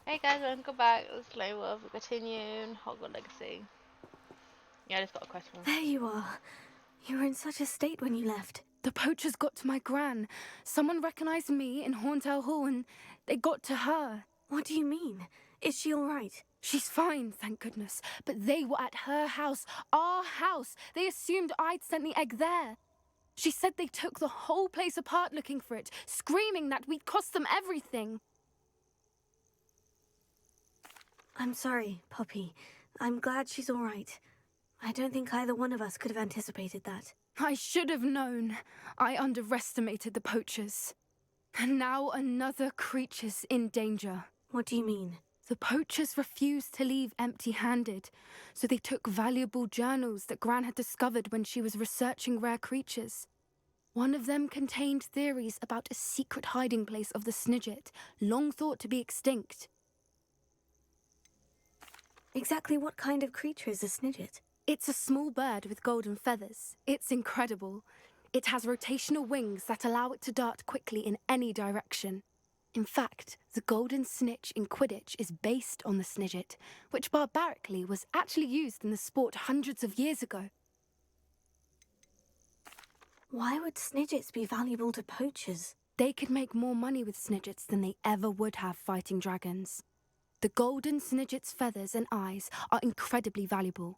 Hey guys, welcome back. Let's play with we continue Hogwarts Legacy. Yeah, I just got a question. There you are. You were in such a state when you left. The poachers got to my gran. Someone recognized me in Horntail Hall and they got to her. What do you mean? Is she all right? She's fine, thank goodness. But they were at her house, our house. They assumed I'd sent the egg there. She said they took the whole place apart looking for it, screaming that we'd cost them everything. I'm sorry, Poppy. I'm glad she's all right. I don't think either one of us could have anticipated that. I should have known. I underestimated the poachers. And now another creature's in danger. What do you mean? The poachers refused to leave empty-handed, so they took valuable journals that Gran had discovered when she was researching rare creatures. One of them contained theories about a secret hiding place of the Snidget, long thought to be extinct. Exactly what kind of creature is a Snidget? It's a small bird with golden feathers. It's incredible. It has rotational wings that allow it to dart quickly in any direction. In fact, the golden snitch in Quidditch is based on the Snidget, which barbarically was actually used in the sport hundreds of years ago. Why would Snidgets be valuable to poachers? They could make more money with Snidgets than they ever would have fighting dragons. The golden Snidget's feathers and eyes are incredibly valuable.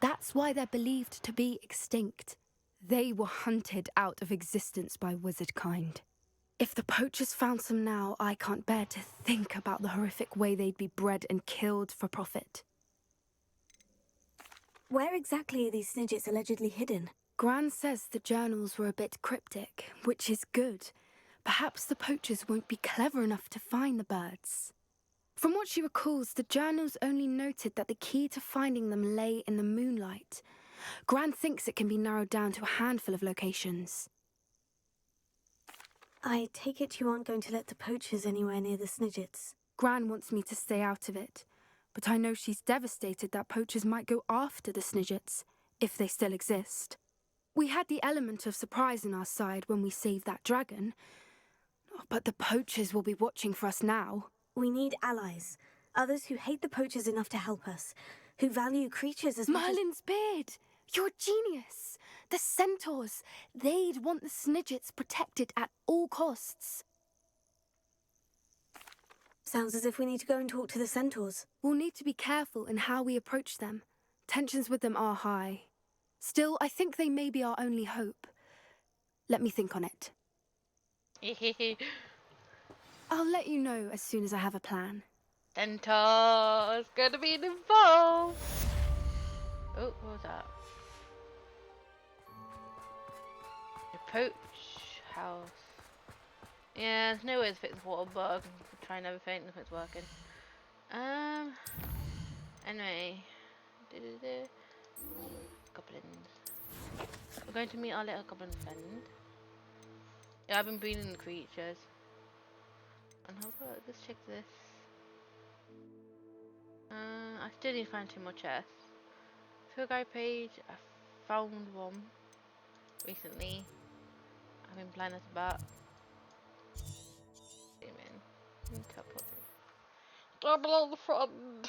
That's why they're believed to be extinct. They were hunted out of existence by wizard kind. If the poachers found some now, I can't bear to think about the horrific way they'd be bred and killed for profit. Where exactly are these Snidgets allegedly hidden? Gran says the journals were a bit cryptic, which is good. Perhaps the poachers won't be clever enough to find the birds. From what she recalls, the journals only noted that the key to finding them lay in the moonlight. Gran thinks it can be narrowed down to a handful of locations. I take it you aren't going to let the poachers anywhere near the Snidgets. Gran wants me to stay out of it, but I know she's devastated that poachers might go after the Snidgets, if they still exist. We had the element of surprise on our side when we saved that dragon, but the poachers will be watching for us now. We need allies. Others who hate the poachers enough to help us. Who value creatures as much as... Merlin's beard! You're a genius! The centaurs! They'd want the Snidgets protected at all costs. Sounds as if we need to go and talk to the centaurs. We'll need to be careful in how we approach them. Tensions with them are high. Still, I think they may be our only hope. Let me think on it. I'll let you know as soon as I have a plan. Centaur's gonna be involved. Oh, what was that? The poach house. Yeah, there's no way to fix the water bug. I'm trying everything, nothing's working. Anyway. Goblins. We're going to meet our little goblin friend. Yeah, I've been breeding the creatures. And how about, let's check this. I still need to find 2 more chests. Tour guide page, I found one recently. I've been planning this about. Zoom in. Double on the front.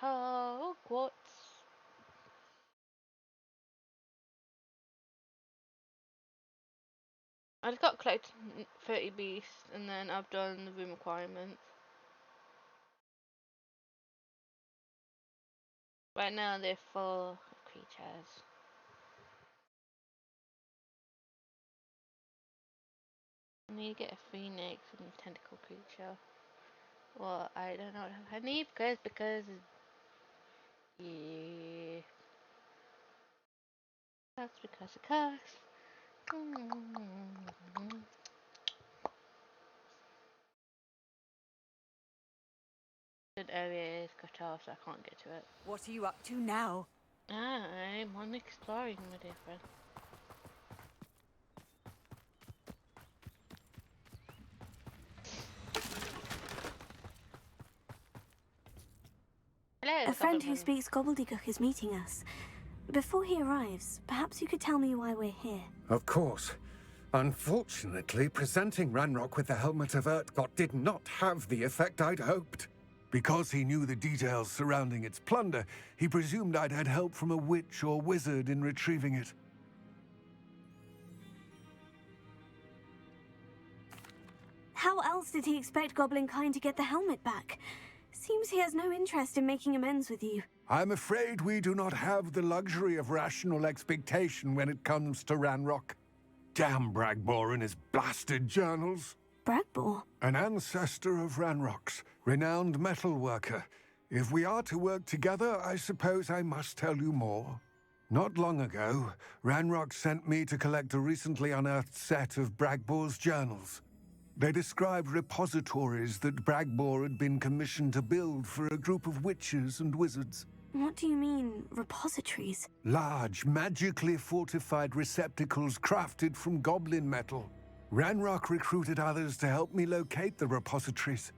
Hogwarts. I just got to collect 30 beasts and then I've done the room requirements. Right now they're full of creatures. I need to get a phoenix and a tentacle creature. Well, I don't know what I need because yeah. That's because of curse. That area is cut off, so I can't get to it. What are you up to now? I'm on exploring, my dear friend. Hello, A friend who speaks gobbledygook is meeting us. Before he arrives, perhaps you could tell me why we're here. Of course. Unfortunately, presenting Ranrock with the Helmet of Urtkot did not have the effect I'd hoped. Because he knew the details surrounding its plunder, he presumed I'd had help from a witch or wizard in retrieving it. How else did he expect Goblin Kind to get the helmet back? Seems he has no interest in making amends with you. I'm afraid we do not have the luxury of rational expectation when it comes to Ranrock. Damn Bragbor and his blasted journals. Bragbor? An ancestor of Ranrock's, renowned metal worker. If we are to work together, I suppose I must tell you more. Not long ago, Ranrock sent me to collect a recently unearthed set of Bragbor's journals. They described repositories that Bragbor had been commissioned to build for a group of witches and wizards. What do you mean, repositories? Large, magically fortified receptacles crafted from goblin metal. Ranrock recruited others to help me locate the repositories.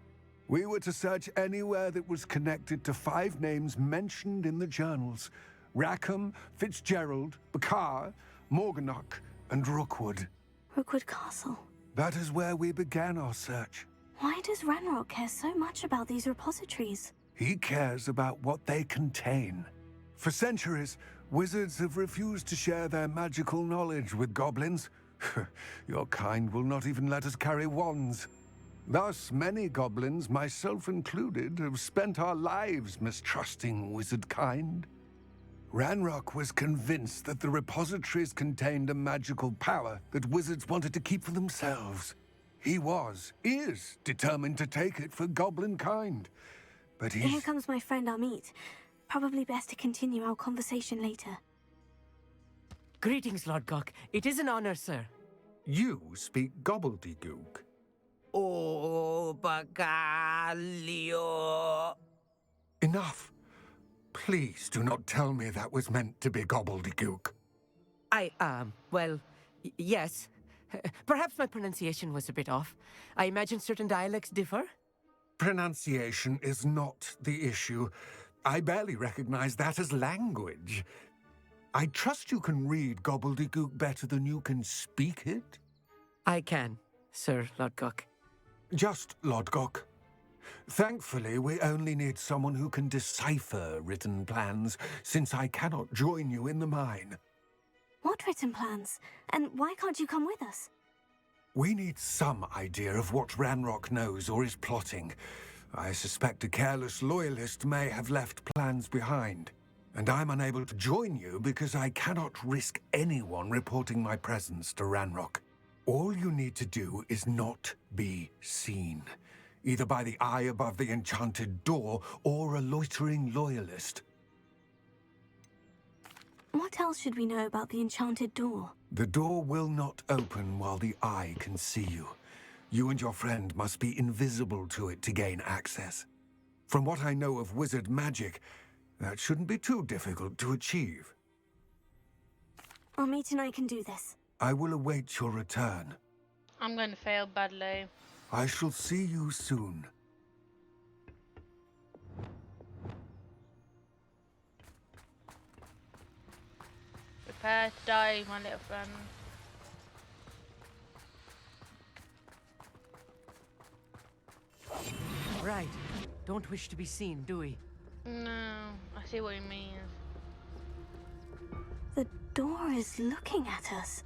We were to search anywhere that was connected to 5 names mentioned in the journals: Rackham, Fitzgerald, Bakar, Morganach, and Rookwood. Rookwood Castle. That is where we began our search. Why does Ranrock care so much about these repositories? He cares about what they contain. For centuries, wizards have refused to share their magical knowledge with goblins. Your kind will not even let us carry wands. Thus, many goblins, myself included, have spent our lives mistrusting wizard kind. Ranrock was convinced that the repositories contained a magical power that wizards wanted to keep for themselves. He is determined to take it for goblin kind. But Here comes my friend Amit. Probably best to continue our conversation later. Greetings, Lord Gok. It is an honor, sir. You speak gobbledygook. Oh, Bagalio. Enough. Please do not tell me that was meant to be gobbledygook. Well, yes. Perhaps my pronunciation was a bit off. I imagine certain dialects differ? Pronunciation is not the issue. I barely recognize that as language. I trust you can read gobbledygook better than you can speak it? I can, Sir Lord Gok. Just Lord Gok. Thankfully, we only need someone who can decipher written plans, since I cannot join you in the mine. What written plans? And why can't you come with us? We need some idea of what Ranrock knows or is plotting. I suspect a careless loyalist may have left plans behind. And I'm unable to join you because I cannot risk anyone reporting my presence to Ranrock. All you need to do is not be seen, either by the eye above the enchanted door or a loitering loyalist. What else should we know about the enchanted door? The door will not open while the eye can see you. You and your friend must be invisible to it to gain access. From what I know of wizard magic, that shouldn't be too difficult to achieve. Amit and I can do this. I will await your return. I'm going to fail badly. I shall see you soon. Prepare to die, my little friend. Right. Don't wish to be seen, do we? No, I see what he means. The door is looking at us.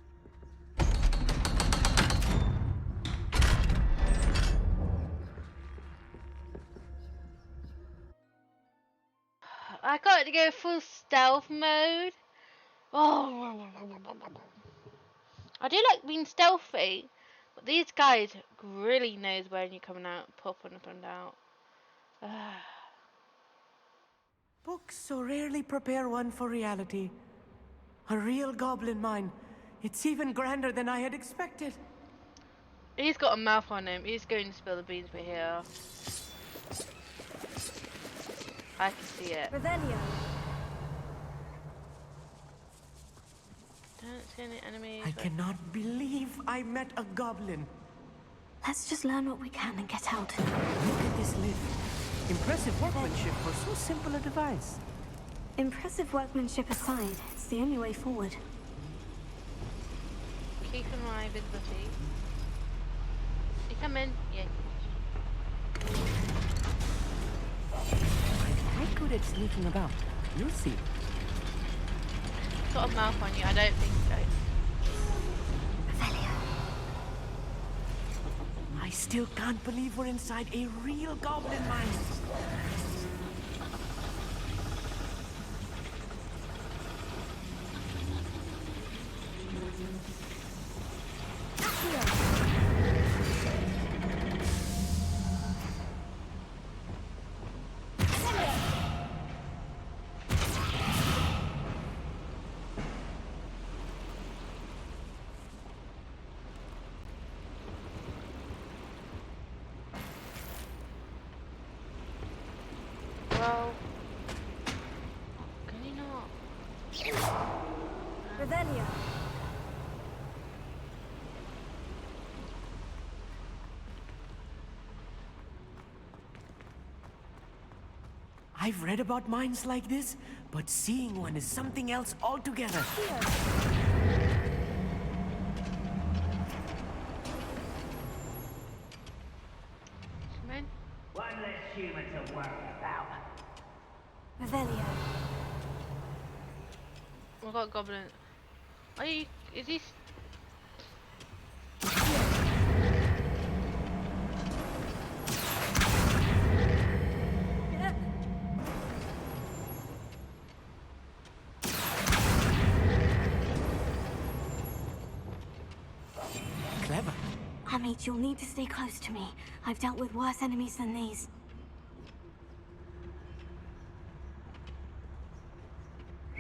I got to go full stealth mode. Oh, I do like being stealthy, but these guys really knows when you're coming out, popping up and out. Books so rarely prepare one for reality. A real goblin mine. It's even grander than I had expected. He's got a mouth on him. He's going to spill the beans for here. I can see it. Revelio. Don't see any enemies. I cannot believe I met a goblin. Let's just learn what we can and get out. Look at this lift. Impressive workmanship for so simple a device. Impressive workmanship aside, it's the only way forward. keeping my visibility. You come in? Yeah. I'm quite good at sneaking about. You'll see. Got a mouth on you, I don't think so. I still can't believe we're inside a real goblin mine. Well, can you not? Revelio. I've read about mines like this, but seeing one is something else altogether. Come in. One less human to worry about. Revelio. We've got a goblin. Are you? Is he? Clever. Amit, you'll need to stay close to me. I've dealt with worse enemies than these.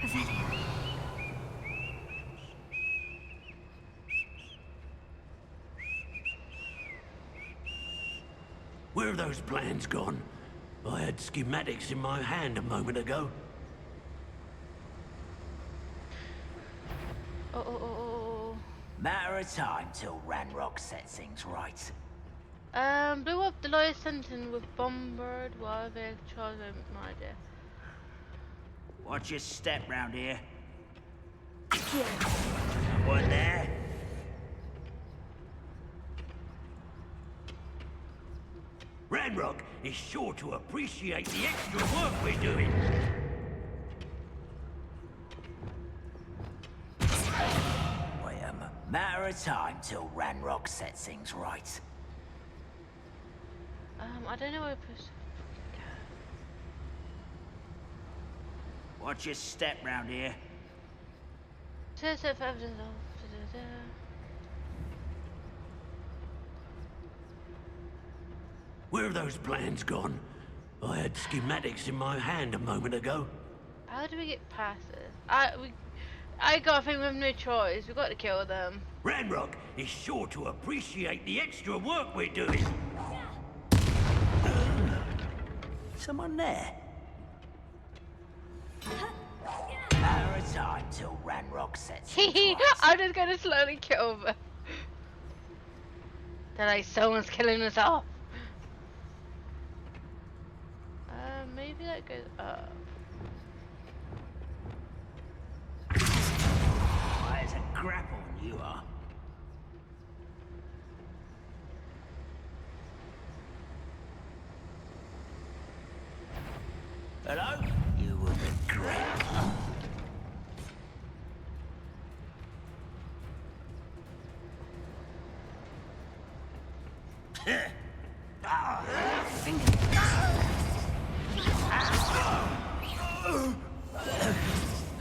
Revelio. Where have those plans gone? I had schematics in my hand a moment ago. Oh. Matter of time till Ranrock sets things right. Blew up the lowest sentence with bombard while they charged them. No idea. Watch your step round here. Accio. Someone there? Ranrock is sure to appreciate the extra work we're doing. Wait a matter of time till Ranrock sets things right. I don't know where to push. Watch your step round here. Where have those plans gone? I had schematics in my hand a moment ago. How do we get past this? I got a thing with no choice. We've got to kill them. Ranrock is sure to appreciate the extra work we're doing. Someone there? Matter of time till Ranrock sets things right. I'm just gonna slowly kill them. They're like, someone's killing us off. Maybe that goes up. Why, it's a grapple you are. Hello? You will regret.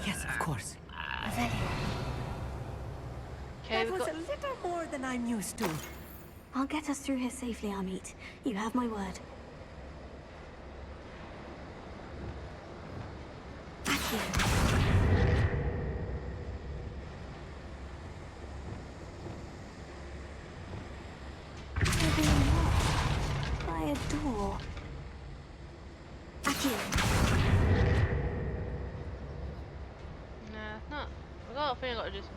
Yes, of course. Okay, That we've was got. a little more than I'm used to. I'll get us through here safely, Amit. You have my word. Accio. They're being locked by a door. Accio. Nah, it's not. I got a thing I gotta do something.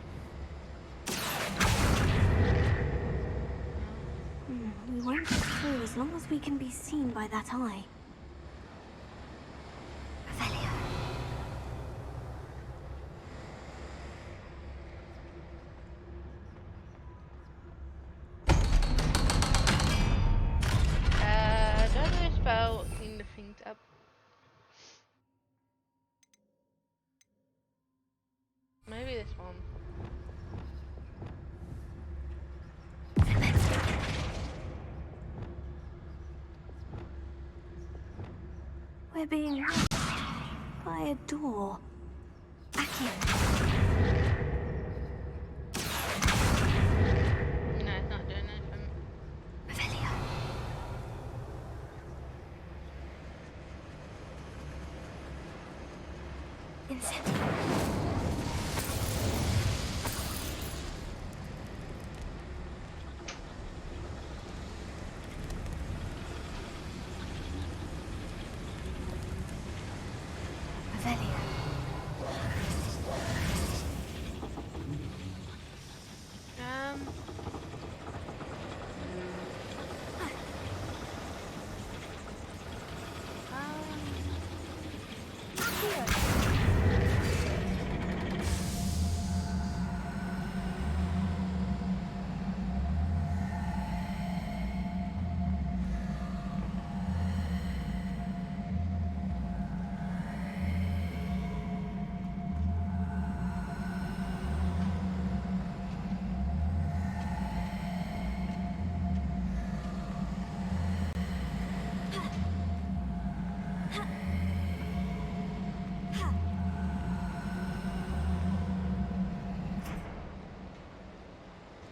We won't get through as long as we can be seen by that eye. Revelio. They're being watched by a door. Accio. No, it's not doing anything. Revelio. Incendio. Revelio.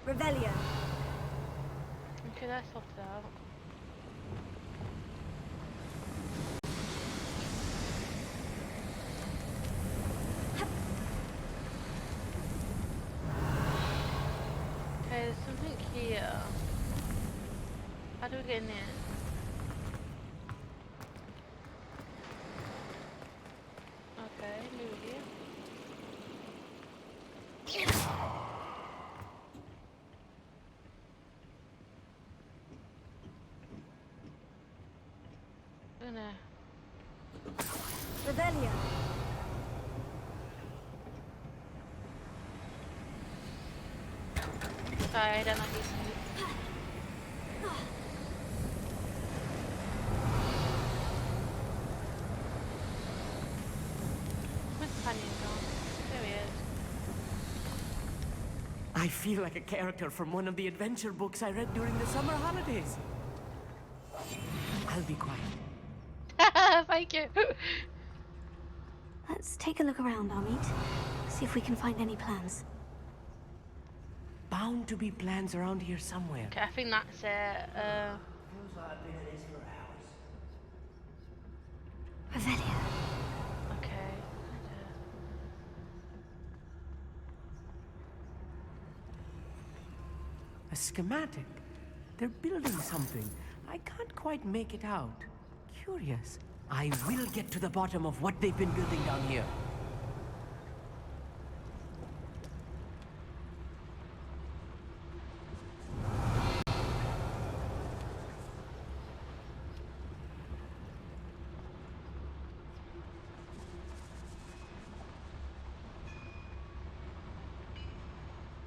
Revelio. Okay, that's sorted out. Okay, there's something here. How do we get in there? Okay, move here. Oh no. Revelio. Sorry, I don't like these moves. Where's Canyon gone? There he is. I feel like a character from one of the adventure books I read during the summer holidays. I'll be quiet. Thank you. Let's take a look around, Amit. See if we can find any plans. Bound to be plans around here somewhere. Okay, I think that's it. Feels like I've been at this for hours. Revelio. Okay. A schematic. They're building something. I can't quite make it out. Curious. I will get to the bottom of what they've been building down here.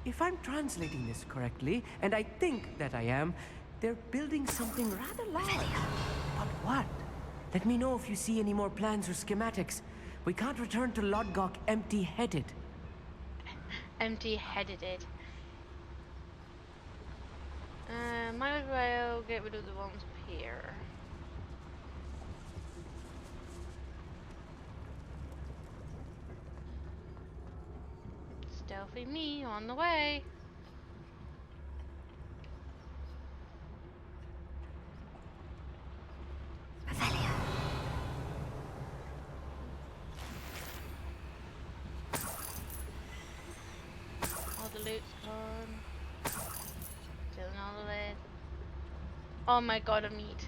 If I'm translating this correctly, and I think that I am, they're building something rather large. But what? Let me know if you see any more plans or schematics. We can't return to Lodgok empty-headed. Empty-headed. Might as well get rid of the ones up here. Stealthy me on the way. Revelio. All the loot's gone. Stealing all of it. Oh my god, a meat.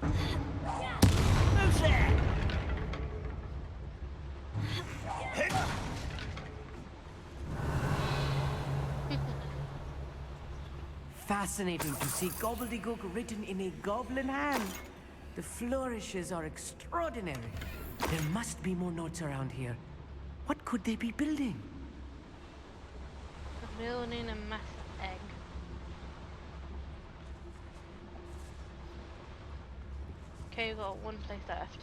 Who's there? Fascinating to see gobbledygook written in a goblin hand. The flourishes are extraordinary. There must be more notes around here. What could they be building? Building a massive egg. Okay, we've got one place left.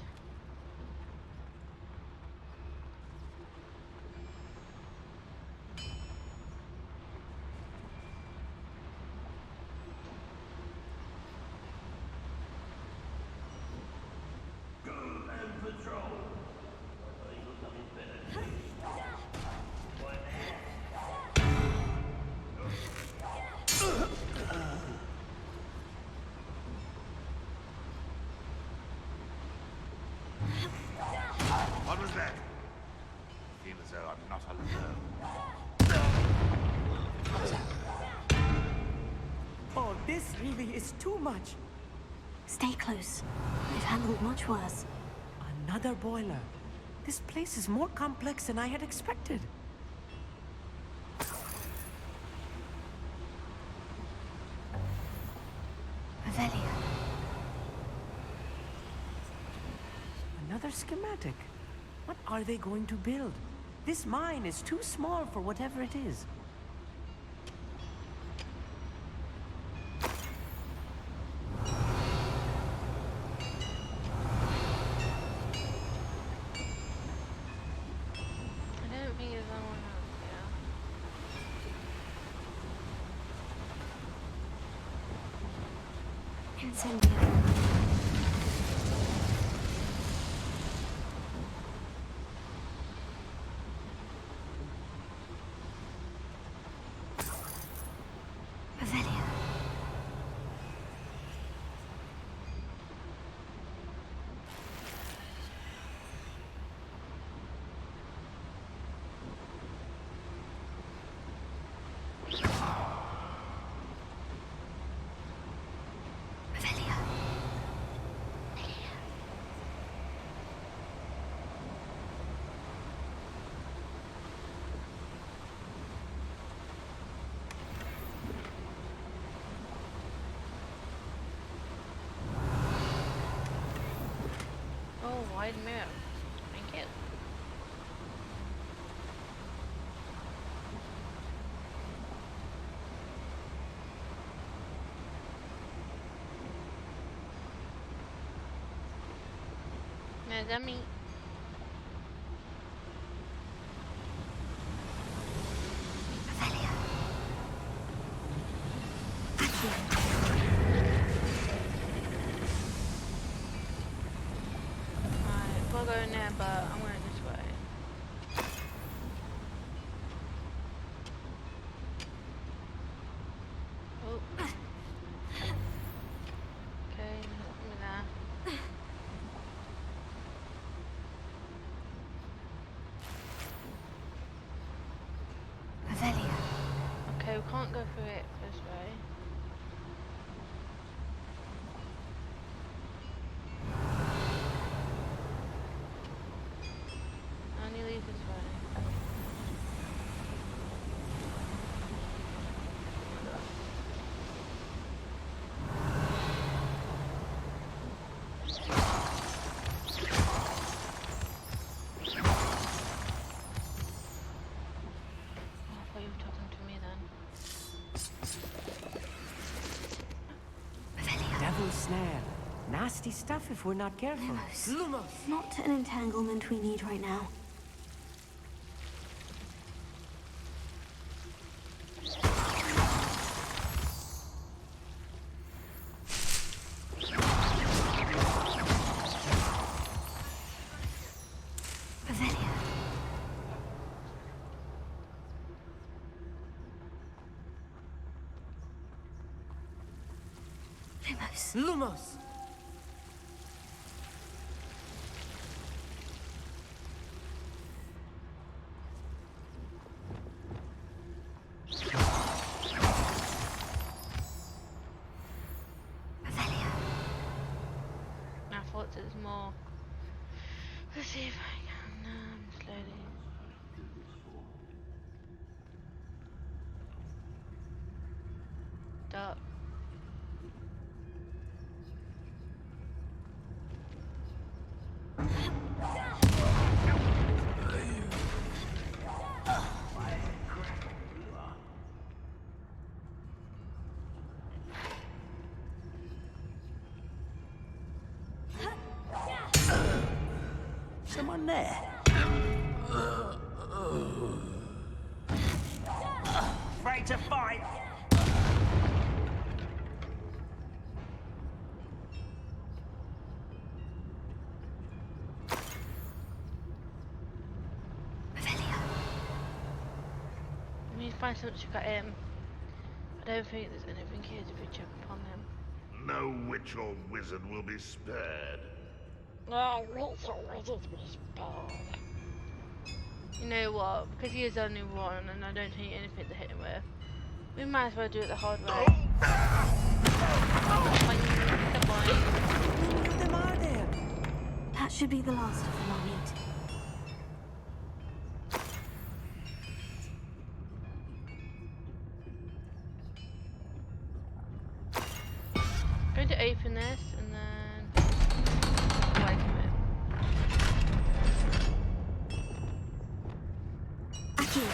so I'm not alone. Oh, this really is too much. Stay close. I've handled much worse. Another boiler. This place is more complex than I had expected. Avelia. Another schematic. What are they going to build? This mine is too small for whatever it is. I don't think there's anyone else here. Incendiary. Avelia. Avelia. Oh, wide mirror. Thank you. No, dummy. Avelia. Alright, we'll go in there, but I'm going this way. Oh. Okay, nothing in there. Avelia. Okay, we can't go through it this way. Only leave this way. Oh, I thought you were talking to me then. Avelia. Devil's snare. Nasty stuff if we're not careful. Lumos. Not an entanglement we need right now. Avelia. Lumos. Lumos! Avelia. I thought there was more. Let's see if I can slowly. Dark. Someone there? Afraid to fight? Avelia. We need to find something to cut him. I don't think there's anything here if we jump upon him. No witch or wizard will be spared. No, witch or wizard be spared. You know what? Because he is only one and I don't think anything to hit him with. We might as well do it the hard way. Boing, boing. How many of them are there? That should be the last of them I'll meet. Going to open this and then wait a minute. Accio.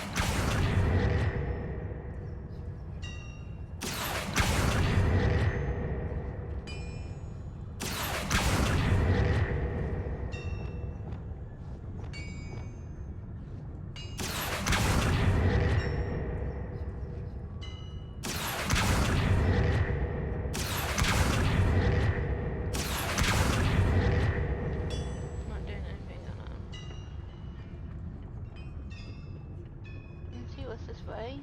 Not doing anything on it. Let's see what's this way.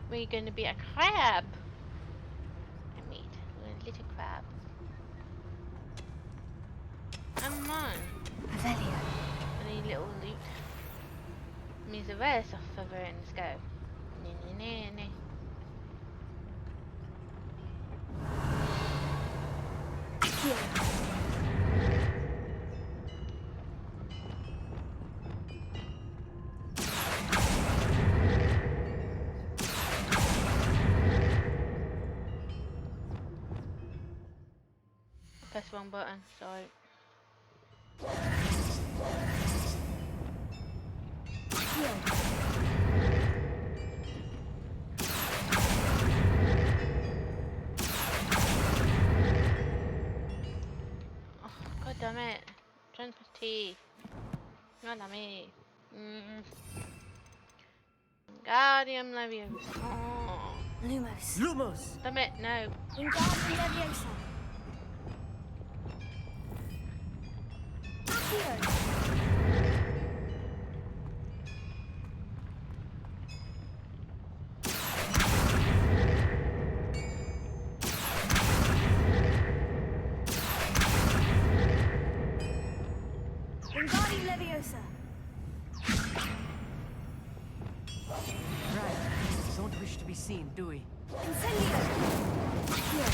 We're going to be a crab. I meet a little crab. Come on. Revelio. Any little loot. Means the rest of the let's go. Accio. Press wrong button, sorry. Accio. Oh, god damn it. Trying to press T. God damn it. Guardian Leviosa. Oh. Lumos. Lumos! Damn it, no. Wingardium Leviosa. Accio. Wingardium Leviosa. Right. Don't wish to be seen, do we? Incendio. Accio.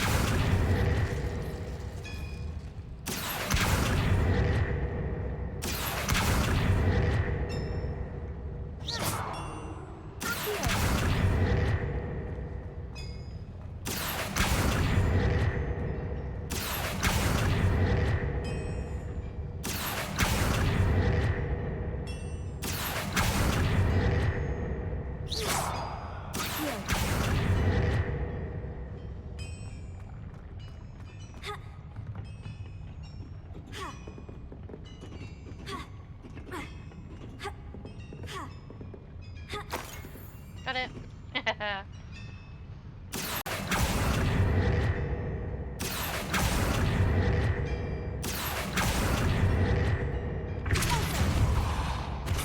Got it.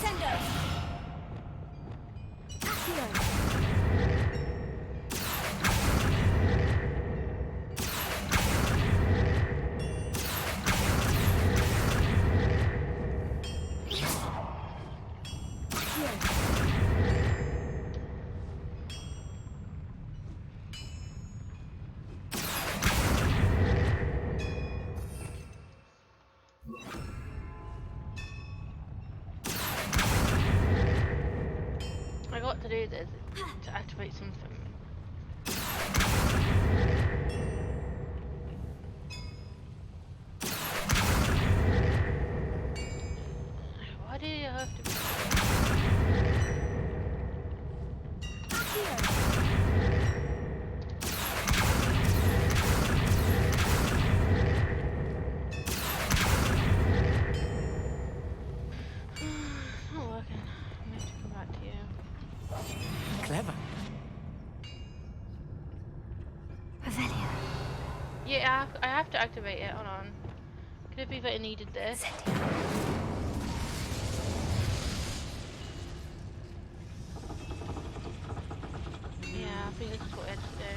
Sendo. Accio. I got to do this to activate something. Why do you have to? It's not working. I'm going to come back to you. Clever. Revelio. Yeah, I have to activate it. Hold on. Could it be that it needed this? Yeah, I think this is what it had to do.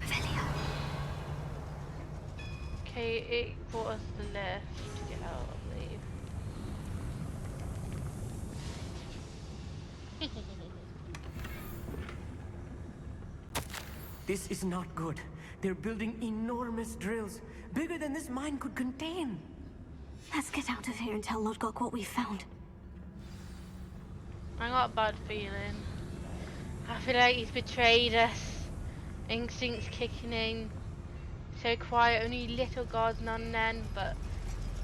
Revelio. Okay, it brought us the lift to get out, I believe. This is not good. They're building enormous drills, bigger than this mine could contain. Let's get out of here and tell Lodgok what we found. I got a bad feeling. I feel like he's betrayed us. Instincts kicking in. So quiet, only little guards now and then, but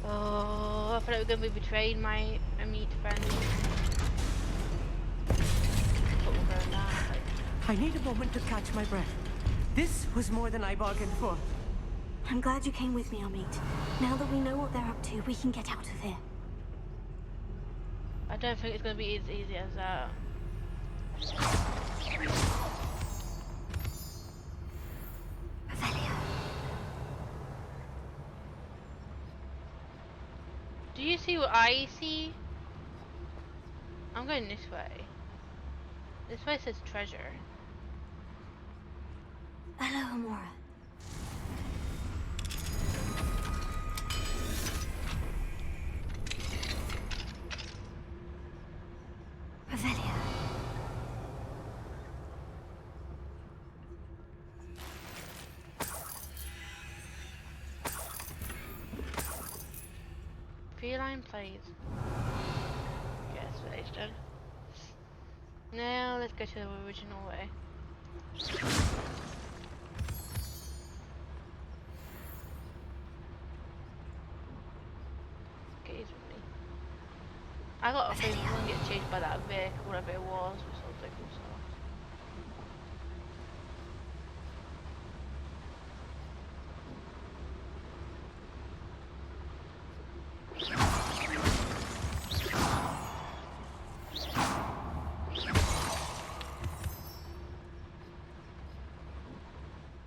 oh, I feel like we're gonna be betrayed, my meat friend. But we'll go now. I need a moment to catch my breath. This was more than I bargained for. I'm glad you came with me, Amit. Now that we know what they're up to, we can get out of here. I don't think it's gonna be as easy as that. Revelio. Do you see what I see? I'm going this way. This way says treasure. Hello, Amora. Revelio. Feline plays. Gas station. Now let's go to the original way. Gaze with me. I got a feeling we're gonna get chased by that vehicle, whatever it was, or something.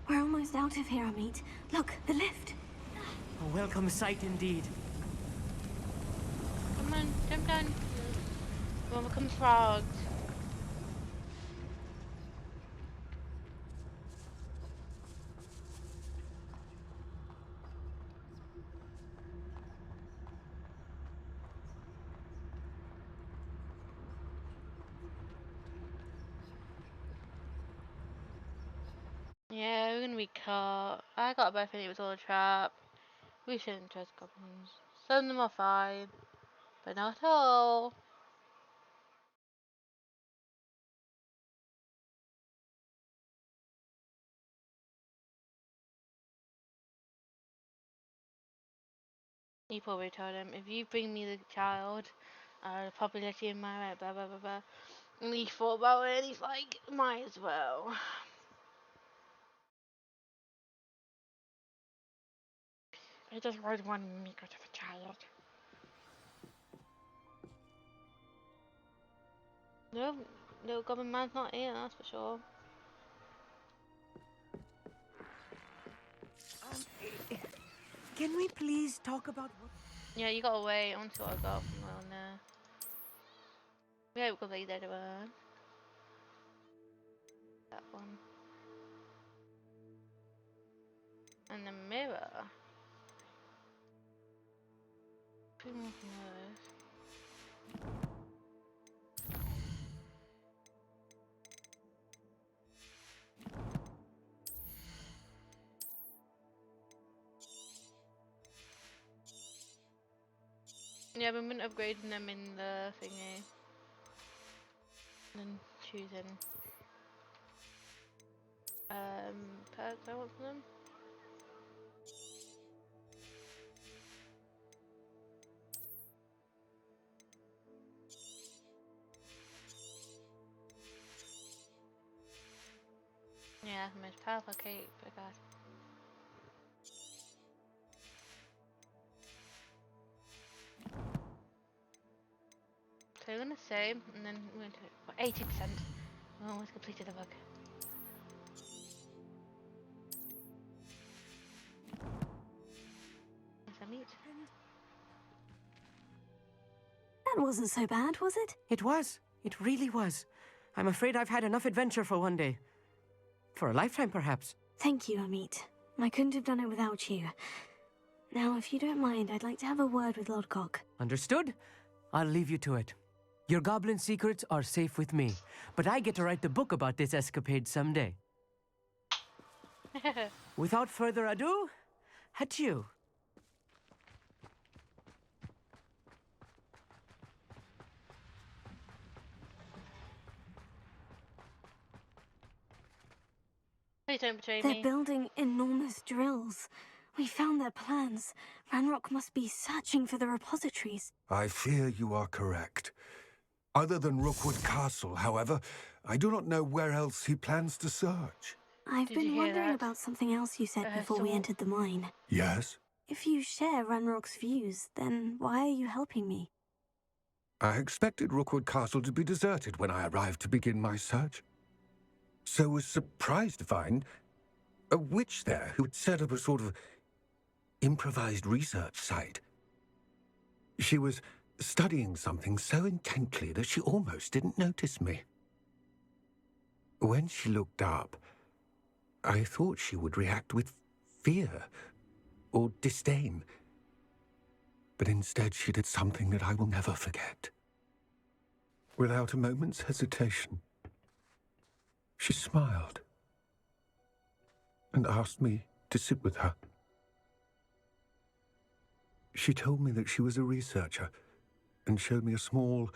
We're almost out of here, Amit. Look, the lift. A welcome sight indeed. Come on, jump down. We'll become frogs. Yeah, we're gonna be caught. I got a bad feeling it was all a trap. We shouldn't trust goblins. Some of them are fine, but not all. You probably told him, if you bring me the child, I'll probably let you in my right, blah blah blah blah. And he thought about it and he's like, might as well. I just really want me to have a child. No, little goblin man's not here, that's for sure. Can we please talk about what... Yeah, you got away. I want to see what I got from on there. Yeah, we got the other one. That one. And the mirror. Two more from those. Yeah, we been upgrading them in the thingy. And then choosing perks I want for them. Yeah, the most powerful cape I got. So we're gonna save, and then we're going to 80%. We almost completed the book. There's a meat. That wasn't so bad, was it? It was. It really was. I'm afraid I've had enough adventure for one day. For a lifetime, perhaps. Thank you, Amit. I couldn't have done it without you. Now, if you don't mind, I'd like to have a word with Lodcock. Understood? I'll leave you to it. Your goblin secrets are safe with me, but I get to write the book about this escapade someday. Without further ado, adieu. Please don't betray They're me. building enormous drills. We found their plans. Ranrock must be searching for the repositories. I fear you are correct. Other than Rookwood Castle, however, I do not know where else he plans to search. I've Did you been hear wondering that? about something else you said before we So- entered the mine. Yes? If you share Ranrock's views, then why are you helping me? I expected Rookwood Castle to be deserted when I arrived to begin my search. So was surprised to find a witch there who had set up a sort of improvised research site. She was studying something so intently that she almost didn't notice me. When she looked up, I thought she would react with fear or disdain. But instead she did something that I will never forget. Without a moment's hesitation, she smiled and asked me to sit with her. She told me that she was a researcher and showed me a small,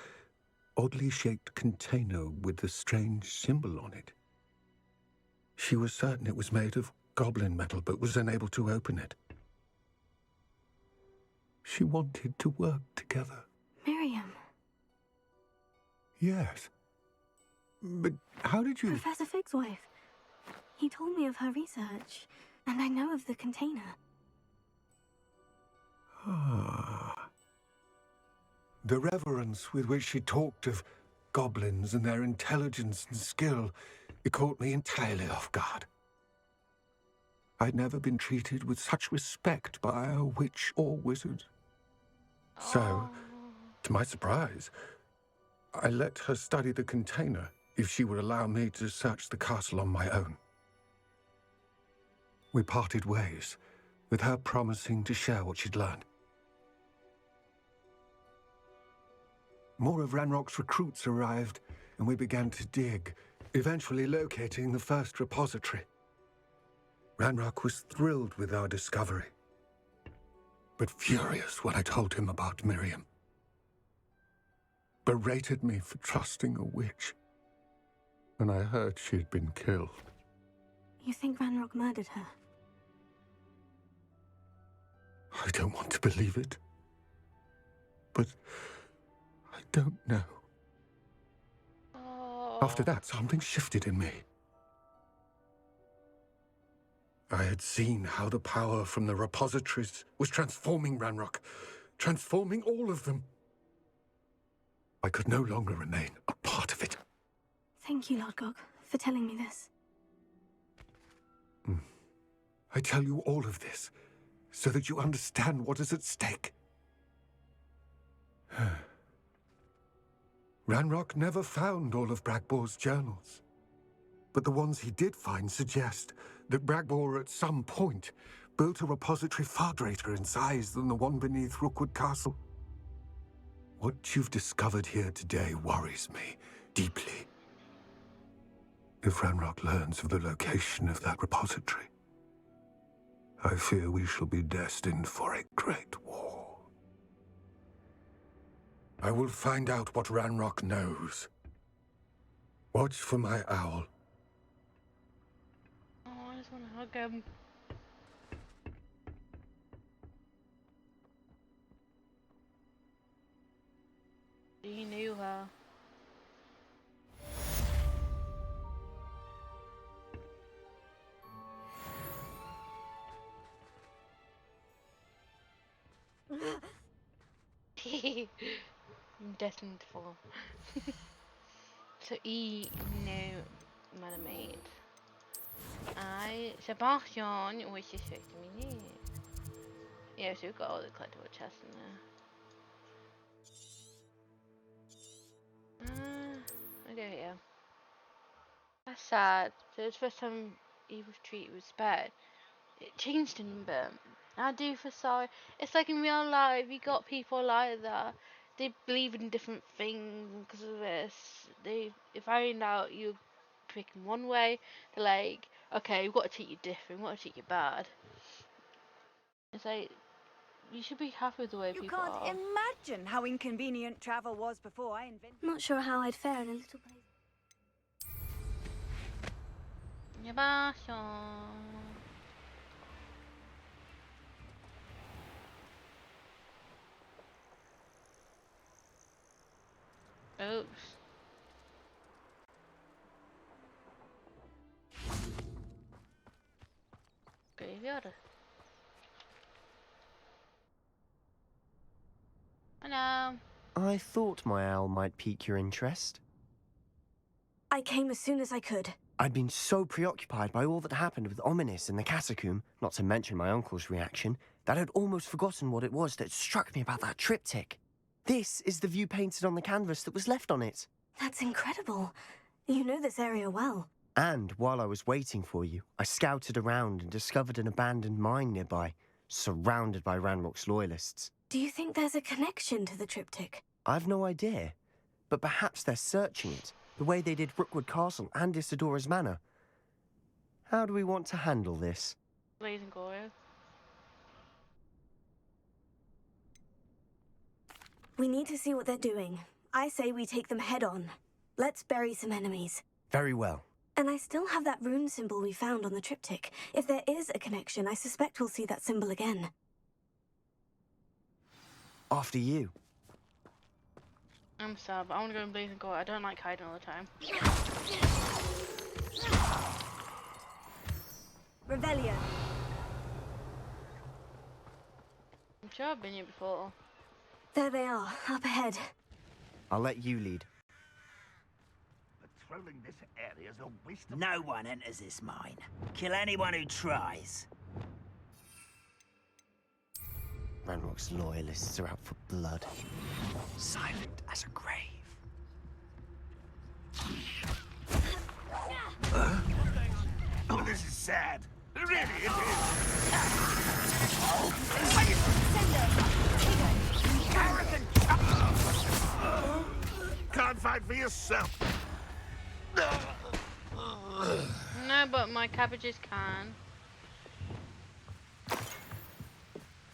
oddly shaped container with a strange symbol on it. She was certain it was made of goblin metal, but was unable to open it. She wanted to work together. Miriam. Yes. But how did you... Professor Fig's wife. He told me of her research, and I know of the container. Ah. The reverence with which she talked of goblins and their intelligence and skill, it caught me entirely off guard. I'd never been treated with such respect by a witch or wizard. So, to my surprise, I let her study the container if she would allow me to search the castle on my own. We parted ways, with her promising to share what she'd learned. More of Ranrock's recruits arrived, and we began to dig, eventually locating the first repository. Ranrock was thrilled with our discovery, but furious when I told him about Miriam. Berated me for trusting a witch when I heard she'd been killed. You think Ranrock murdered her? I don't want to believe it, but I don't know. After that, something shifted in me. I had seen how the power from the repositories was transforming Ranrock, transforming all of them. I could no longer remain a part of it. Thank you, Lodgok, for telling me this. I tell you all of this so that you understand what is at stake. Ranrock never found all of Bragbor's journals, but the ones he did find suggest that Bragbor at some point built a repository far greater in size than the one beneath Rookwood Castle. What you've discovered here today worries me deeply. If Ranrock learns of the location of that repository, I fear we shall be destined for a great war. I will find out what Ranrock knows. Watch for my owl. Oh, I just want to hug him. He knew her. I'm destined for. So, no, mermaid. Sebastian, which is 50 minutes. Yeah, so we've got all the collectible chests in there. I go here. That's sad. So it's the first time Evil's treaty was spared. It changed the number. I do feel sorry. It's like in real life, you got people like that. They believe in different things because of this. They find out you're picking one way. They're like, okay, we've got to treat you different. We've got to treat you bad. It's like you should be happy with the way You people can't are. imagine how inconvenient travel was before I invented. Not sure how I'd fare in a little place. Oops. Graveyard. Hello. I thought my owl might pique your interest. I came as soon as I could. I'd been so preoccupied by all that happened with Ominis in the catacomb, not to mention my uncle's reaction, that I'd almost forgotten what it was that struck me about that triptych. This is the view painted on the canvas that was left on it. That's incredible. You know this area well. And while I was waiting for you, I scouted around and discovered an abandoned mine nearby, surrounded by Ranrock's loyalists. Do you think there's a connection to the triptych? I've no idea, but perhaps they're searching it, the way they did Rookwood Castle and Isidora's Manor. How do we want to handle this? Blazing Gloria. We need to see what they're doing. I say we take them head on. Let's bury some enemies. Very well. And I still have that rune symbol we found on the triptych. If there is a connection, I suspect we'll see that symbol again. After you. I'm sad, but I want to go in Blazing Glory. I don't like hiding all the time. Revelio. I'm sure I've been here before. There they are, up ahead. I'll let you lead. Patrolling this area is a waste of No one enters this mine. Kill anyone who tries. Ranrock's loyalists are out for blood. Silent as a grave. Oh, this is sad. Really, it is. Can't fight for yourself. No, but my cabbages can.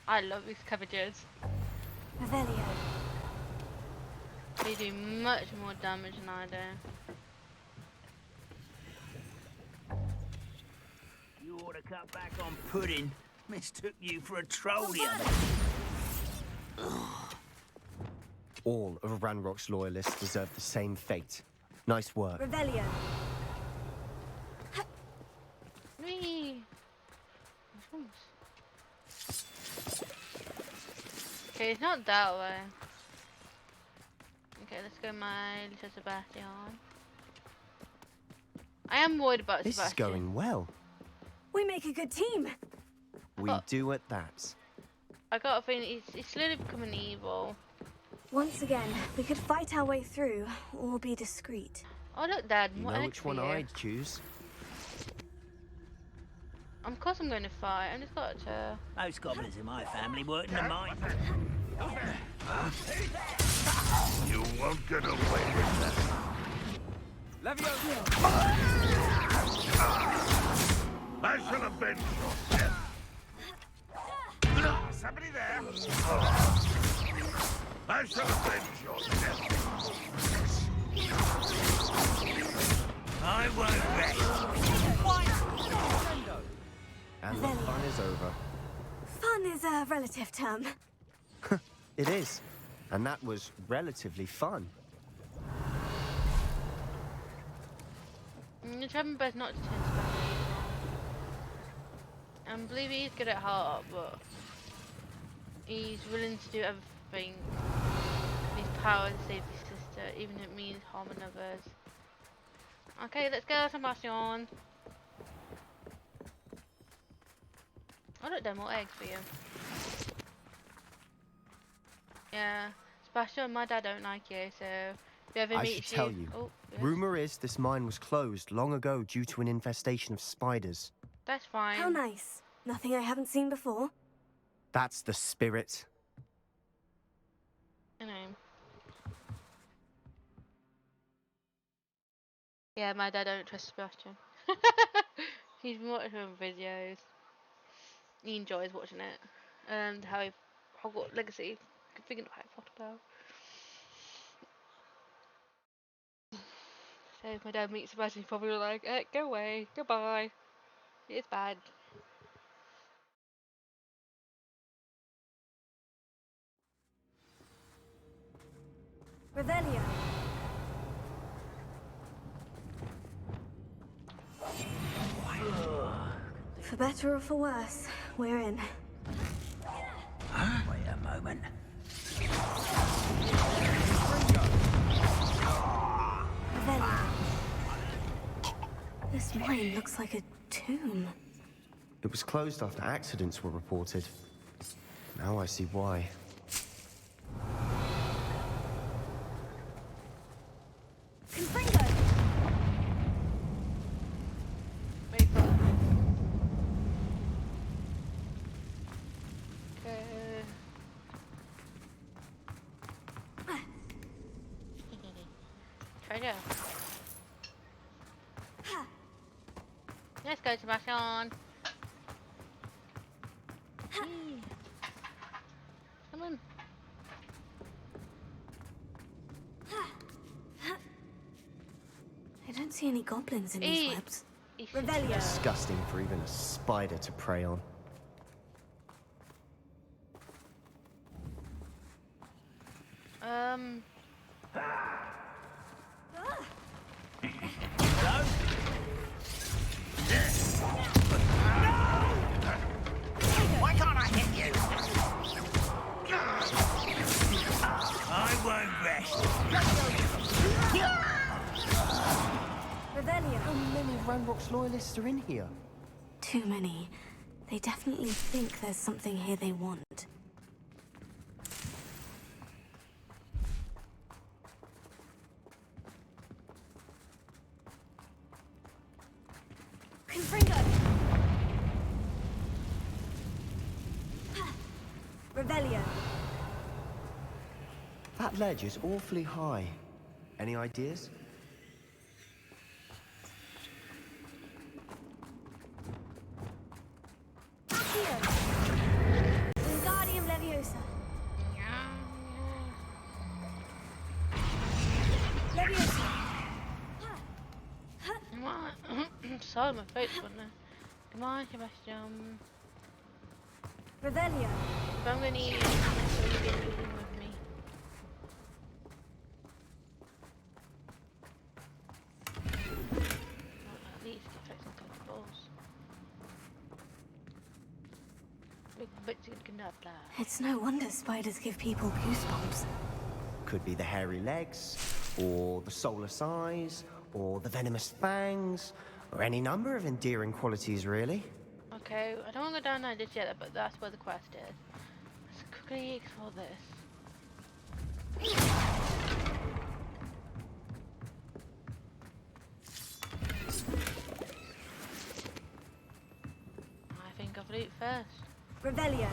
I love these cabbages. Revelio. They do much more damage than I do. You ought to cut back on pudding. Mistook you for a troll the other. All of Ranrock's loyalists deserve the same fate. Nice work. Revelio. Whee! Mushrooms. Okay, it's not that way. Okay, let's go my little Sebastian. I am worried about This is Sebastian. going well. We make a good team. We do at that. I got a feeling he's slowly becoming evil. Once again, we could fight our way through, or be discreet. Oh look, Dad, You what know eggs which for one you? I'd choose. Of course I'm going to fight. I just got to. Most goblins in my family work in the mine. You won't get away with that. I shall avenge your death. Somebody there? I shall avenge your death. I won't rest. And the fun is over. Fun is a relative term. It is. And that was relatively fun. I'm trying my best not to turn Sebastian evil. I believe he's good at heart, but he's willing to do everything in his power to save his sister, even if it means harming others. Okay, let's go, Sebastian. Oh look, there are more eggs for you. Yeah, Sebastian, my dad don't like you, so if he ever I meets should tell you. Oh, yes. Rumor is this mine was closed long ago due to an infestation of spiders. That's fine. How nice. Nothing I haven't seen before. That's the spirit. I know. Yeah, my dad don't trust Sebastian. He's been watching him videos. He enjoys watching it. And Hogwarts Legacy. Thinking of Harry Potter now. So if my dad meets Sebastian, he's probably like, go away, goodbye. It's bad. Revelio. For better or for worse, we're in. Huh? Wait a moment. Revelio. This mine looks like a tomb. It was closed after accidents were reported. Now I see why. Confringo! Wait for it. Okay. Treasure. Let's go, Sebastian. Come on. I don't see any goblins in these webs. Revelio. Disgusting for even a spider to prey on. Why can't I hit you? I won't rest. Revelio. How many Ranrock's loyalists are in here? Too many. They definitely think there's something here they want. Confringo! Revelio. That ledge is awfully high. Any ideas? Accio! Wingardium Leviosa. Leviosa. Sorry, my face wasn't there. Come on, Sebastian. Revelio. If I'm gonna need you, so you get moving with me. Well, at least get fixing to the balls. Big bits of good enough there. It's no wonder spiders give people goosebumps. Could be the hairy legs, or the soulless eyes, or the venomous fangs, or any number of endearing qualities, really. Okay, I don't want to go down there just yet, but that's where the quest is. Let's quickly explore this. I think I'll loot first. Revelio.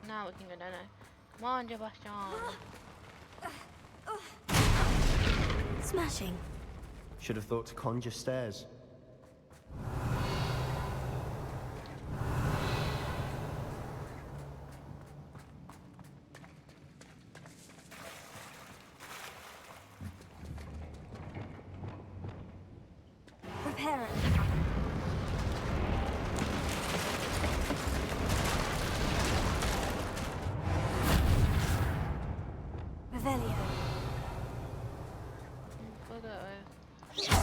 Now we can go down there. Come on, Sebastian. Smashing. Should have thought to conjure stairs. Prepare it. Revelio. We'll go this way.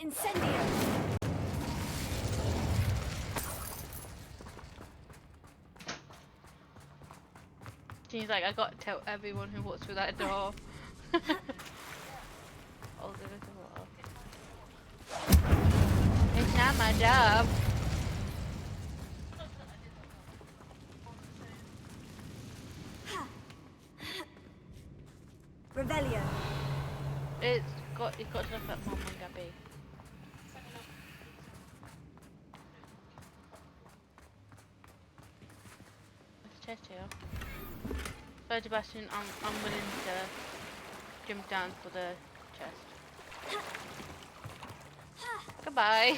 Incendio. Seems like I got to tell everyone who walks through that door. Oh, there is a wall. It's not my job. It's got to look at Mom and Gabby. There's a chest here. So Sebastian, I'm willing to jump down for the chest. Goodbye.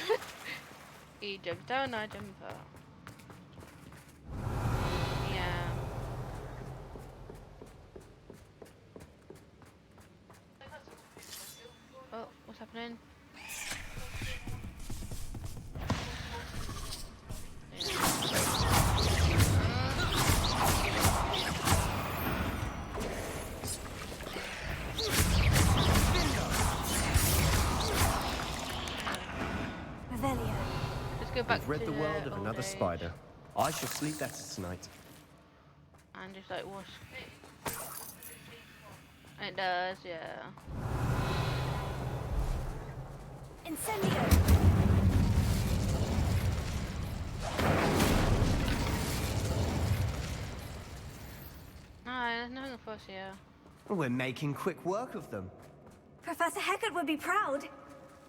He jumps down, I jump up. Yeah. Oh, what's happening? Revelio. Let's go back We've rid to the world of old another age. spider. I shall sleep better tonight. And just like wash. It does, yeah. Incendio. No, there's nothing for us here. We're making quick work of them. Professor Hecat would be proud.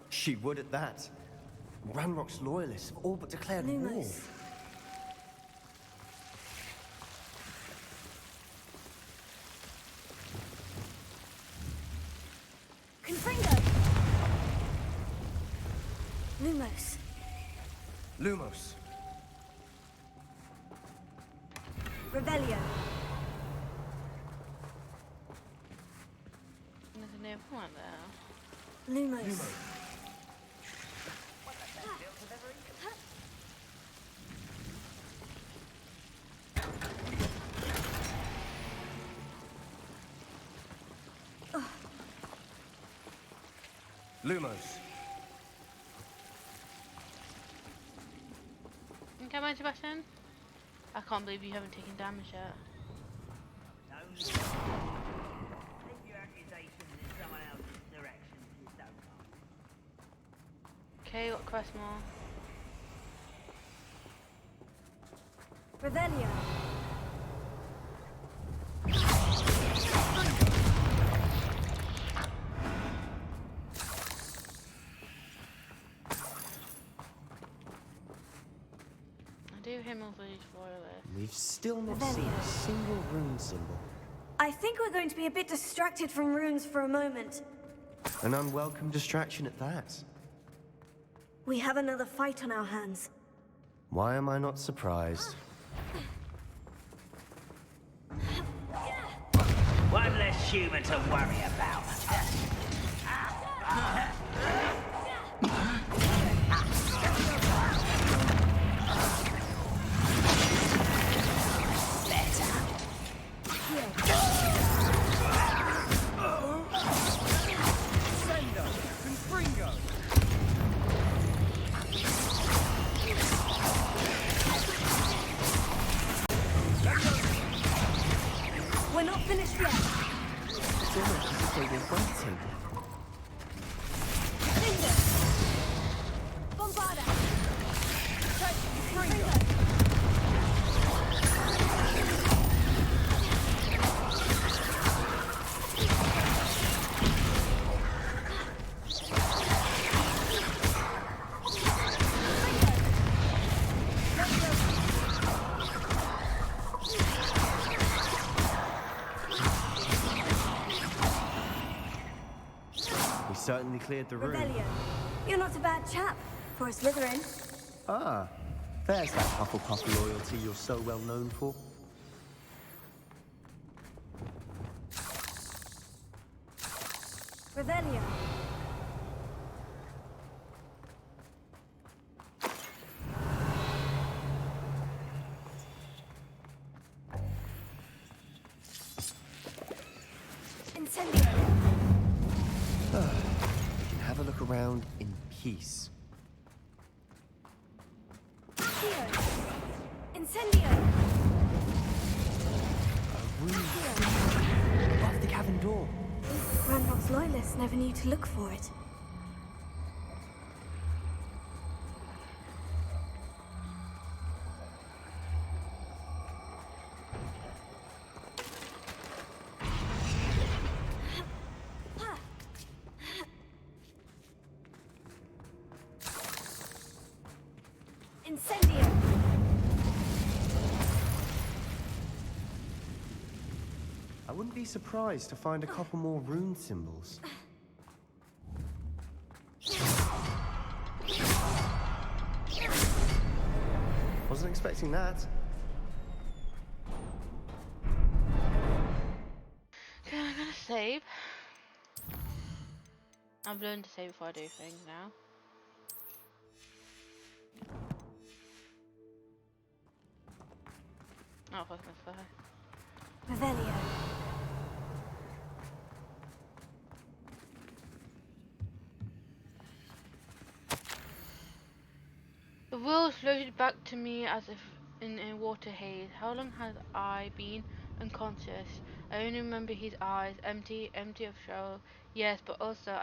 She would at that. Ranrock's loyalists have all but declared war. Lumos. Confringo. Lumos. Lumos. Revelio. There's a new one there. Lumos. Lumos. Come on, Sebastian. I can't believe you haven't taken damage yet. Take your accusations in someone else's direction, please don't come. Okay, what quest more? Revelio. I do him over these four lists. We've still not seen a single rune symbol. I think we're going to be a bit distracted from runes for a moment. An unwelcome distraction at that. We have another fight on our hands. Why am I not surprised? One less human to worry about. We're not finished yet. It's almost as if they were waiting. Finger. Bombarda. Finger. We certainly cleared the room. Revelio. You're not a bad chap for a Slytherin. Ah, there's that Hufflepuff loyalty you're so well known for. Revelio. Incendio. We can have a look around in peace. Accio. Incendio. A room above the cavern door. Ranrock's loyalists never knew to look for it. Incendio! I wouldn't be surprised to find a couple more rune symbols. Wasn't expecting that. Okay, I'm gonna save. I've learned to save before I do things now. Oh, fuck my fire. Revelio. The world floated back to me as if in a water haze. How long had I been unconscious? I only remember his eyes, empty of soul. Yes, but also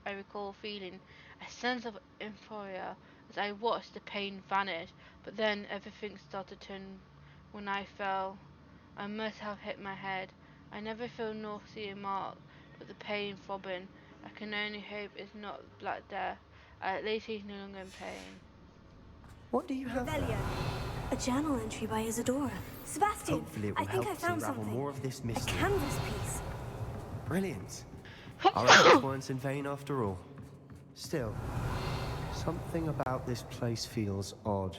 I recall feeling a sense of euphoria as I watched the pain vanish. But then everything started to turn when I fell. I must have hit my head. I never feel nor see a mark, but the pain throbbing. I can only hope it's not Black Death. At least he's no longer in pain. What do you have Revelio. there? A journal entry by Isadora. Sebastian, Hopefully it I will think help I found to unravel something. more of this A mystery. canvas piece. Brilliant. Our efforts weren't in vain after all. Still, something about this place feels odd.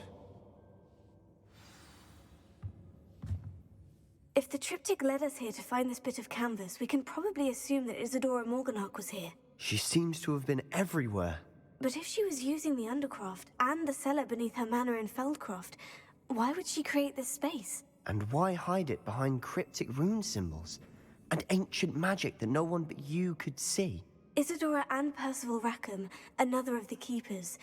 If the triptych led us here to find this bit of canvas, we can probably assume that Isadora Morganach was here. She seems to have been everywhere. But if she was using the Undercroft and the cellar beneath her manor in Feldcroft, why would she create this space? And why hide it behind cryptic rune symbols? And ancient magic that no one but you could see? Isadora and Percival Rackham, another of the Keepers,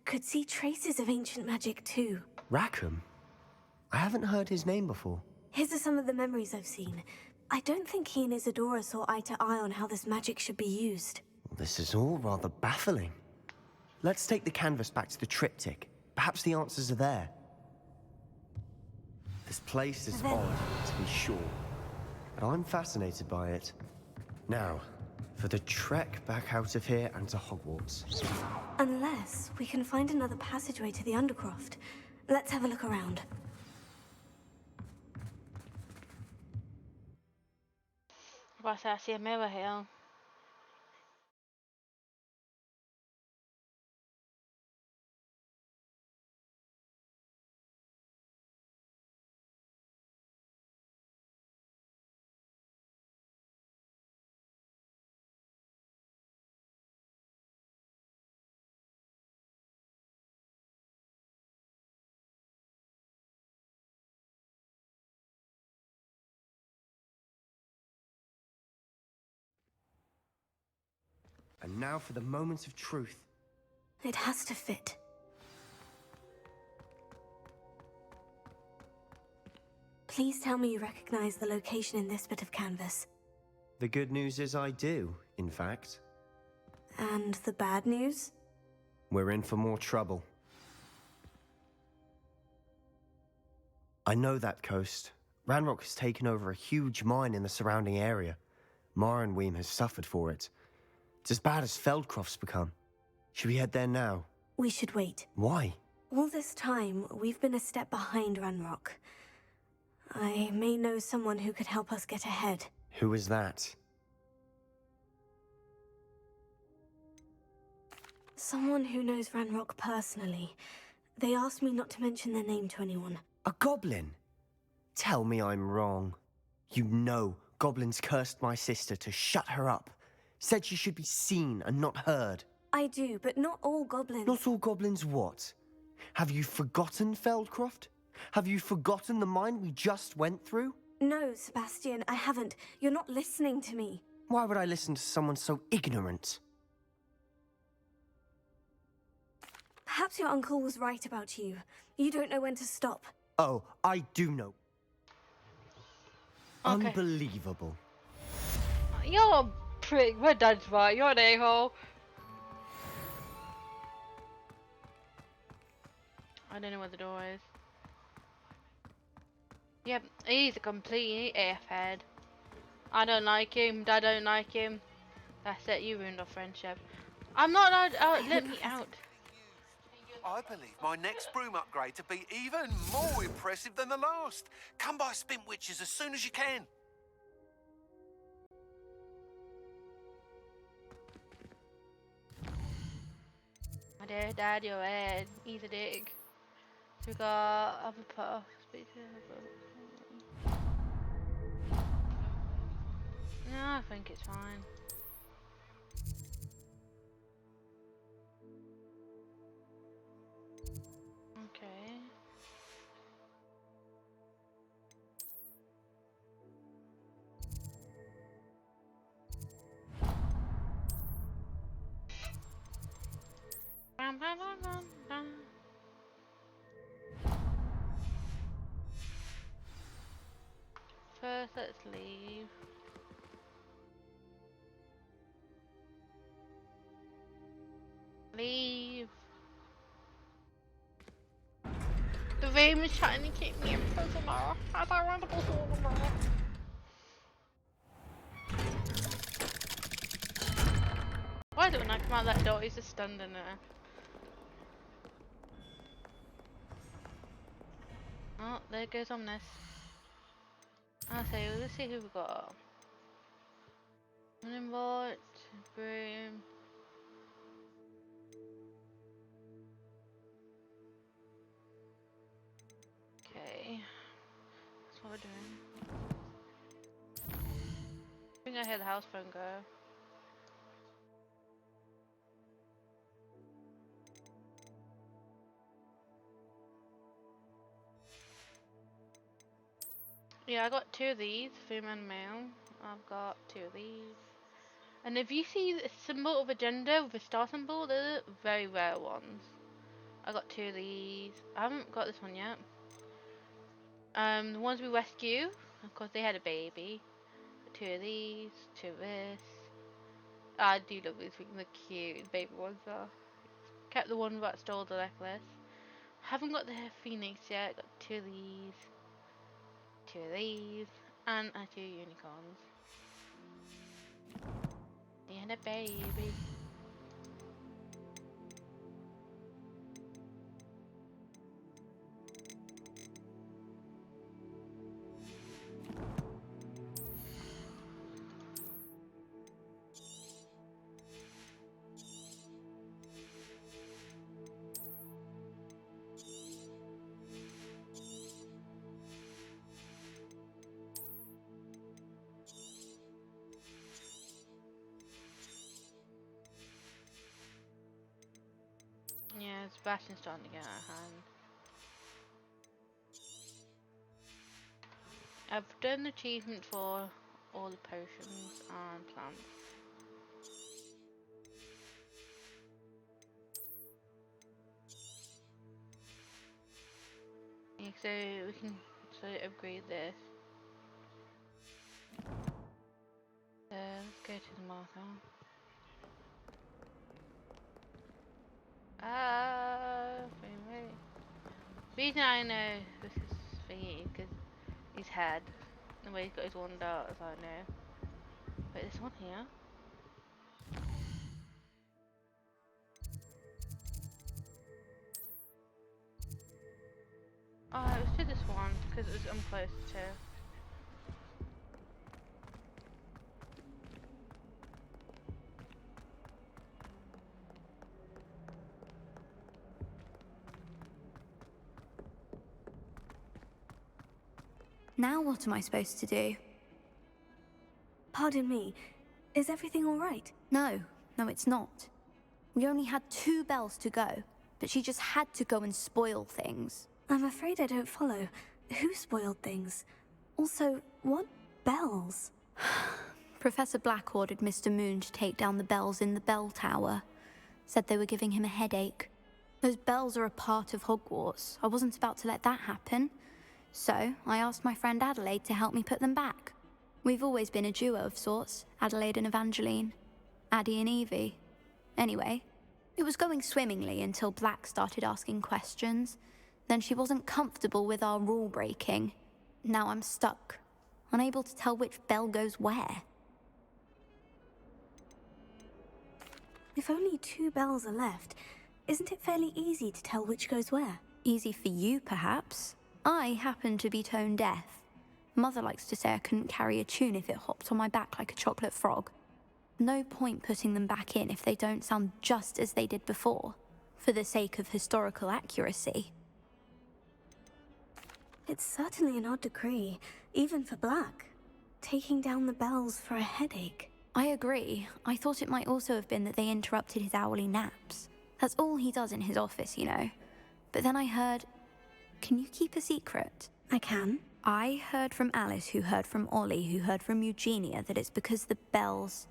could see traces of ancient magic too. Rackham? I haven't heard his name before. His are some of the memories I've seen. I don't think he and Isadora saw eye to eye on how this magic should be used. This is all rather baffling. Let's take the canvas back to the triptych. Perhaps the answers are there. This place is odd, to be sure, but I'm fascinated by it. Now, for the trek back out of here and to Hogwarts. Unless we can find another passageway to the Undercroft. Let's have a look around. What's that? I see a mirror here. And now for the moment of truth. It has to fit. Please tell me you recognize the location in this bit of canvas. The good news is I do, in fact. And the bad news? We're in for more trouble. I know that coast. Ranrock has taken over a huge mine in the surrounding area. Marrenweem has suffered for it. It's as bad as Feldcroft's become. Should we head there now? We should wait. Why? All this time, we've been a step behind Ranrock. I may know someone who could help us get ahead. Who is that? Someone who knows Ranrock personally. They asked me not to mention their name to anyone. A goblin? Tell me I'm wrong. You know goblins cursed my sister to shut her up. Said she should be seen and not heard. I do, but not all goblins. Not all goblins what? Have you forgotten Feldcroft? Have you forgotten the mine we just went through? No, Sebastian, I haven't. You're not listening to me. Why would I listen to someone so ignorant? Perhaps your uncle was right about you. You don't know when to stop. Oh, I do know. Okay. Unbelievable. You're a prick. We're dad's right. You're an a-hole. I don't know where the door is. Yep, he's a complete airhead. I don't like him. Dad don't like him. That's it. You ruined our friendship. I'm not allowed out. Let me out. I believe my next broom upgrade to be even more impressive than the last. Come by Spint Witches as soon as you can. My dear dad, you're red. Eat a dick. So we got other puff. Speak to her. No, I think it's fine. Okay. Bum, bum, bum, bum, bum. First, let's leave. Leave. The room is trying to keep me in prisoner. I don't want to go home. Why don't I come out that door? He's just standing there. Oh, there goes Omnis. Okay, let's see who we got. Moonbot, Broom. Okay. That's what we're doing. I think I hear the house phone go. Yeah, I got 2 of these, female and male. I've got 2 of these. And if you see a symbol of a gender with a star symbol, they're the very rare ones. I got 2 of these. I haven't got this one yet. The ones we rescue, of course they had a baby. 2 of these, 2 of this. I do love these things, they're cute. The baby ones are. Kept the one that stole the necklace. Haven't got the phoenix yet. Got 2 of these, 2 of these, and 2 unicorns. And a baby. Yeah, Sebastian's starting to get out of hand. I've done the achievement for all the potions and plants. Yeah, so we can upgrade this. Let's go to the marker. Wait. The reason I know this is thingy because his head, the way he's got his wand out, as I know. Wait, this one here. Oh, it was to this one because I'm close to. Now what am I supposed to do? Pardon me, is everything all right? No, it's not. We only had 2 bells to go, but she just had to go and spoil things. I'm afraid I don't follow. Who spoiled things? Also, what bells? Professor Black ordered Mr. Moon to take down the bells in the bell tower. Said they were giving him a headache. Those bells are a part of Hogwarts. I wasn't about to let that happen. So, I asked my friend Adelaide to help me put them back. We've always been a duo of sorts, Adelaide and Evangeline. Addie and Evie. Anyway, it was going swimmingly until Black started asking questions. Then she wasn't comfortable with our rule breaking. Now I'm stuck, unable to tell which bell goes where. If only 2 bells are left, Isn't it fairly easy to tell which goes where? Easy for you, perhaps. I happen to be tone deaf. Mother likes to say I couldn't carry a tune if it hopped on my back like a chocolate frog. No point putting them back in if they don't sound just as they did before, for the sake of historical accuracy. It's certainly an odd decree, even for Black. Taking down the bells for a headache. I agree. I thought it might also have been that they interrupted his hourly naps. That's all he does in his office, you know. But then I heard... Can you keep a secret? I can. I heard from Alice, who heard from Ollie, who heard from Eugenia, that it's because the bells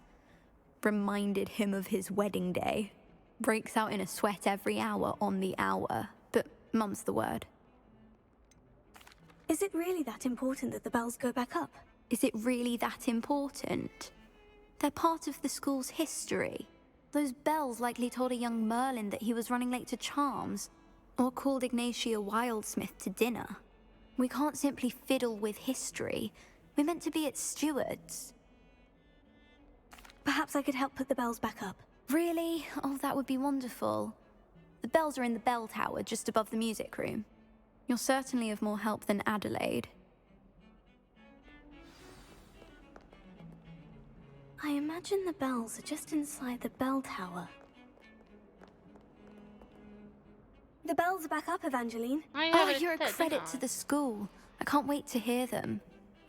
reminded him of his wedding day. Breaks out in a sweat every hour on the hour. But mum's the word. Is it really that important that the bells go back up? Is it really that important? They're part of the school's history. Those bells likely told a young Merlin that he was running late to Charms, or called Ignatia Wildsmith to dinner. We can't simply fiddle with history. We're meant to be its stewards. Perhaps I could help put the bells back up. Really? Oh, that would be wonderful. The bells are in the bell tower, just above the music room. You're certainly of more help than Adelaide. I imagine the bells are just inside the bell tower. The bells are back up, Evangeline. Oh, you're a credit to the school. I can't wait to hear them.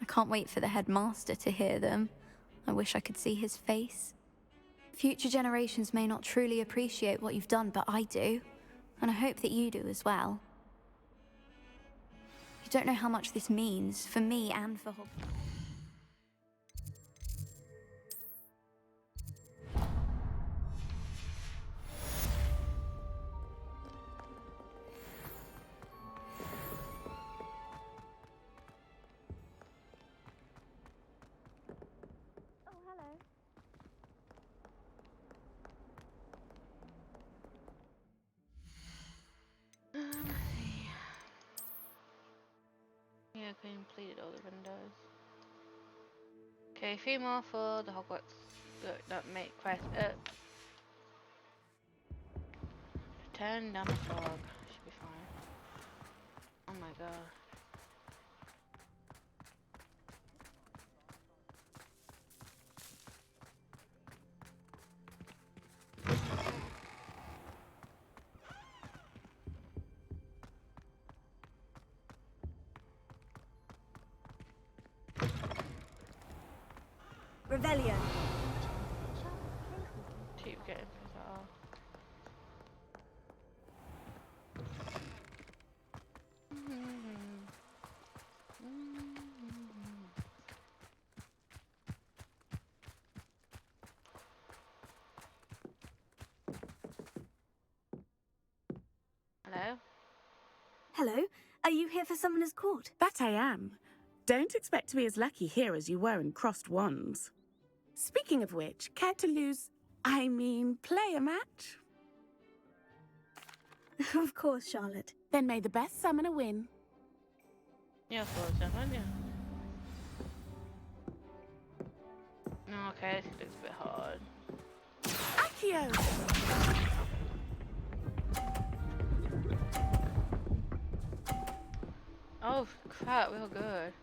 I can't wait for the headmaster to hear them. I wish I could see his face. Future generations may not truly appreciate what you've done, but I do. And I hope that you do as well. You don't know how much this means, for me and for Hogwarts. Yeah, completed all the windows. Okay, 3 more for the Hogwarts. Don't make quest up. Turn down the fog. Should be fine. Oh my god. Revelio. Keep getting bizarre. Hello? Hello? Are you here for Summoner's Court? That I am. Don't expect to be as lucky here as you were in Crossed Wands. Speaking of which, care to play a match? Of course, Charlotte. Then may the best summoner win. Yeah, of course, haven't you? No, okay, this looks a bit hard. Accio! Oh crap, we're good.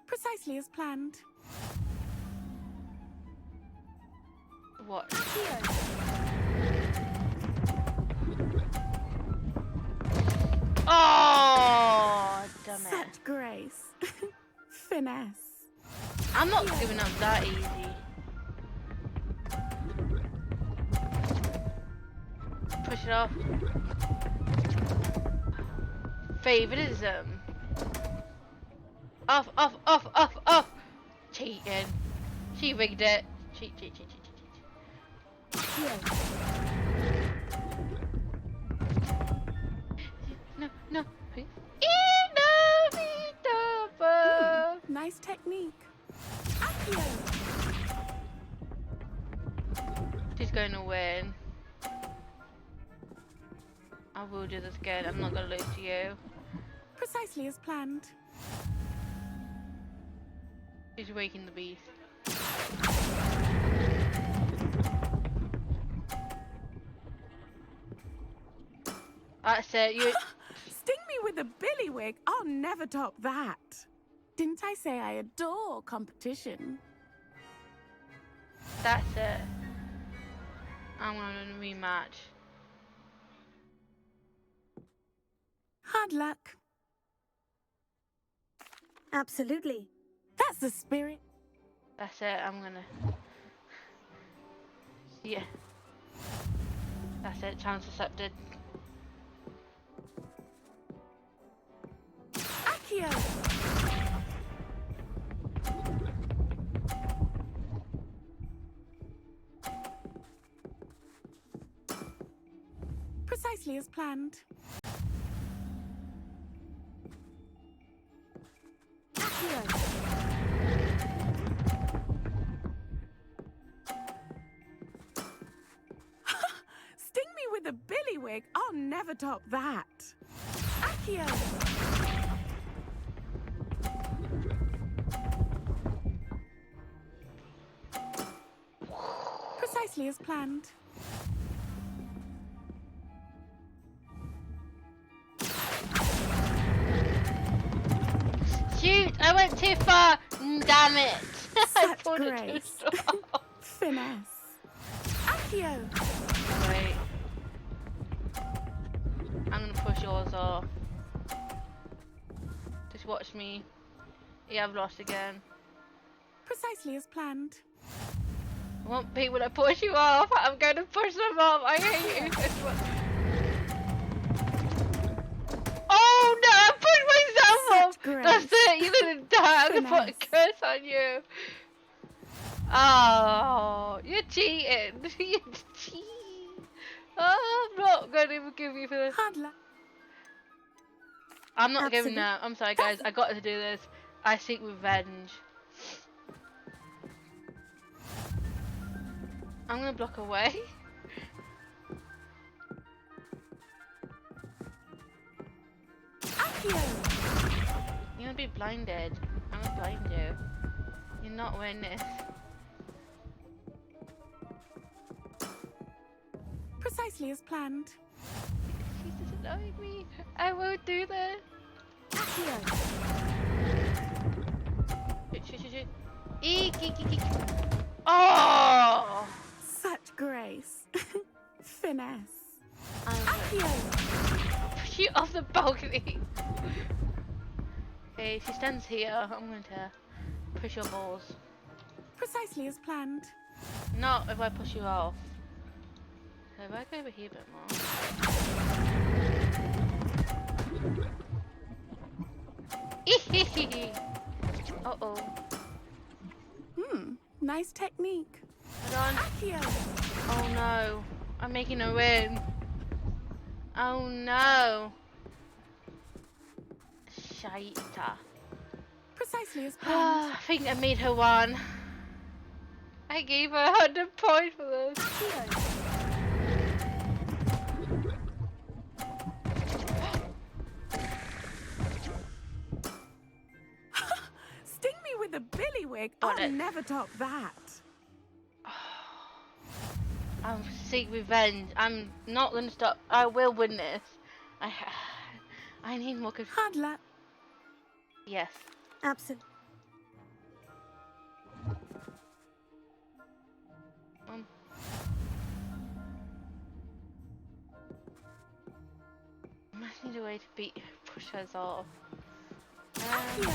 Precisely as planned. What? Oh, damn it. Such grace. Finesse. I'm not giving up that easy. Push it off. Favoritism. Off, off, off, off, off. Cheating. She rigged it. Cheat, cheat, cheat, cheat, cheat, cheat. No, no. Nice technique. Accio! She's going to win. I will do this again. I'm not going to lose to you. Precisely as planned. She's waking the beast. That's it. You. Sting me with a billywig? I'll never top that. Didn't I say I adore competition? That's it. I'm gonna rematch. Hard luck. Absolutely. That's the spirit. That's it. I'm gonna. Yeah. That's it. Chance accepted. Accio! Precisely as planned. Accio! Sting me with a billywig? I'll never top that. Accio! Precisely as planned. Shoot! I went too far. Damn it! I Such pulled it too grace. strong. Finesse. Accio! Wait. I'm gonna push yours off. Just watch me. Yeah, I've lost again. Precisely as planned. It won't be when I push you off. I'm going to push them off. I hate you. Oh no! I pushed myself off. Such grace. That's it. You're gonna die. I'm gonna put a curse on you. Oh, you're cheating. You're cheating. Oh, I'm not going to forgive you for this. Hard luck. I'm not giving Absolutely. up. I'm sorry, guys. I got to do this. I seek revenge. I'm gonna block away. Accio! You're gonna be blinded. I'm gonna blind you. You're not winning this. Precisely as planned. She's just annoying me. I won't do this. Accio! Shoot. Eek, eek, eek, eek. Oh! Such grace. Finesse. I'm gonna Accio! push you off the balcony. Okay, if she stands here, I'm going to push your balls. Precisely as planned. Not if I push you off. So if I go over here a bit more. Uh-oh. Nice technique. Hold on. Accio! Oh no. I'm making a win. Oh no. Shite. Precisely as I planned. think I made her one. I gave her 100 points for this. Accio! Sting me with a billywig? Got I'll it. never top that. I'm seek revenge. I'm not gonna stop. I will win this. I need more Hard luck. Yes. Absolutely. I must need a way to push us off. Accio!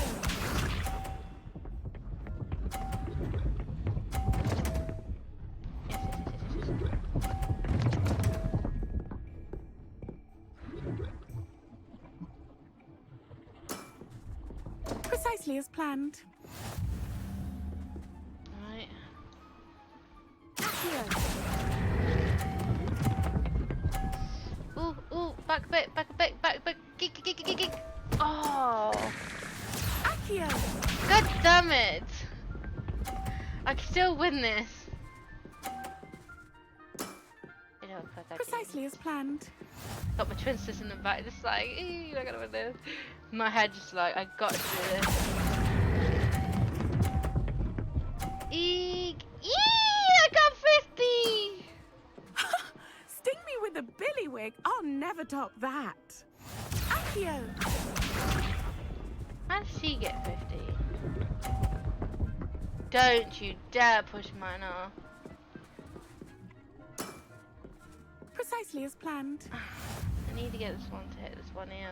Precisely as planned. Right. Accio! Ooh, back a bit. Geek. Oh, Accio! god damn it! I can still win this. You know, fuck, I Precisely as planned. got my twin sisters in the back, just like, you're not gonna win this. My head just like, I got to do this. Eek! I got 50! Sting me with a billywig? billywig, I'll never top that. Accio! How does she get 50? Don't you dare push mine off. Precisely as planned. I need to get this one to hit this one here.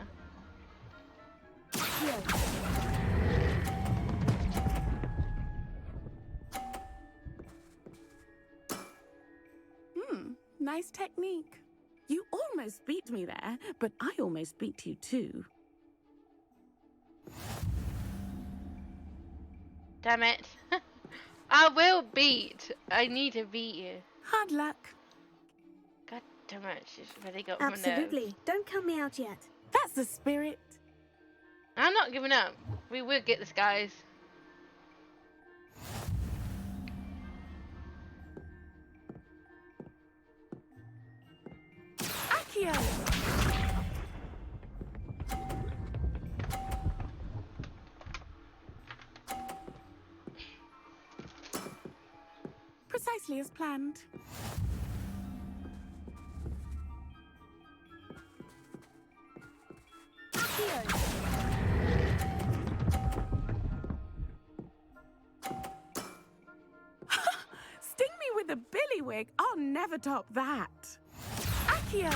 Nice technique. You almost beat me there, but I almost beat you too. Damn it. I will beat. I need to beat you. Hard luck. God damn it, she's really got my nerves. Absolutely. Don't count me out yet. That's the spirit. I'm not giving up. We will get this, guys. Accio! Precisely as planned. Sting me with a billywig, I'll never top that. Accio!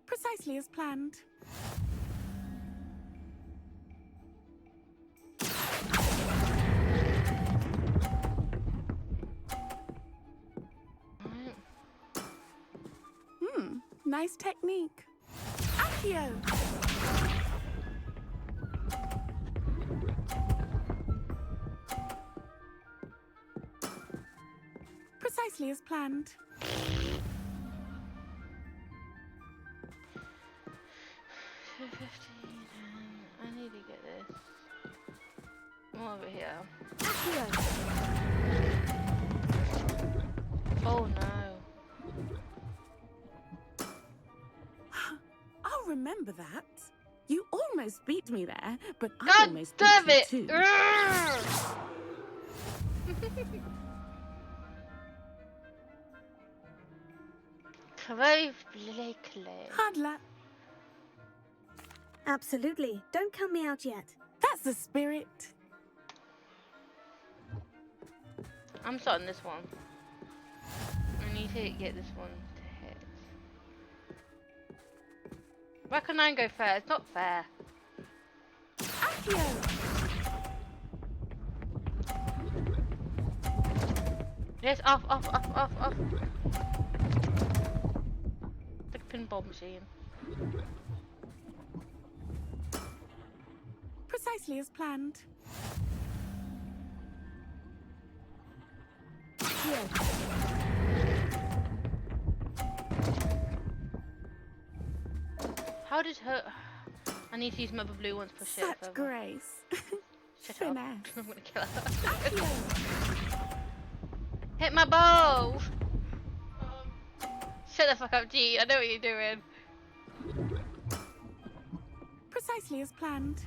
Precisely as planned. Nice technique. Accio! Precisely as planned. I need to get this. I'm over here. Oh no. I'll remember that. You almost beat me there, but I God almost damn beat it! you too. Clove Blakely. Hard luck. Absolutely. Don't count me out yet. That's the spirit. I'm starting this one. I need to get this one to hit. Why can I go fair? It's not fair. Accio! Yes, off. Like a pinball machine. Precisely as planned. How did her... I need to use my blue ones to push it Such further. grace. Shut up. Finesse. I'm gonna kill her. Accio! Hit my bow! Shut the fuck up, G. I know what you're doing. Precisely as planned.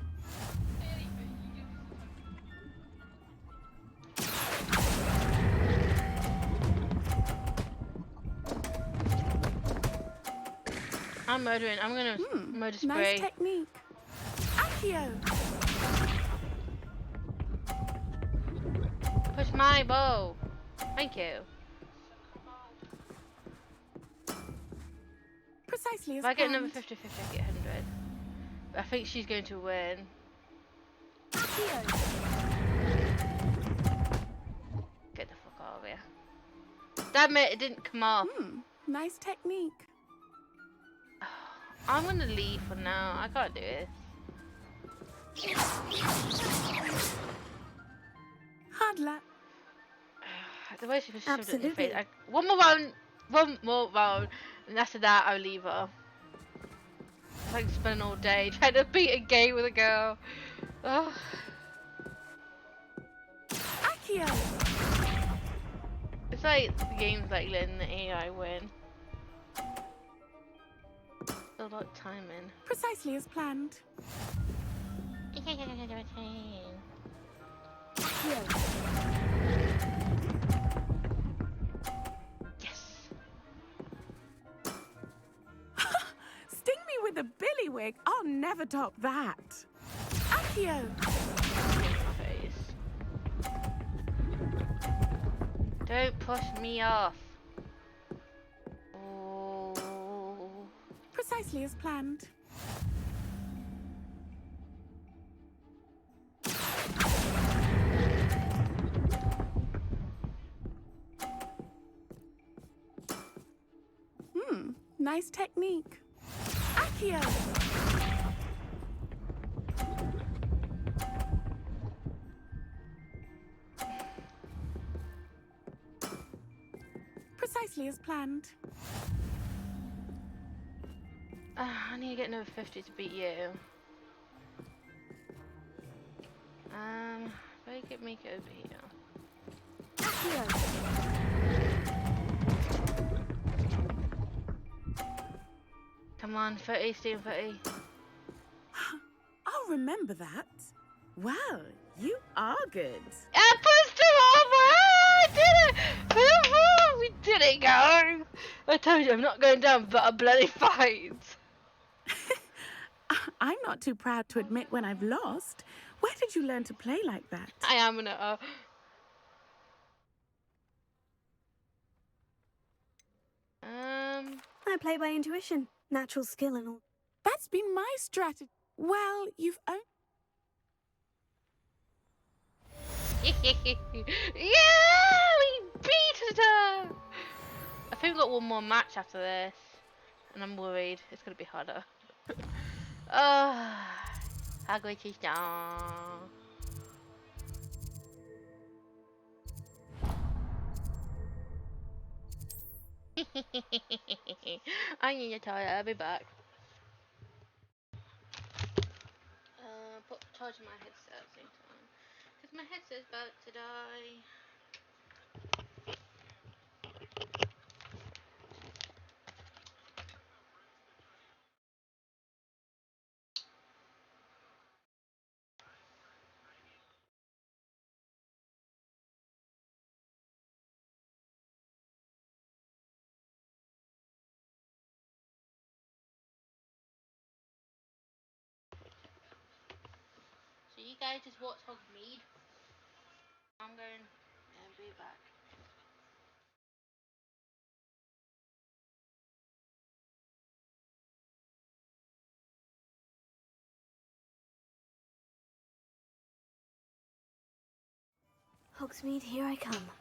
I'm murdering. I'm gonna murder spray. Nice technique. Accio! Push my bow. Thank you. Precisely as If I get planned. another 50-50, I get 100. But I think she's going to win. Accio! Get the fuck out of here. Damn it, it didn't come off. Nice technique. I'm gonna leave for now. I can't do this. Hard luck. The way she was shoved it in the face. Absolutely. One more round, and after that I'll leave her. I can spend all day trying to beat a game with a girl. Ugh. Accio! It's like the game's like letting the AI win. A lot of timing. Precisely as planned. Yes. Sting me with a billywig. I'll never top that. Accio. Face. Don't push me off. Oh. Precisely as planned. Nice technique. Accio. Precisely as planned. I need to get another 50 to beat you. If I could make it over here. Come on, 30, Steven, 30. I'll remember that. Well, you are good. I pushed him over! I did it! We did it, guys! I told you I'm not going down but a bloody fight. I'm not too proud to admit when I've lost. Where did you learn to play like that? I am gonna. I play by intuition, natural skill and all. That's been my strategy. Well, you've only... Yeah, we beat her! I think we've got one more match after this. And I'm worried. It's gonna be harder. Hogwarts is down. I need a toilet, I'll be back. Put charge my headset at the same time. Because my headset's about to die. So you guys just watch Hogsmeade. I'm going to be back. Hogsmeade, here I come.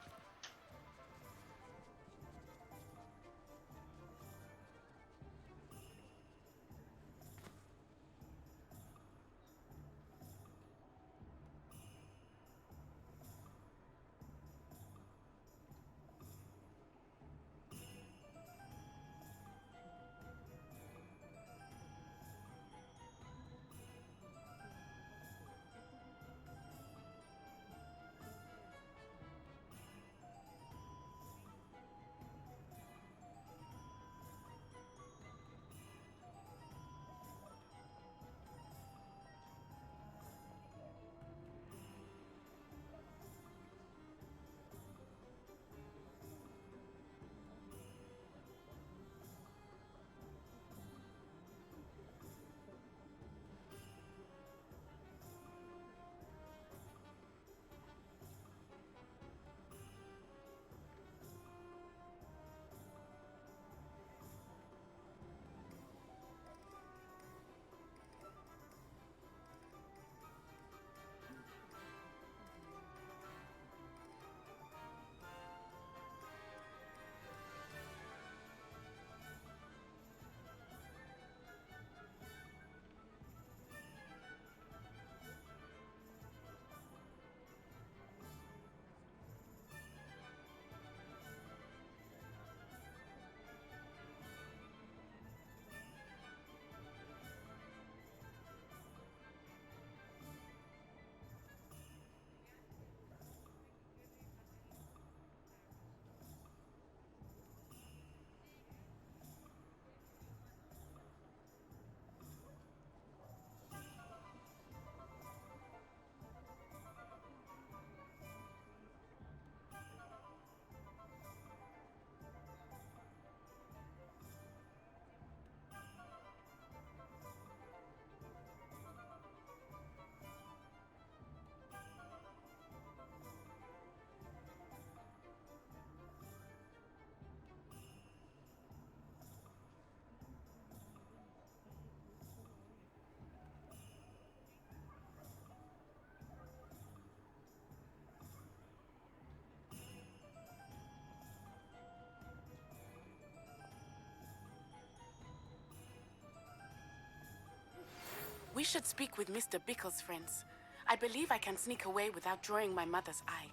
We should speak with Mr. Bickle's friends. I believe I can sneak away without drawing my mother's eye.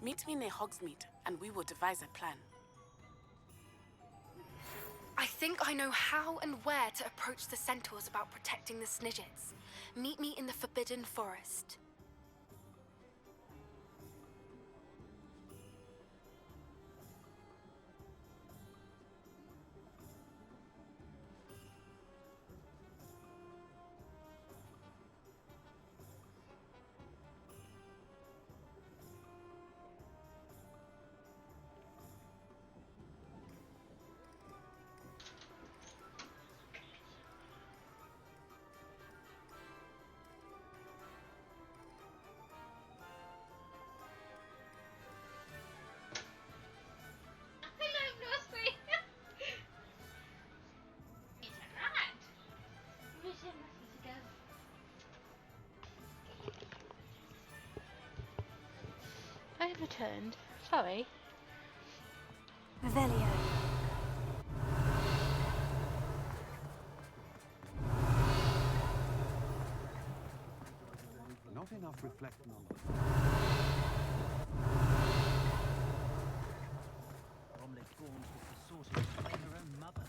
Meet me near Hogsmeade, and we will devise a plan. I think I know how and where to approach the centaurs about protecting the Snidgets. Meet me in the Forbidden Forest. I have returned. Sorry. Revelio. Not enough reflecting on the Bromley Thorns was the sorceress by her own mother.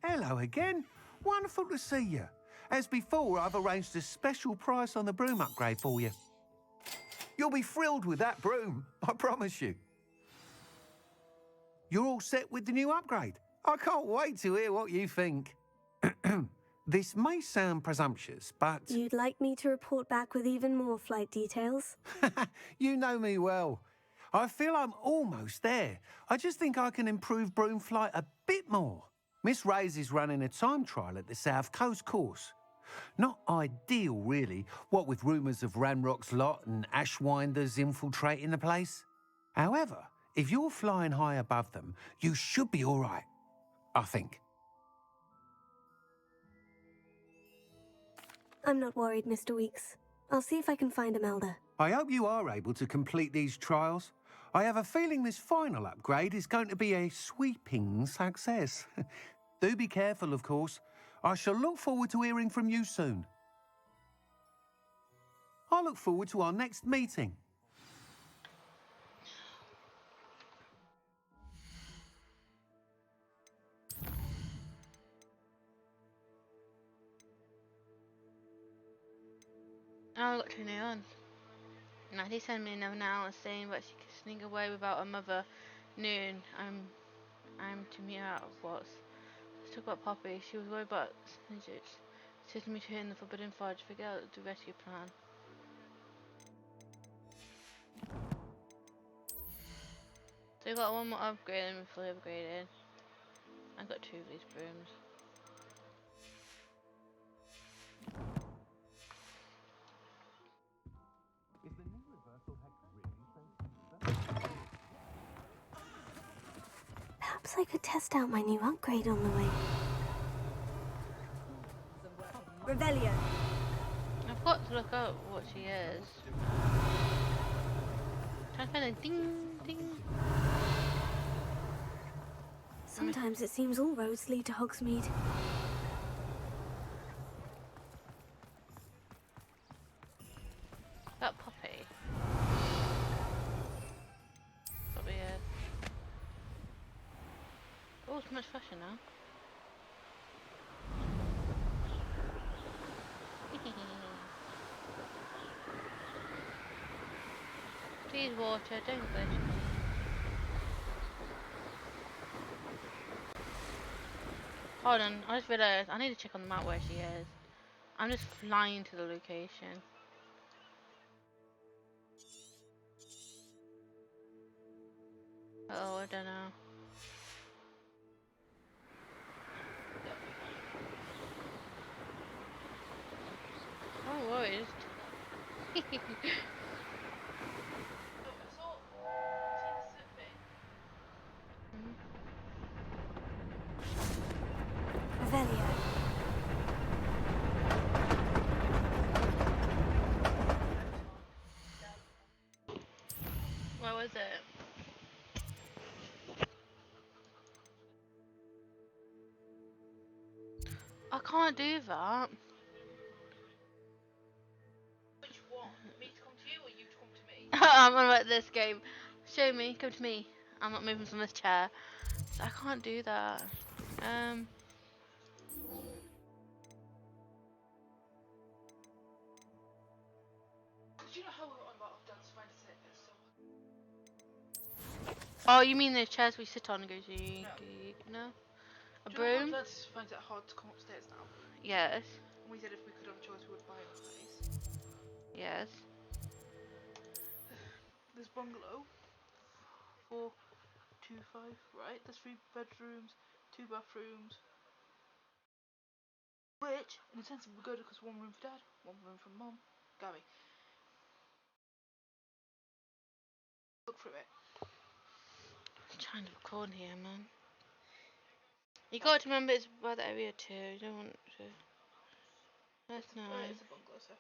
Hello again. Wonderful to see you. As before, I've arranged a special price on the broom upgrade for you. You'll be thrilled with that broom, I promise you. You're all set with the new upgrade. I can't wait to hear what you think. This may sound presumptuous, but... You'd like me to report back with even more flight details? You know me well. I feel I'm almost there. I just think I can improve broom flight a bit more. Miss Ray's is running a time trial at the South Coast course. Not ideal, really, what with rumours of Ranrock's lot and Ashwinders infiltrating the place. However, if you're flying high above them, you should be all right, I think. I'm not worried, Mr. Weeks. I'll see if I can find Imelda. I hope you are able to complete these trials. I have a feeling this final upgrade is going to be a sweeping success. Do be careful, of course. I shall look forward to hearing from you soon. I look forward to our next meeting. I got to know on. Now he sent me another now saying that she could sneak away without her mother noon. I'm to meet her at Hogwarts. Let's talk about Poppy. She was worried about Snidgets. She said to meet her in the Forbidden Forest to figure out the rescue plan. So we got one more upgrade and we're fully upgraded. I got 2 of these brooms. Perhaps I could test out my new upgrade on the way. Revelio. I've got to look up what she is. Trying to find a ding ding. Sometimes it seems all roads lead to Hogsmeade. That Poppy. Probably it. Oh, it's much fashion now. Please, water, don't glitch me. Hold on, I just realised I need to check on the map where she is. I'm just flying to the location. Oh, I don't know. I'm worried. Revelio. Where was it? I can't do that. I'm on about this game. Show me. Come to me. I'm not moving from this chair. I can't do that. Oh, you mean the chairs we sit on and go to? No? A broom? Let's find it hard to come upstairs now. Yes. We said if we could have a choice, we would buy a place. Yes. This bungalow, 425, right? There's 3 bedrooms, 2 bathrooms. Which, in a sense, would be good because 1 room for Dad, 1 room for Mum, Gary. Look through it. I'm trying to record here, man. You got to remember it's by the area too. You don't want to. That's nice. It's a bungalow, so.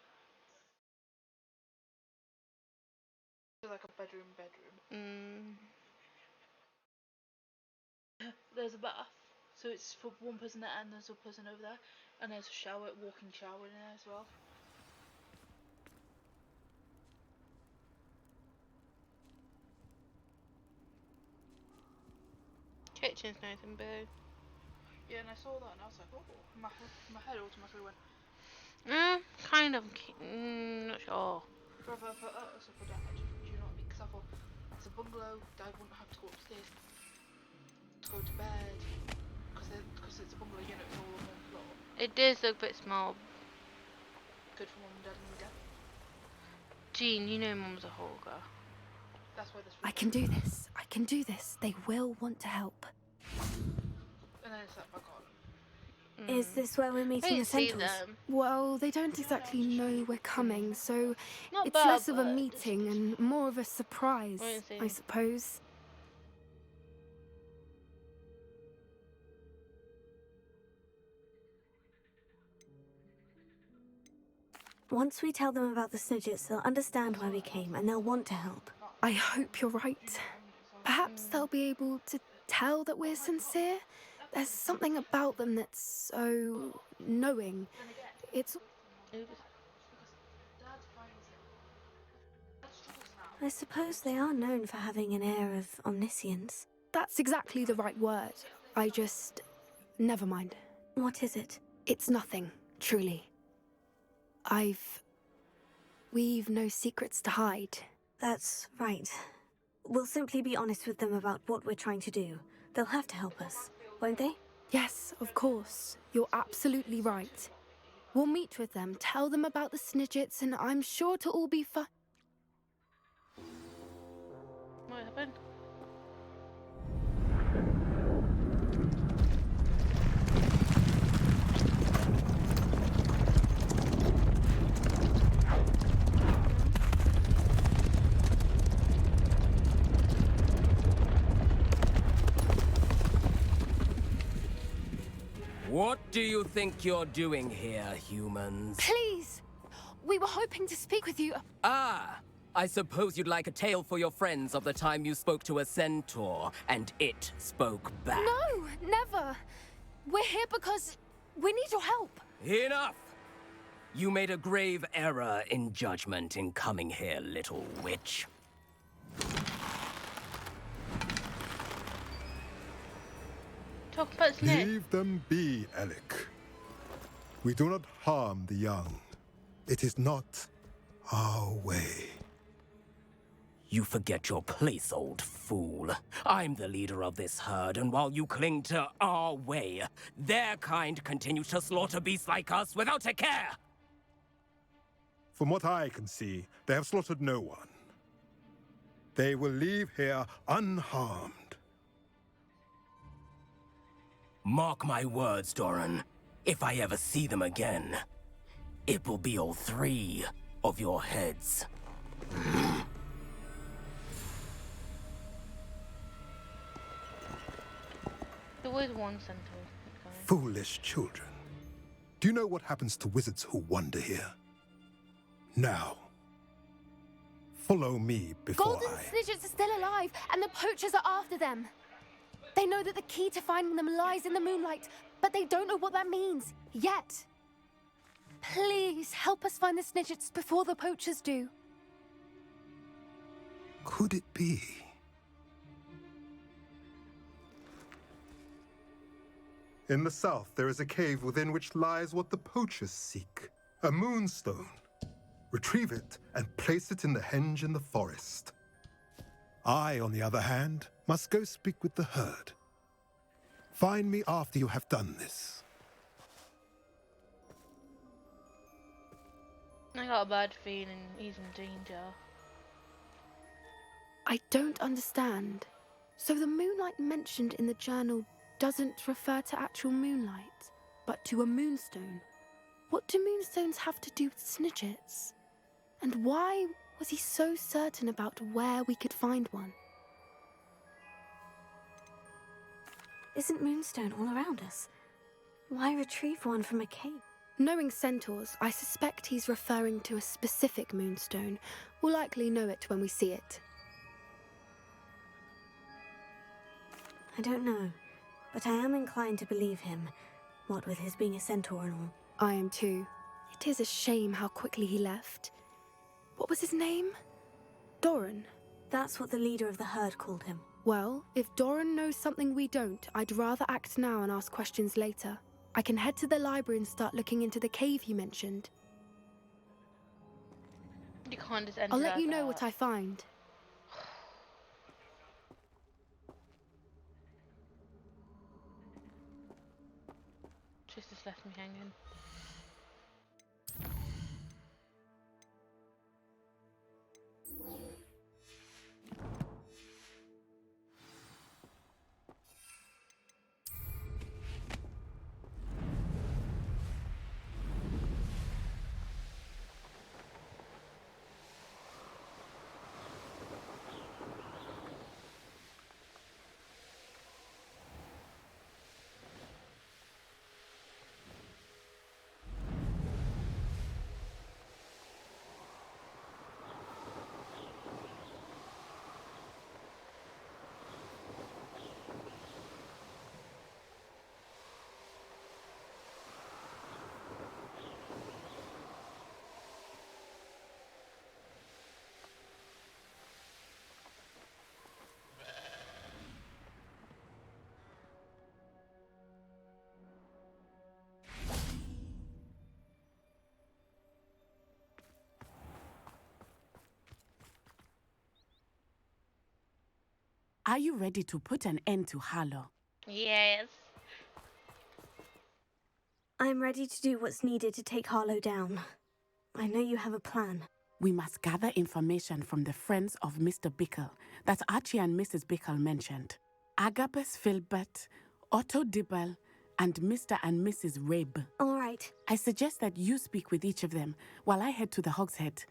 It's like a bedroom. There's a bath, so it's for 1 person there and there's a person over there. And there's a shower, walking shower in there as well. Kitchen's nice and big. Yeah, and I saw that and I was like, oh, my head automatically went. Kind of. Not sure. For us or for Dad, do you know what I mean? Because I thought, it's a bungalow, Dad wouldn't have to go upstairs to go to bed. Because it's a bungalow, you know, it's all on 1 floor. It does look a bit small. Good for Mum and Dad and Dad. Jean, you know Mum's a Holger. That's why this. I can do this. I can do this. They will want to help. And then it's like back on. Is this where we're meeting the Centaurs? Well, they don't exactly know we're coming, so Not it's bad, less of a but meeting and more of a surprise, I suppose. Once we tell them about the Snidgets, they'll understand why we came and they'll want to help. I hope you're right. Perhaps they'll be able to tell that we're sincere. There's something about them that's so knowing. It's... I suppose they are known for having an air of omniscience. That's exactly the right word. I just... Never mind. What is it? It's nothing, truly. We've no secrets to hide. That's right. We'll simply be honest with them about what we're trying to do. They'll have to help us, won't they? Yes, of course. You're absolutely right. We'll meet with them, tell them about the Snidgets, and I'm sure to all be fine. What happened? What do you think you're doing here, humans? Please! We were hoping to speak with you. Ah! I suppose you'd like a tale for your friends of the time you spoke to a centaur, and it spoke back. No, never! We're here because we need your help. Enough! You made a grave error in judgment in coming here, little witch. Talk about Snake. Leave them be, Alec. We do not harm the young. It is not our way. You forget your place, old fool. I'm the leader of this herd, and while you cling to our way, their kind continues to slaughter beasts like us without a care! From what I can see, they have slaughtered no one. They will leave here unharmed. Mark my words, Doran. If I ever see them again, it will be all 3 of your heads. There was one centaur. Foolish children. Do you know what happens to wizards who wander here? Now, follow me before Golden Snidgets are still alive, and the poachers are after them. They know that the key to finding them lies in the moonlight, but they don't know what that means, yet. Please, help us find the Snidgets before the poachers do. could it be? In the south, there is a cave within which lies what the poachers seek. A moonstone. Retrieve it and place it in the henge in the forest. I, on the other hand, must go speak with the herd. Find me after you have done this. I got a bad feeling he's in danger. I don't understand. So the moonlight mentioned in the journal doesn't refer to actual moonlight, but to a moonstone. What do moonstones have to do with Snidgets? And why was he so certain about where we could find one? Isn't moonstone all around us? Why retrieve one from a cave? Knowing centaurs, I suspect he's referring to a specific moonstone. We'll likely know it when we see it. I don't know, but I am inclined to believe him, what with his being a centaur and all. I am too. It is a shame how quickly he left. What was his name? Doran. That's what the leader of the herd called him. Well, if Doran knows something we don't, I'd rather act now and ask questions later. I can head to the library and start looking into the cave you mentioned. You can't just enter I'll let you know that. what I find. Just left me hanging. Are you ready to put an end to Harlow? Yes. I'm ready to do what's needed to take Harlow down. I know you have a plan. We must gather information from the friends of Mr. Bickle that Archie and Mrs. Bickle mentioned. Agabus Filbert, Otto Dibble, and Mr. and Mrs. Rabe. All right. I suggest that you speak with each of them while I head to the Hogshead.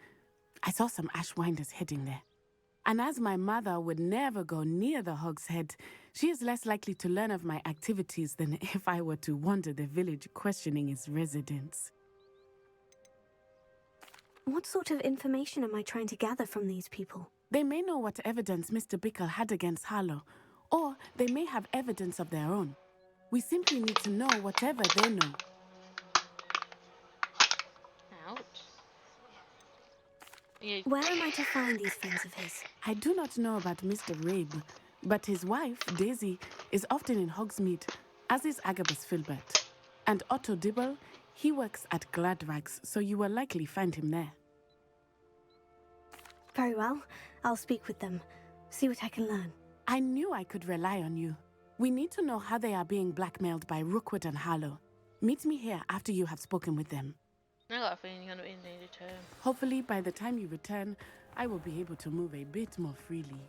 I saw some Ashwinders heading there. And as my mother would never go near the Hogshead, she is less likely to learn of my activities than if I were to wander the village questioning its residents. What sort of information am I trying to gather from these people? They may know what evidence Mr. Bickle had against Harlow, or they may have evidence of their own. We simply need to know whatever they know. Ouch. Where am I to find these friends of his? I do not know about Mr. Rabe, but his wife, Daisy, is often in Hogsmeade, as is Agabus Filbert. And Otto Dibble, he works at Gladrags, so you will likely find him there. Very well. I'll speak with them. See what I can learn. I knew I could rely on you. We need to know how they are being blackmailed by Rookwood and Harlow. Meet me here after you have spoken with them. I got a feeling you're going to be in danger too. Hopefully, by the time you return, I will be able to move a bit more freely.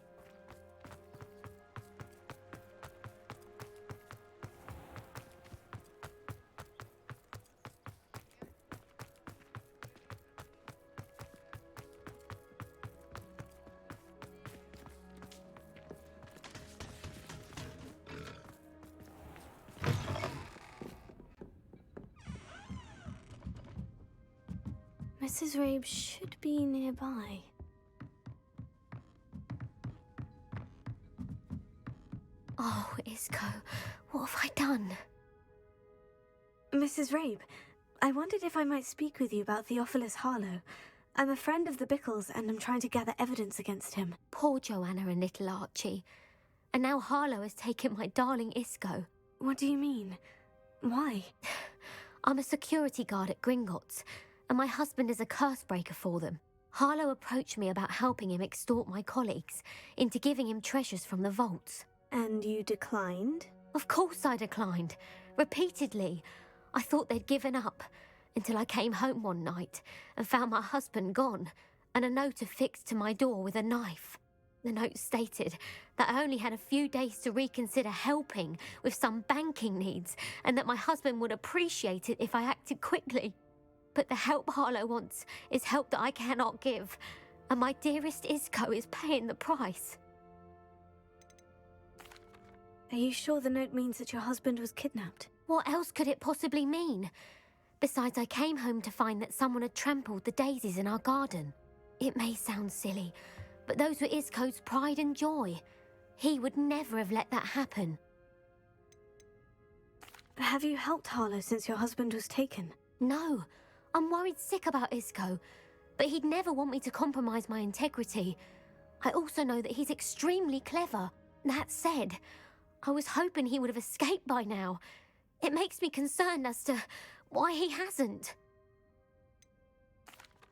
Mrs. Rabe should be nearby. Oh, Isco, what have I done? Mrs. Rabe, I wondered if I might speak with you about Theophilus Harlow. I'm a friend of the Bickles and I'm trying to gather evidence against him. Poor Joanna and little Archie. And now Harlow has taken my darling Isco. What do you mean? Why? I'm a security guard at Gringotts, and my husband is a curse breaker for them. Harlow approached me about helping him extort my colleagues into giving him treasures from the vaults. And you declined? Of course I declined. Repeatedly. I thought they'd given up, until I came home one night and found my husband gone, and a note affixed to my door with a knife. The note stated that I only had a few days to reconsider helping with some banking needs, and that my husband would appreciate it if I acted quickly. But the help Harlow wants is help that I cannot give, and my dearest Isco is paying the price. Are you sure the note means that your husband was kidnapped? What else could it possibly mean? Besides, I came home to find that someone had trampled the daisies in our garden. It may sound silly, but those were Isco's pride and joy. He would never have let that happen. Have you helped Harlow since your husband was taken? No, I'm worried sick about Isco, but he'd never want me to compromise my integrity. I also know that he's extremely clever. That said, I was hoping he would have escaped by now. It makes me concerned as to why he hasn't.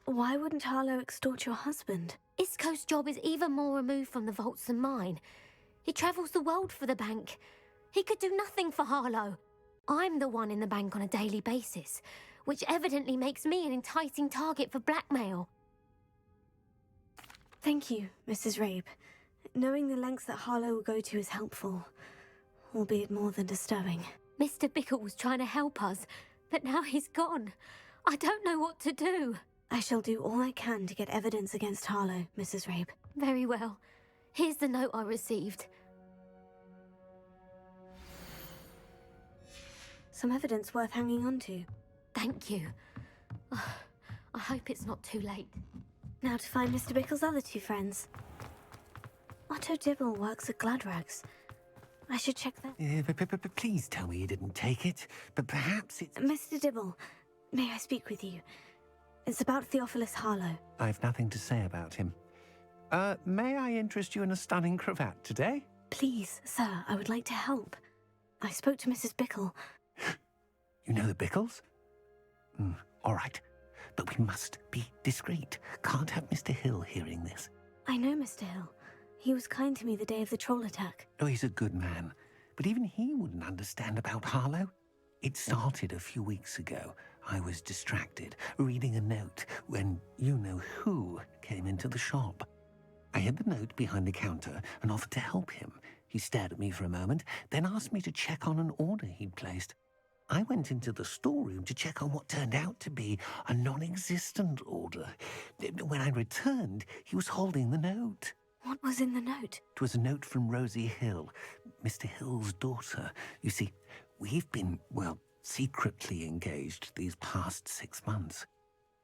Why wouldn't Harlow extort your husband? Isco's job is even more removed from the vaults than mine. He travels the world for the bank. He could do nothing for Harlow. I'm the one in the bank on a daily basis, which evidently makes me an enticing target for blackmail. Thank you, Mrs. Rabe. Knowing the lengths that Harlow will go to is helpful, albeit more than disturbing. Mr. Bickle was trying to help us, but now he's gone. I don't know what to do. I shall do all I can to get evidence against Harlow, Mrs. Rabe. Very well. Here's the note I received. Some evidence worth hanging on to. Thank you. I hope it's not too late. Now to find Mr. Bickle's other two friends. Otto Dibble works at Gladrags. I should check that. Please tell me you didn't take it, but perhaps it's... Mr. Dibble, may I speak with you? It's about Theophilus Harlow. I've nothing to say about him. May I interest you in a stunning cravat today? Please, sir, I would like to help. I spoke to Mrs. Bickle. You know the Bickles? All right, but we must be discreet. Can't have Mr. Hill hearing this. I know Mr. Hill. He was kind to me the day of the troll attack. Oh, he's a good man, but even he wouldn't understand about Harlow. It started a few weeks ago. I was distracted, reading a note, when you-know-who came into the shop. I hid the note behind the counter and offered to help him. He stared at me for a moment, then asked me to check on an order he'd placed. I went into the storeroom to check on what turned out to be a non-existent order. When I returned, he was holding the note. What was in the note? It was a note from Rosie Hill, Mr. Hill's daughter. You see, we've been, well, secretly engaged these past 6 months.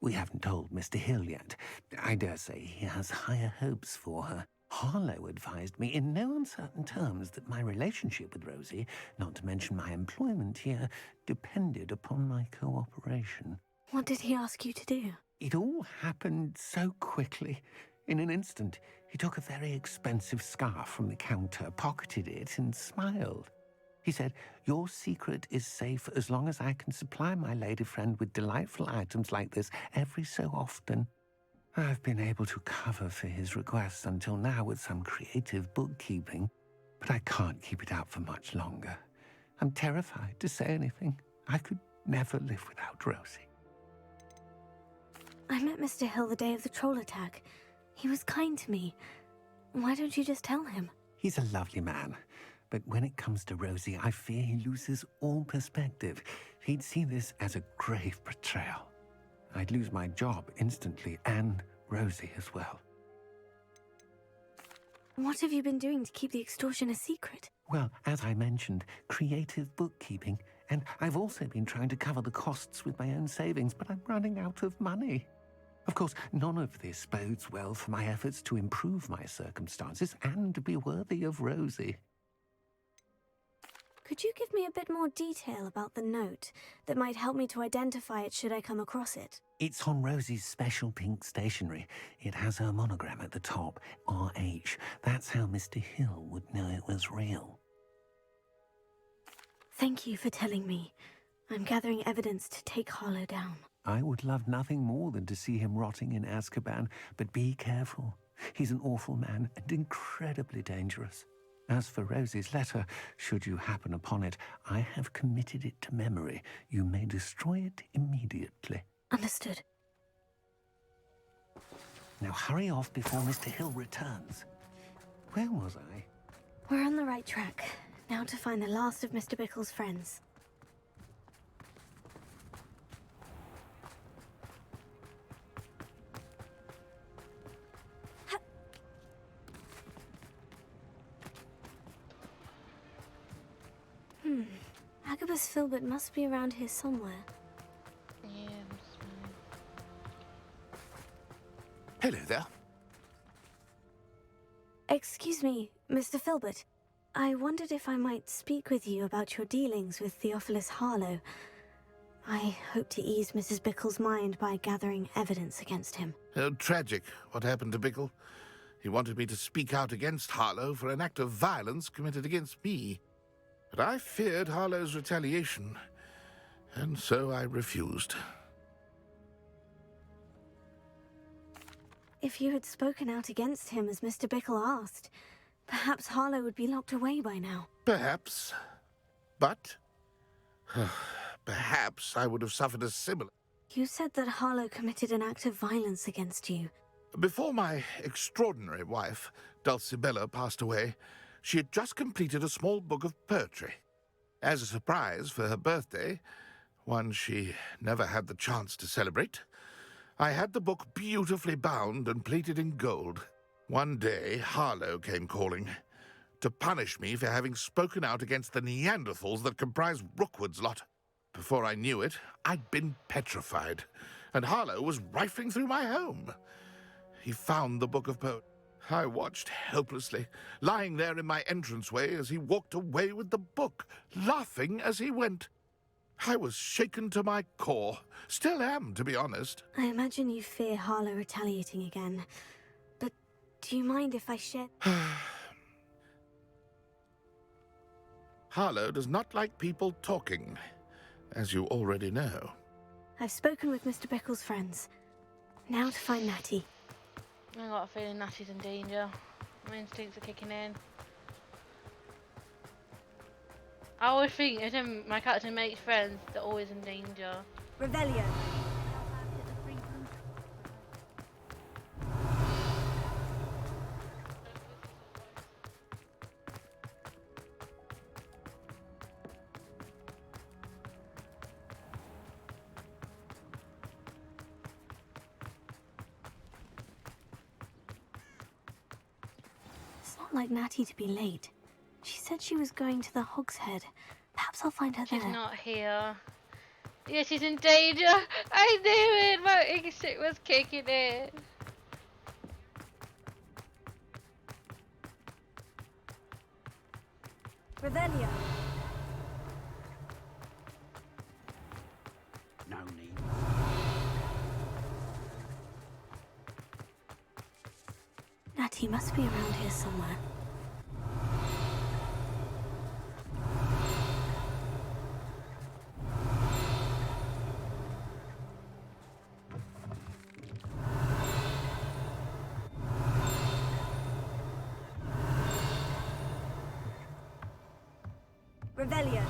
We haven't told Mr. Hill yet. I dare say he has higher hopes for her. Harlow advised me in no uncertain terms that my relationship with Rosie, not to mention my employment here, depended upon my cooperation. What did he ask you to do? It all happened so quickly. In an instant, he took a very expensive scarf from the counter, pocketed it, and smiled. He said, "Your secret is safe as long as I can supply my lady friend with delightful items like this every so often." I've been able to cover for his requests until now with some creative bookkeeping, but I can't keep it up for much longer. I'm terrified to say anything. I could never live without Rosie. I met Mr. Hill the day of the troll attack. He was kind to me. Why don't you just tell him? He's a lovely man, but when it comes to Rosie, I fear he loses all perspective. He'd see this as a grave betrayal. I'd lose my job instantly, and Rosie as well. What have you been doing to keep the extortion a secret? Well, as I mentioned, creative bookkeeping, and I've also been trying to cover the costs with my own savings, but I'm running out of money. Of course, none of this bodes well for my efforts to improve my circumstances and to be worthy of Rosie. Could you give me a bit more detail about the note that might help me to identify it should I come across it? It's on Rosie's special pink stationery. It has her monogram at the top, RH. That's how Mr. Hill would know it was real. Thank you for telling me. I'm gathering evidence to take Harlow down. I would love nothing more than to see him rotting in Azkaban, but be careful. He's an awful man and incredibly dangerous. As for Rosie's letter, should you happen upon it, I have committed it to memory. You may destroy it immediately. Understood. Now hurry off before Mr. Hill returns. Where was I? We're on the right track. Now to find the last of Mr. Bickle's friends. Agabus Filbert must be around here somewhere. Yeah, Hello there. Excuse me, Mr. Filbert. I wondered if I might speak with you about your dealings with Theophilus Harlow. I hope to ease Mrs. Bickle's mind by gathering evidence against him. Tragic, what happened to Bickle. He wanted me to speak out against Harlow for an act of violence committed against me. But I feared Harlow's retaliation, and so I refused. If you had spoken out against him as Mr. Bickle asked, perhaps Harlow would be locked away by now. Perhaps. But perhaps I would have suffered a similar... You said that Harlow committed an act of violence against you. Before my extraordinary wife, Dulcibella, passed away, she had just completed a small book of poetry. As a surprise for her birthday, one she never had the chance to celebrate, I had the book beautifully bound and plated in gold. One day, Harlow came calling to punish me for having spoken out against the Neanderthals that comprise Rookwood's lot. Before I knew it, I'd been petrified, and Harlow was rifling through my home. He found the book of poetry. I watched helplessly, lying there in my entranceway as he walked away with the book, laughing as he went. I was shaken to my core. Still am, to be honest. I imagine you fear Harlow retaliating again. But do you mind if I share... Harlow does not like people talking, as you already know. I've spoken with Mr. Bickle's friends. Now to find Natty. I got a feeling Natty's in danger. My instincts are kicking in. I always think if my character makes friends, they're always in danger. Revelio. It's not like Natty to be late. She said she was going to the Hog's Head. Perhaps I'll find her there. She's not here. Yeah, she's in danger. I knew it. My instinct was kicking in. Revelio. No need. Natty must be around here somewhere. Revelio.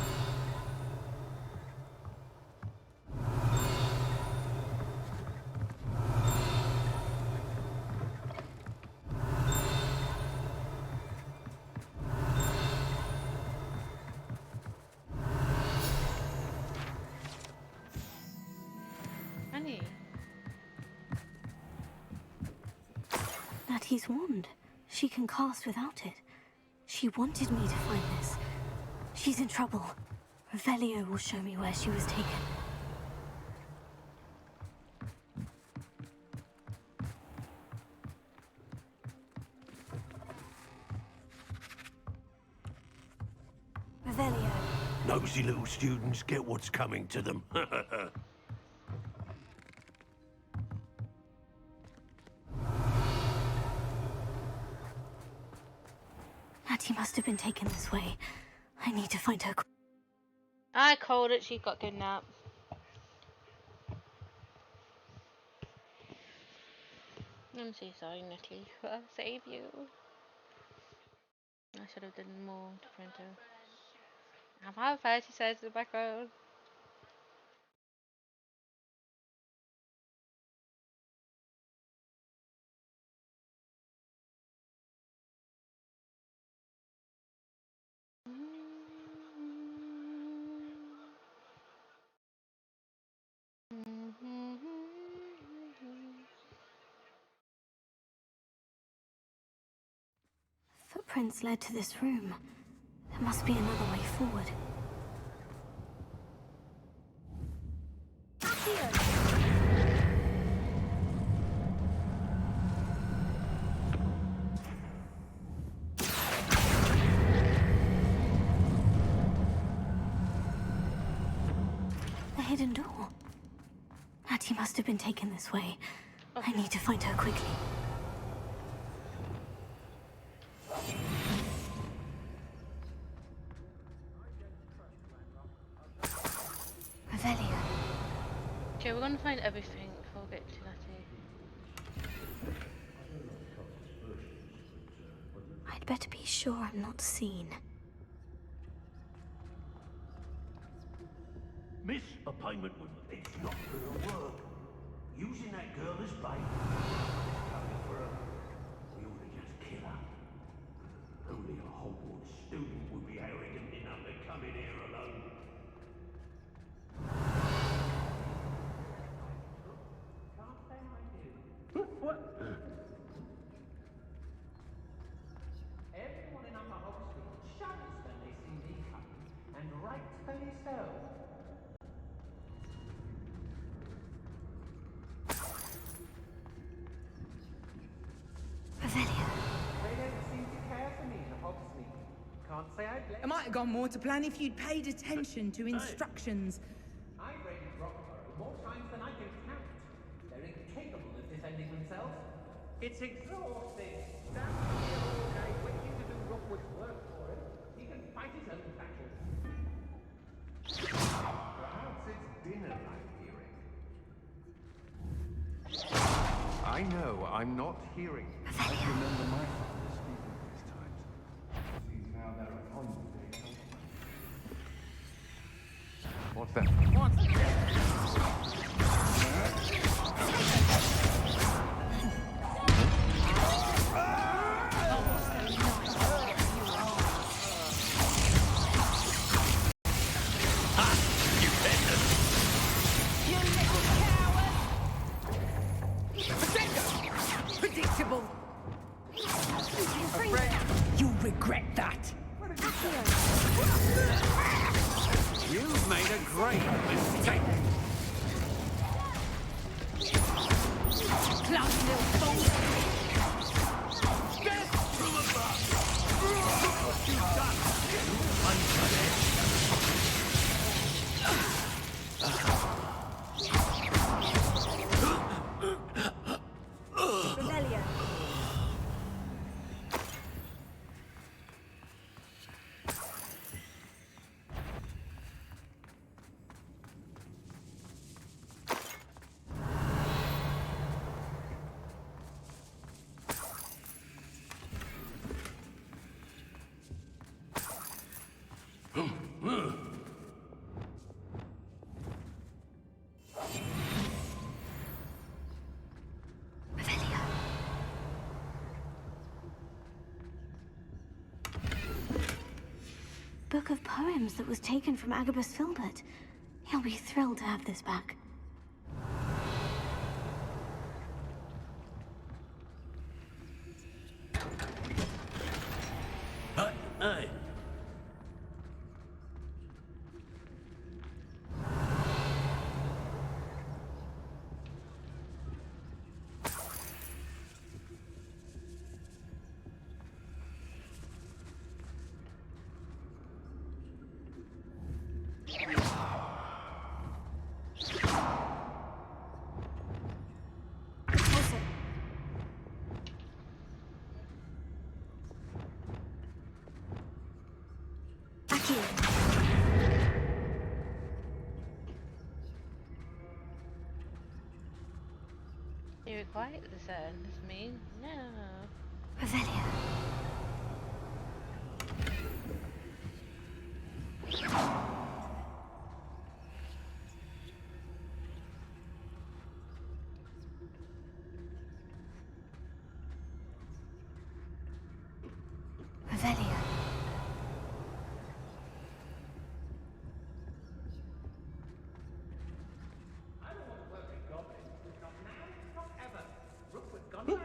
Annie. Natty's wand. She can cast without it. She wanted me to find this. She's in trouble. Revelio will show me where she was taken. Revelio. Nosy little students get what's coming to them. Hattie must have been taken this way. I need to find her. I called it. She got kidnapped. I'm so sorry, Natalie. I'll save you. I should have done more to print her. I'm horrified, she says in the background. Footprints led to this room. There must be another way forward. The hidden door. Hattie must have been taken this way. I need to find her quickly. Revelio. Okay, we're gonna find everything before we get to Natty. I'd better be sure I'm not seen. Miss, a payment would... It's not gonna work. Using that girl as bait. Coming for her. We ought to just kill her. Only a Hogwarts student would be arrogant enough to come in here alone. What? Everyone in Upper Hogsmeade shudders when they see me coming, and rightfully so. Revelio. They never seem to care for me in Hogsmeade. Can't say I blame. It might have gone more to plan if you'd paid attention to instructions. I've raided Rockborough more times than I can count. They're incapable of defending themselves. It's exhausting. Standing here all day waiting to do Rockwood's work for him. He can fight his own battles. Perhaps it's dinner I'm hearing. I know I'm not hearing. I remember my father speaking at these times. Seems now they're upon you. What's that? Predictable. You'll regret that. You've made a great mistake. Cloudy little fool. Death from above! Look what you've done! Revelio. Book of poems that was taken from Agabus Filbert. He'll be thrilled to have this back. Hey! quiet this end. It's me? No. Revelio. Revelio.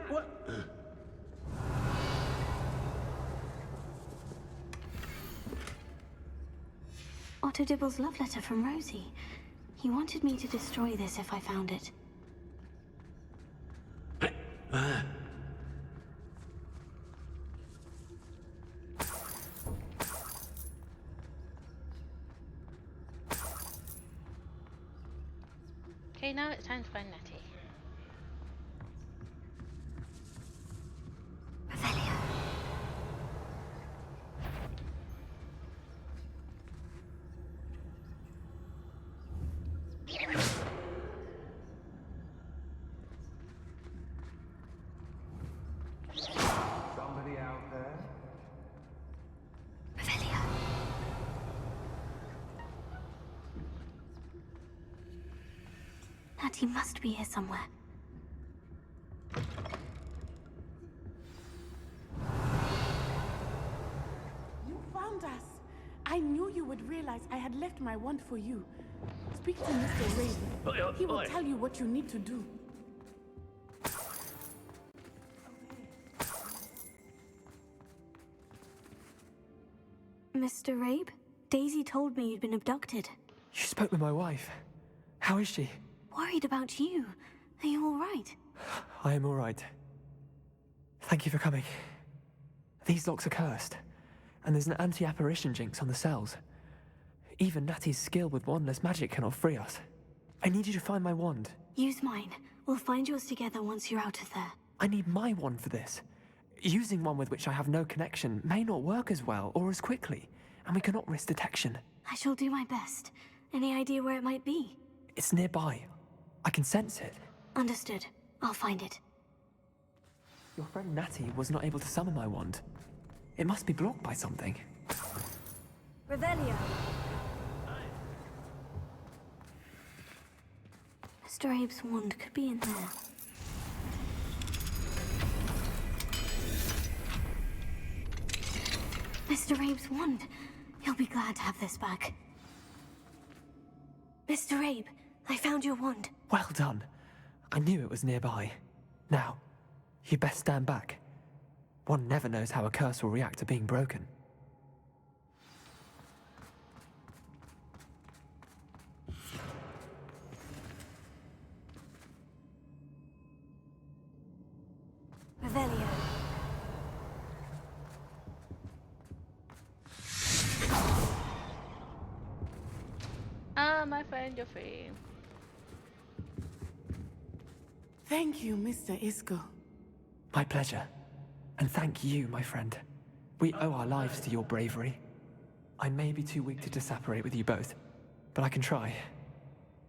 What? Otto Dibble's love letter from Rosie. He wanted me to destroy this if I found it. Okay, now it's time to find Nettie. Revelio. Somebody out there? Revelio. Natty must be here somewhere. You found us. I knew you would realize I had left my wand for you. Speak to Mr. Raven. He will tell you what you need to do. Mr. Rabe? Daisy told me you'd been abducted. You spoke with my wife. How is she? Worried about you. Are you all right? I am all right. Thank you for coming. These locks are cursed, and there's an anti-apparition jinx on the cells. Even Natty's skill with wandless magic cannot free us. I need you to find my wand. Use mine. We'll find yours together once you're out of there. I need my wand for this. Using one with which I have no connection may not work as well or as quickly, and we cannot risk detection. I shall do my best. Any idea where it might be? It's nearby. I can sense it. Understood. I'll find it. Your friend Natty was not able to summon my wand. It must be blocked by something. Revelio. Mr. Abe's wand could be in there. Mr. Abe's wand. He'll be glad to have this back. Mr. Abe, I found your wand. Well done. I knew it was nearby. Now, you best stand back. One never knows how a curse will react to being broken. Revelio. Ah, my friend, you're free. Thank you, Mr. Isco. My pleasure. And thank you, my friend. We owe our lives to your bravery. I may be too weak to disapparate with you both, but I can try.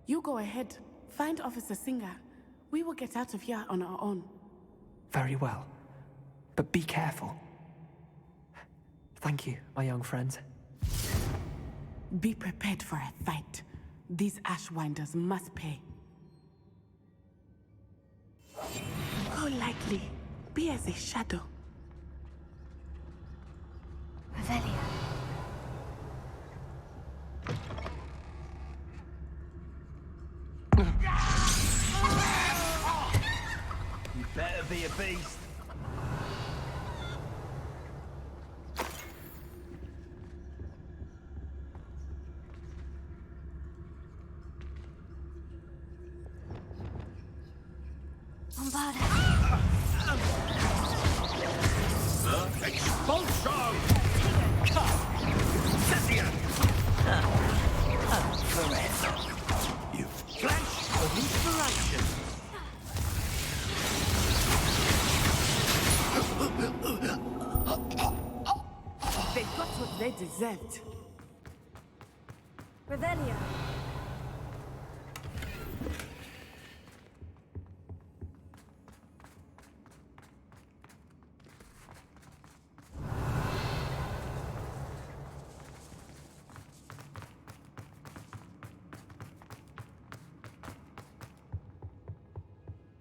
You go ahead. Find Officer Singer. We will get out of here on our own. Very well. But be careful. Thank you, my young friends. Be prepared for a fight. These Ashwinders must pay. Go lightly. Be as a shadow. Revelio. You better be a beast. Bombarda. Expulsion! Cynthia! Forever. You flash of inspiration. They got what they deserved. Revelio.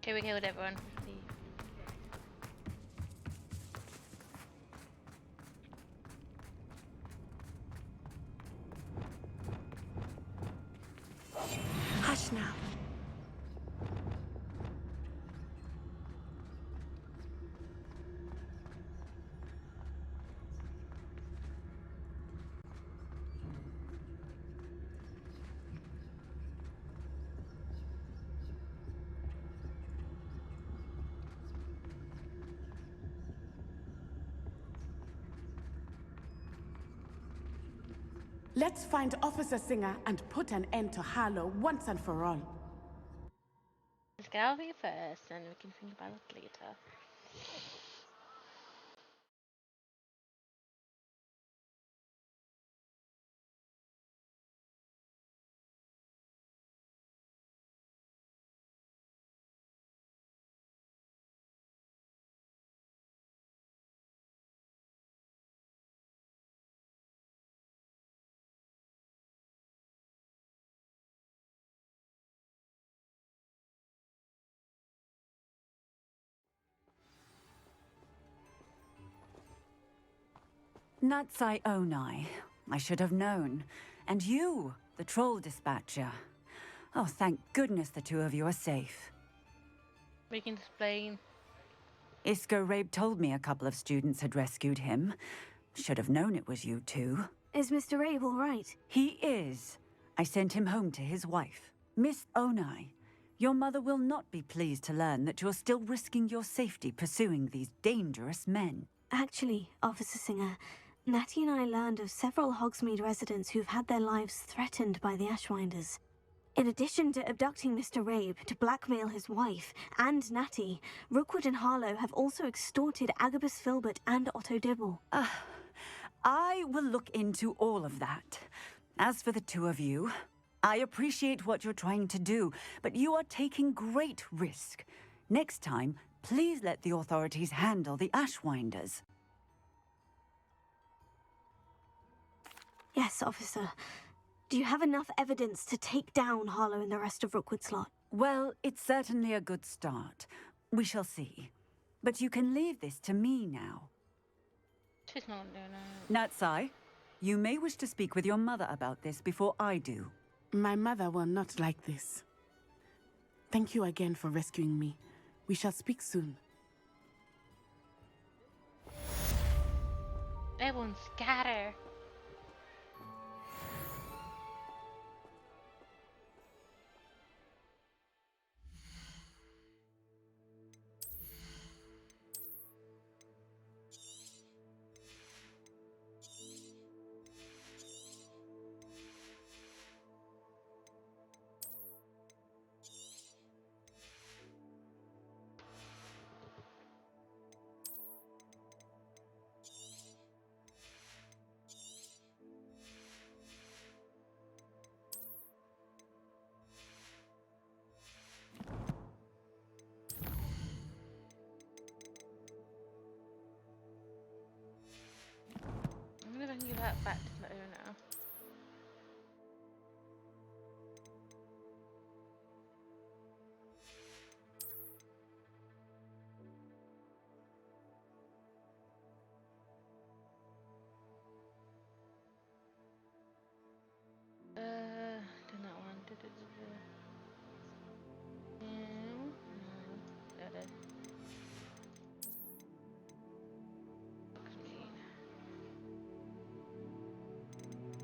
Okay, we killed everyone. Leave. Hush now. Let's find Officer Singer and put an end to Harlow once and for all. Let's get out of here first, and we can think about it later. Natsai Onai. I should have known. And you, the troll dispatcher. Oh, thank goodness the two of you are safe. We can explain. Isco Rabe told me a couple of students had rescued him. Should have known it was you two. Is Mr. Rabe all right? He is. I sent him home to his wife. Miss Onai, your mother will not be pleased to learn that you're still risking your safety pursuing these dangerous men. Actually, Officer Singer, Natty and I learned of several Hogsmeade residents who've had their lives threatened by the Ashwinders. In addition to abducting Mr. Rabe to blackmail his wife and Natty, Rookwood and Harlow have also extorted Agabus Filbert and Otto Dibble. I will look into all of that. As for the two of you, I appreciate what you're trying to do, but you are taking great risk. Next time, please let the authorities handle the Ashwinders. Yes, officer. Do you have enough evidence to take down Harlow and the rest of Rookwood's lot? Well, it's certainly a good start. We shall see. But you can leave this to me now. She's not doing it. Natsai, you may wish to speak with your mother about this before I do. My mother will not like this. Thank you again for rescuing me. We shall speak soon. Everyone scatter. I'm gonna give that back to the owner. Done that one. No, that is.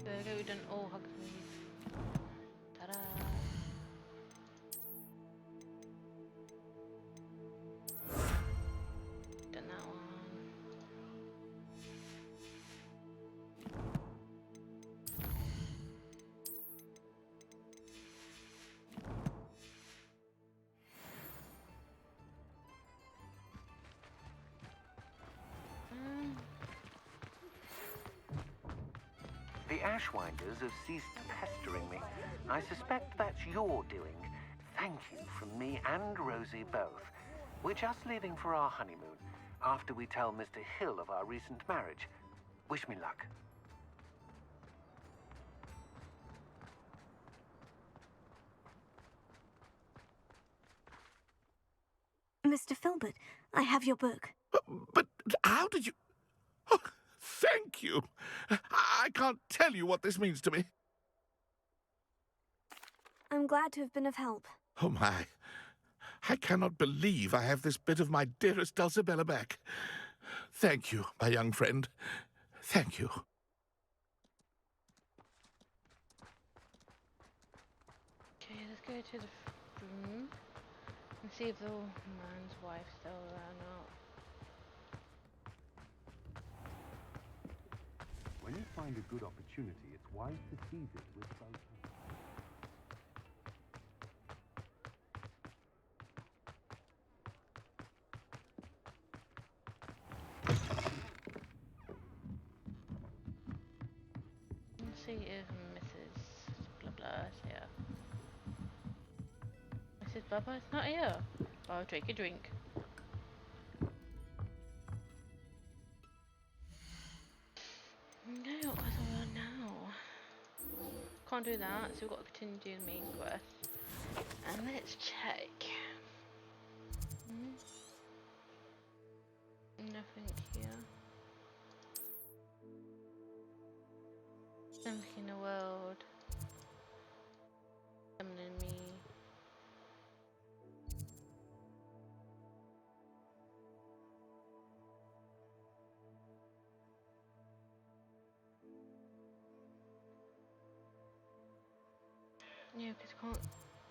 There we go, we've done all Hogsmeade. Ta-da! Done that one. The Ashwinders have ceased pestering me. I suspect that's your doing. Thank you from me and Rosie both. We're just leaving for our honeymoon, after we tell Mr. Hill of our recent marriage. Wish me luck. Mr. Filbert, I have your book. But how did you... Oh, thank you. I can't tell you what this means to me. I'm glad to have been of help. Oh, my. I cannot believe I have this bit of my dearest Dulcibella back. Thank you, my young friend. Thank you. Okay, let's go to the room and see if the man's wife's still around or not. When you find a good opportunity, it's wise to seize it with both hands. Let's see if Mrs. Blah blah is here. Mrs. Bubba is not here. I'll take a drink. No, what's on now? Can't do that, so we've got to continue doing the main quest. And let's check. Nothing here. Something in the world. Summoning me. Yeah, because I can't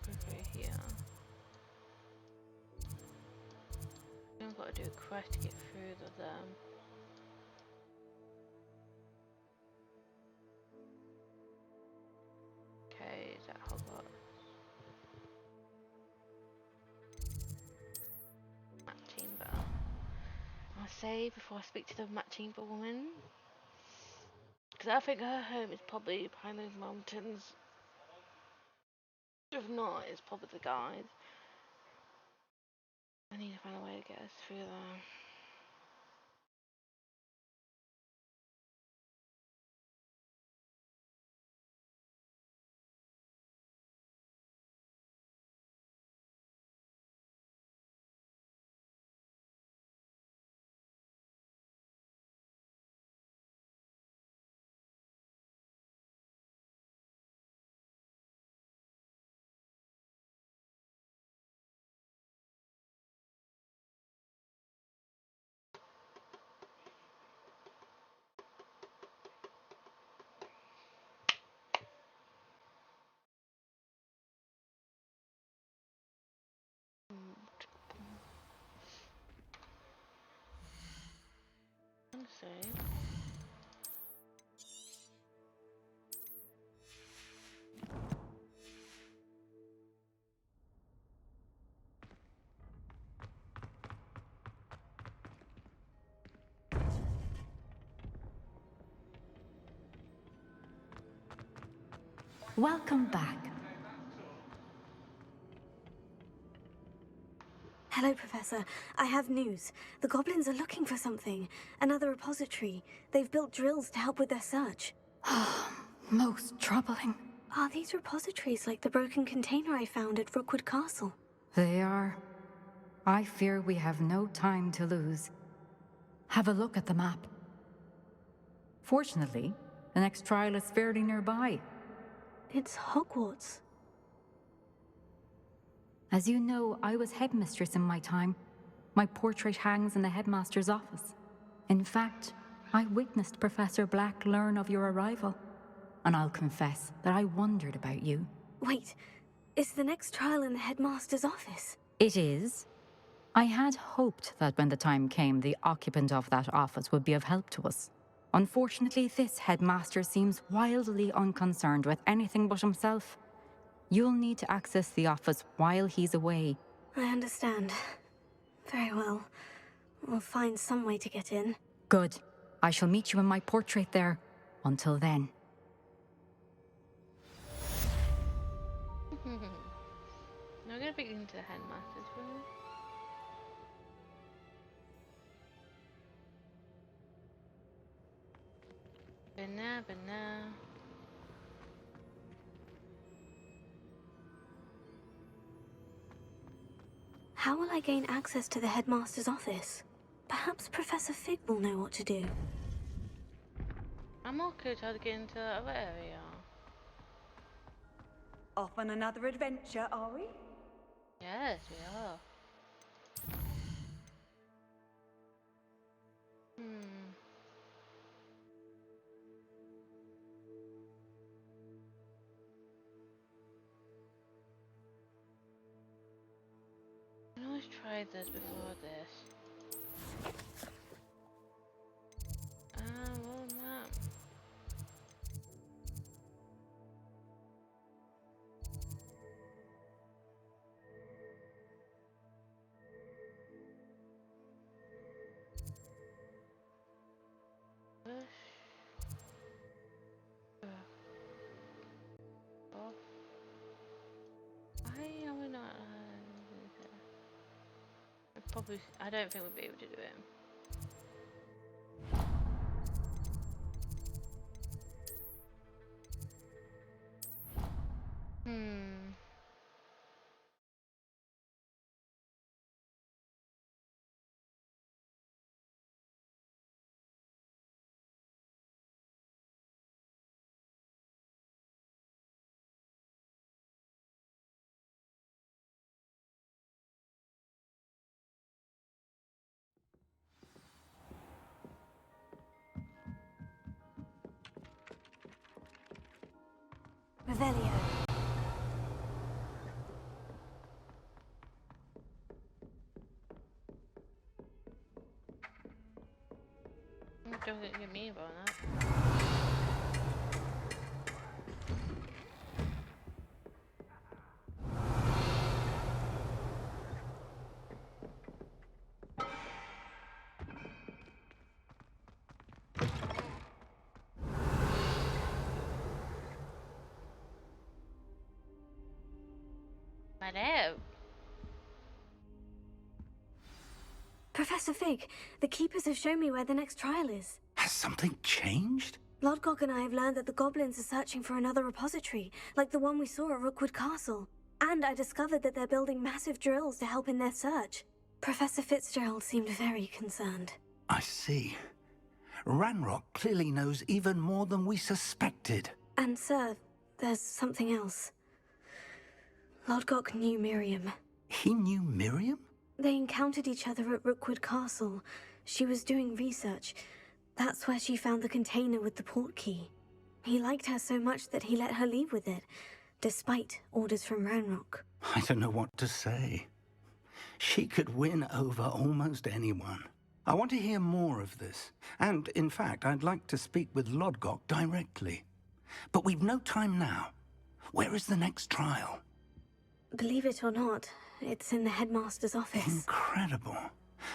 go through here. I've got to do a quest to get through to them. Okay, is that Hogwarts? Map chamber. I'll save before I speak to the map chamber woman. Because I think her home is probably behind those mountains. If not, it's probably the guys. I need to find a way to get us through there. Save. Welcome back. Hello, Professor. I have news. The goblins are looking for something. Another repository. They've built drills to help with their search. Most troubling. Are these repositories like the broken container I found at Rookwood Castle? They are. I fear we have no time to lose. Have a look at the map. Fortunately, the next trial is fairly nearby. It's Hogwarts. As you know, I was headmistress in my time. My portrait hangs in the headmaster's office. In fact, I witnessed Professor Black learn of your arrival. And I'll confess that I wondered about you. Wait, is the next trial in the headmaster's office? It is. I had hoped that when the time came, the occupant of that office would be of help to us. Unfortunately, this headmaster seems wildly unconcerned with anything but himself. You'll need to access the office while he's away. I understand. Very well. We'll find some way to get in. Good. I shall meet you in my portrait there. Until then. Now I'm going to be into the headmaster's room. Banana. How will I gain access to the headmaster's office? Perhaps Professor Fig will know what to do. I'm okay to get into that other area. Off on another adventure, are we? Yes, we are. I always tried this before this. Well, map. Why are we not? Probably. I don't think we'll be able to do it. Revelio. Don't get me about that. Hello. Professor Fig, the Keepers have shown me where the next trial is. Has something changed? Lodgok and I have learned that the goblins are searching for another repository, like the one we saw at Rookwood Castle. And I discovered that they're building massive drills to help in their search. Professor Fitzgerald seemed very concerned. I see. Ranrock clearly knows even more than we suspected. And sir, there's something else. Lodgok knew Miriam. He knew Miriam? They encountered each other at Rookwood Castle. She was doing research. That's where she found the container with the port key. He liked her so much that he let her leave with it, despite orders from Ranrock. I don't know what to say. She could win over almost anyone. I want to hear more of this. And, in fact, I'd like to speak with Lodgok directly. But we've no time now. Where is the next trial? Believe it or not, it's in the headmaster's office. Incredible.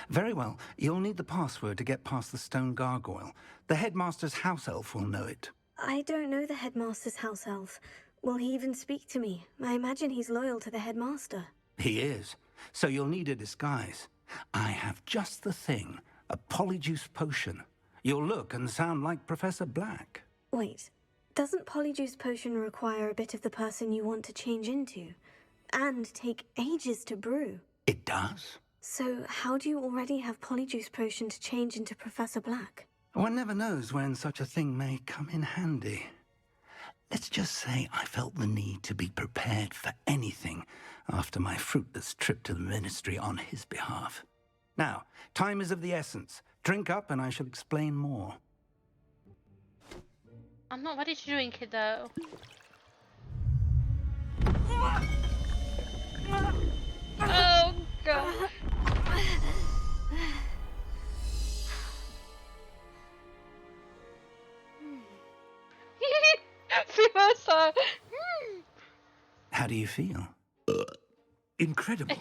Very well. You'll need the password to get past the stone gargoyle. The headmaster's house elf will know it. I don't know the headmaster's house elf. Will he even speak to me? I imagine he's loyal to the headmaster. He is. So you'll need a disguise. I have just the thing. A polyjuice potion. You'll look and sound like Professor Black. Wait, doesn't polyjuice potion require a bit of the person you want to change into? And take ages to brew? It does. So how do you already have polyjuice potion to change into Professor Black? One never knows when such a thing may come in handy. Let's just say I felt the need to be prepared for anything after my fruitless trip to the Ministry on his behalf. Now, time is of the essence. Drink up and I shall explain more. I'm not ready to drink it though. Oh god. How do you feel? Incredible.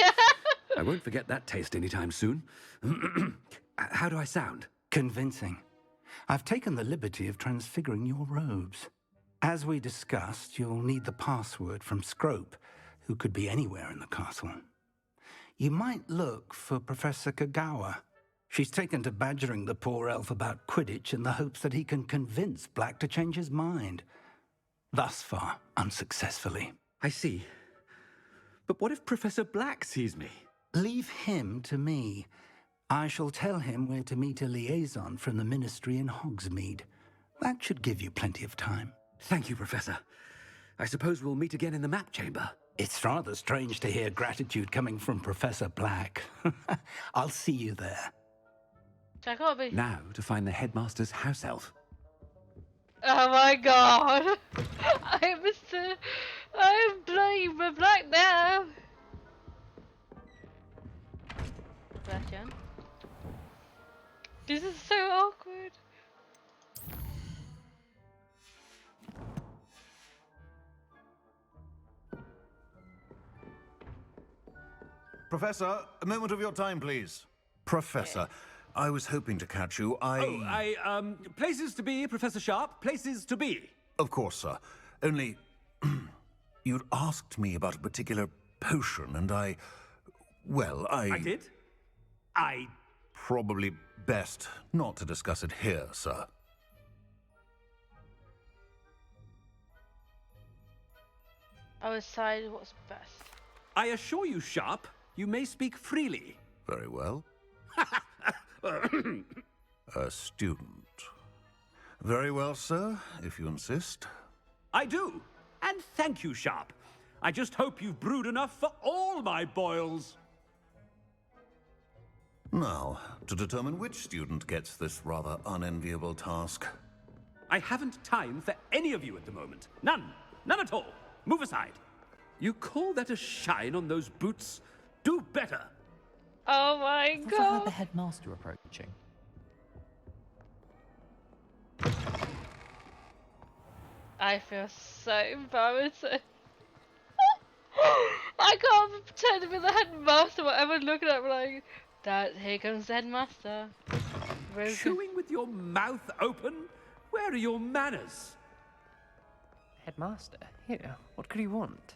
I won't forget that taste anytime soon. How do I sound? Convincing. I've taken the liberty of transfiguring your robes. As we discussed, you'll need the password from Scrope, who could be anywhere in the castle. You might look for Professor Kagawa. She's taken to badgering the poor elf about Quidditch in the hopes that he can convince Black to change his mind. Thus far, unsuccessfully. I see. But what if Professor Black sees me? Leave him to me. I shall tell him where to meet a liaison from the Ministry in Hogsmeade. That should give you plenty of time. Thank you, Professor. I suppose we'll meet again in the map chamber. It's rather strange to hear gratitude coming from Professor Black. I'll see you there. I can't be. Now to find the headmaster's house elf. Oh my god! I'm bloody black now. Sebastian. This is so awkward. Professor, a moment of your time, please. Professor, I was hoping to catch you. Places to be, Professor Sharp, places to be. Of course, sir. Only, you'd asked me about a particular potion, and I did? Probably best not to discuss it here, sir. I will decide what's best. I assure you, Sharp, you may speak freely. Very well. A student. Very well, sir, if you insist. I do. And thank you, Sharp. I just hope you've brewed enough for all my boils. Now, to determine which student gets this rather unenviable task. I haven't time for any of you at the moment. None. None at all. Move aside. You call that a shine on those boots? Do better. Oh my I've heard god. the headmaster approaching. I feel so embarrassed. I can't pretend to be the headmaster. Whatever, looking at me like, that. Here comes the headmaster. Chewing with your mouth open? Where are your manners? Headmaster? Here, what could he want?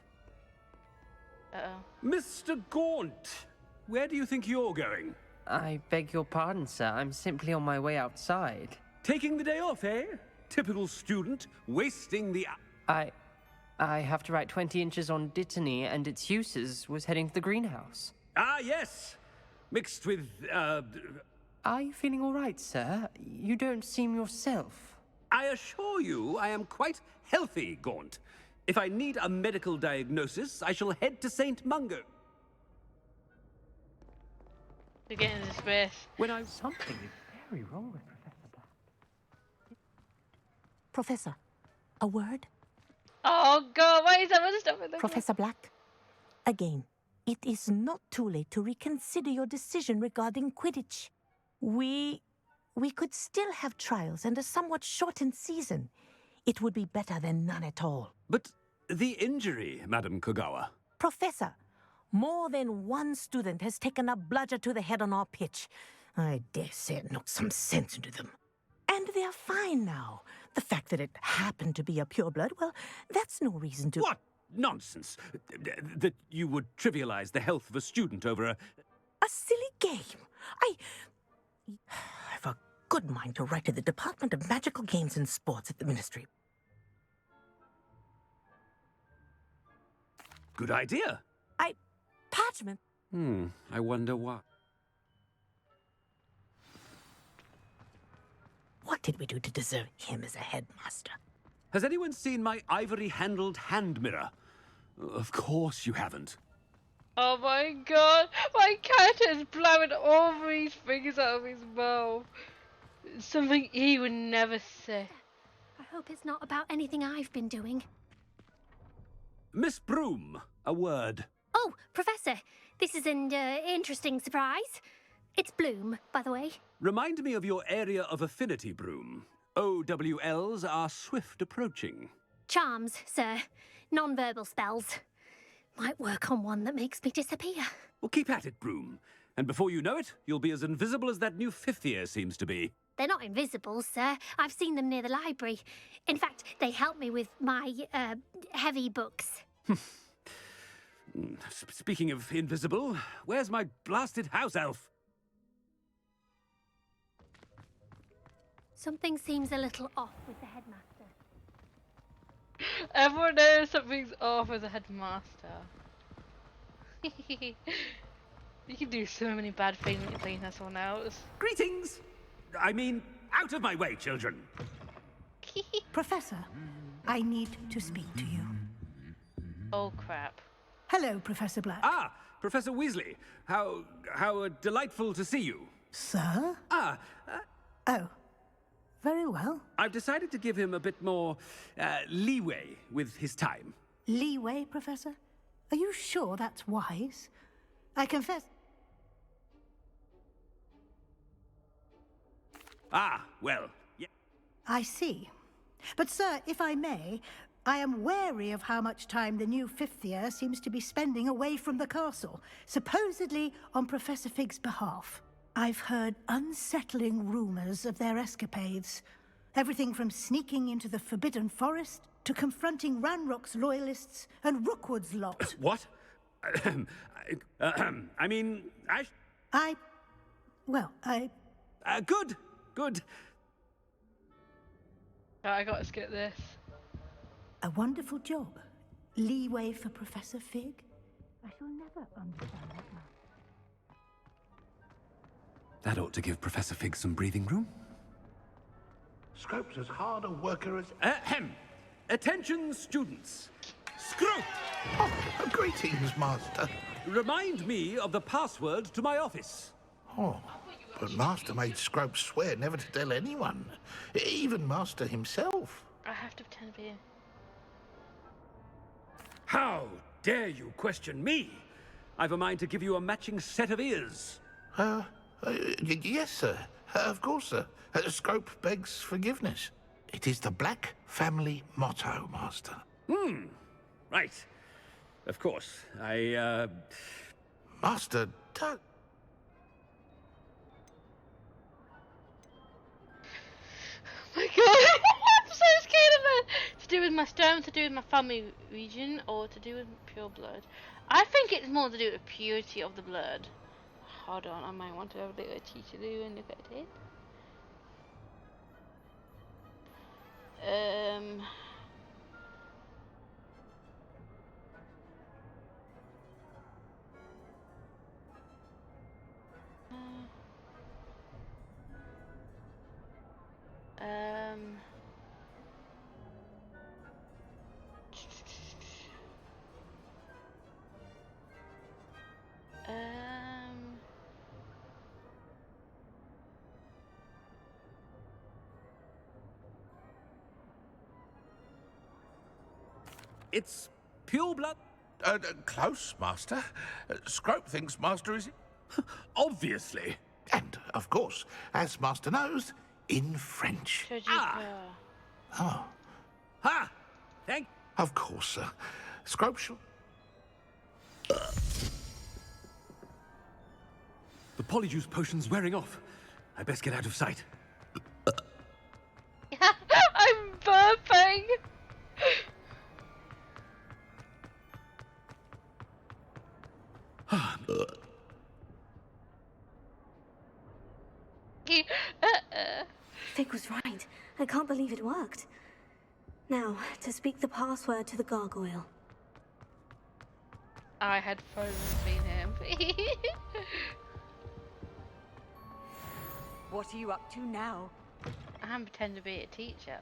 Uh-oh. Mr. Gaunt, where do you think you're going? I beg your pardon, sir. I'm simply on my way outside. Taking the day off, eh? Typical student, wasting the... I have to write 20 inches on Dittany and its uses. Was heading to the greenhouse. Ah, yes! Mixed with, Are you feeling all right, sir? You don't seem yourself. I assure you I am quite healthy, Gaunt. If I need a medical diagnosis, I shall head to St. Mungo. You're getting into space. Something is very wrong with Professor Black. Professor, a word? Oh god, why is everyone stopping them? Professor Black, again, it is not too late to reconsider your decision regarding Quidditch. We could still have trials and a somewhat shortened season. It would be better than none at all. But the injury, Madam Kogawa. Professor, more than one student has taken a bludger to the head on our pitch. I dare say it knocked some sense into them. And they're fine now. The fact that it happened to be a pureblood, well, that's no reason to... What nonsense! That you would trivialize the health of a student over a... A silly game. I've a good mind to write to the Department of Magical Games and Sports at the Ministry. Good idea. Parchment? I wonder why. What did we do to deserve him as a headmaster? Has anyone seen my ivory-handled hand mirror? Of course you haven't. Oh my god, my cat is blowing all these fingers out of his mouth. Something he would never say. I hope it's not about anything I've been doing. Miss Broom, a word. Oh, Professor, this is an interesting surprise. It's Bloom, by the way. Remind me of your area of affinity, Broom. OWLs are swift approaching. Charms, sir. Non-verbal spells. Might work on one that makes me disappear. Well, keep at it, Broom. And before you know it, you'll be as invisible as that new fifth year seems to be. They're not invisible, sir. I've seen them near the library. In fact, they help me with my, heavy books. Speaking of invisible, where's my blasted house elf? Something seems a little off with the headmaster. Everyone knows something's off with the headmaster. You can do so many bad things when you're playing as someone else. Greetings! I mean, out of my way, children. Professor, I need to speak to you. Oh, crap. Hello, Professor Black. Ah, Professor Weasley. How delightful to see you. Sir? Ah, Oh, very well. I've decided to give him a bit more leeway with his time. Leeway, Professor? Are you sure that's wise? I confess... Ah, well, yeah. I see. But, sir, if I may, I am wary of how much time the new fifth year seems to be spending away from the castle, supposedly on Professor Fig's behalf. I've heard unsettling rumors of their escapades. Everything from sneaking into the Forbidden Forest to confronting Ranrock's loyalists and Rookwood's lot. What? I mean, Good, good. Oh, I gotta skip this. A wonderful job. Leeway for Professor Fig? I shall never understand that man. That ought to give Professor Fig some breathing room. Scrope's as hard a worker as... Ahem. Attention, students. Scrope! Oh, greetings, Master. Remind me of the password to my office. Oh, but Master made Scrope swear never to tell anyone, even Master himself. I have to pretend to be him. How dare you question me? I've a mind to give you a matching set of ears. Yes, sir. Of course, sir. Scrope begs forgiveness. It is the Black family motto, Master. Right. Of course. Master, My God, I'm so scared of it. To do with my stone, to do with my family region, or to do with pure blood. I think it's more to do with purity of the blood. Hold on, I might want to have a little teacher do and look at it. It's pure blood. Close, Master. Scrope thinks Master is... Obviously. And, of course, as Master knows, in French. Oh. Ha! Thank... Of course, sir. Scrope shall... The polyjuice potion's wearing off. I best get out of sight. I'm burping! Fig was right. I can't believe it worked. Now, to speak the password to the gargoyle. I had frozen between him. What are you up to now? I'm pretending to be a teacher.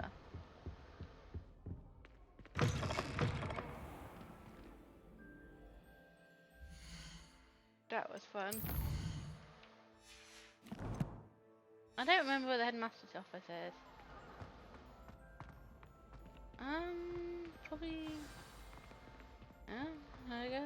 That was fun. I don't remember where the headmaster's office is. Probably... Oh, there it goes.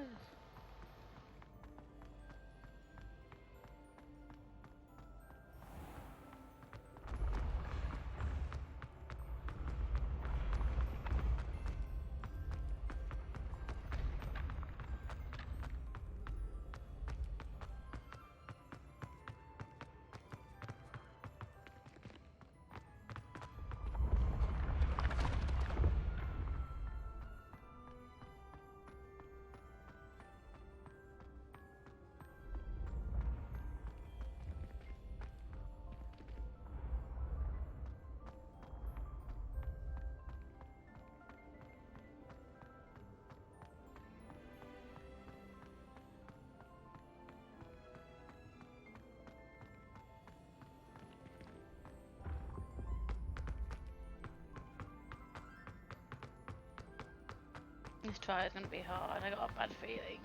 This trial is going to be hard. I got a bad feeling.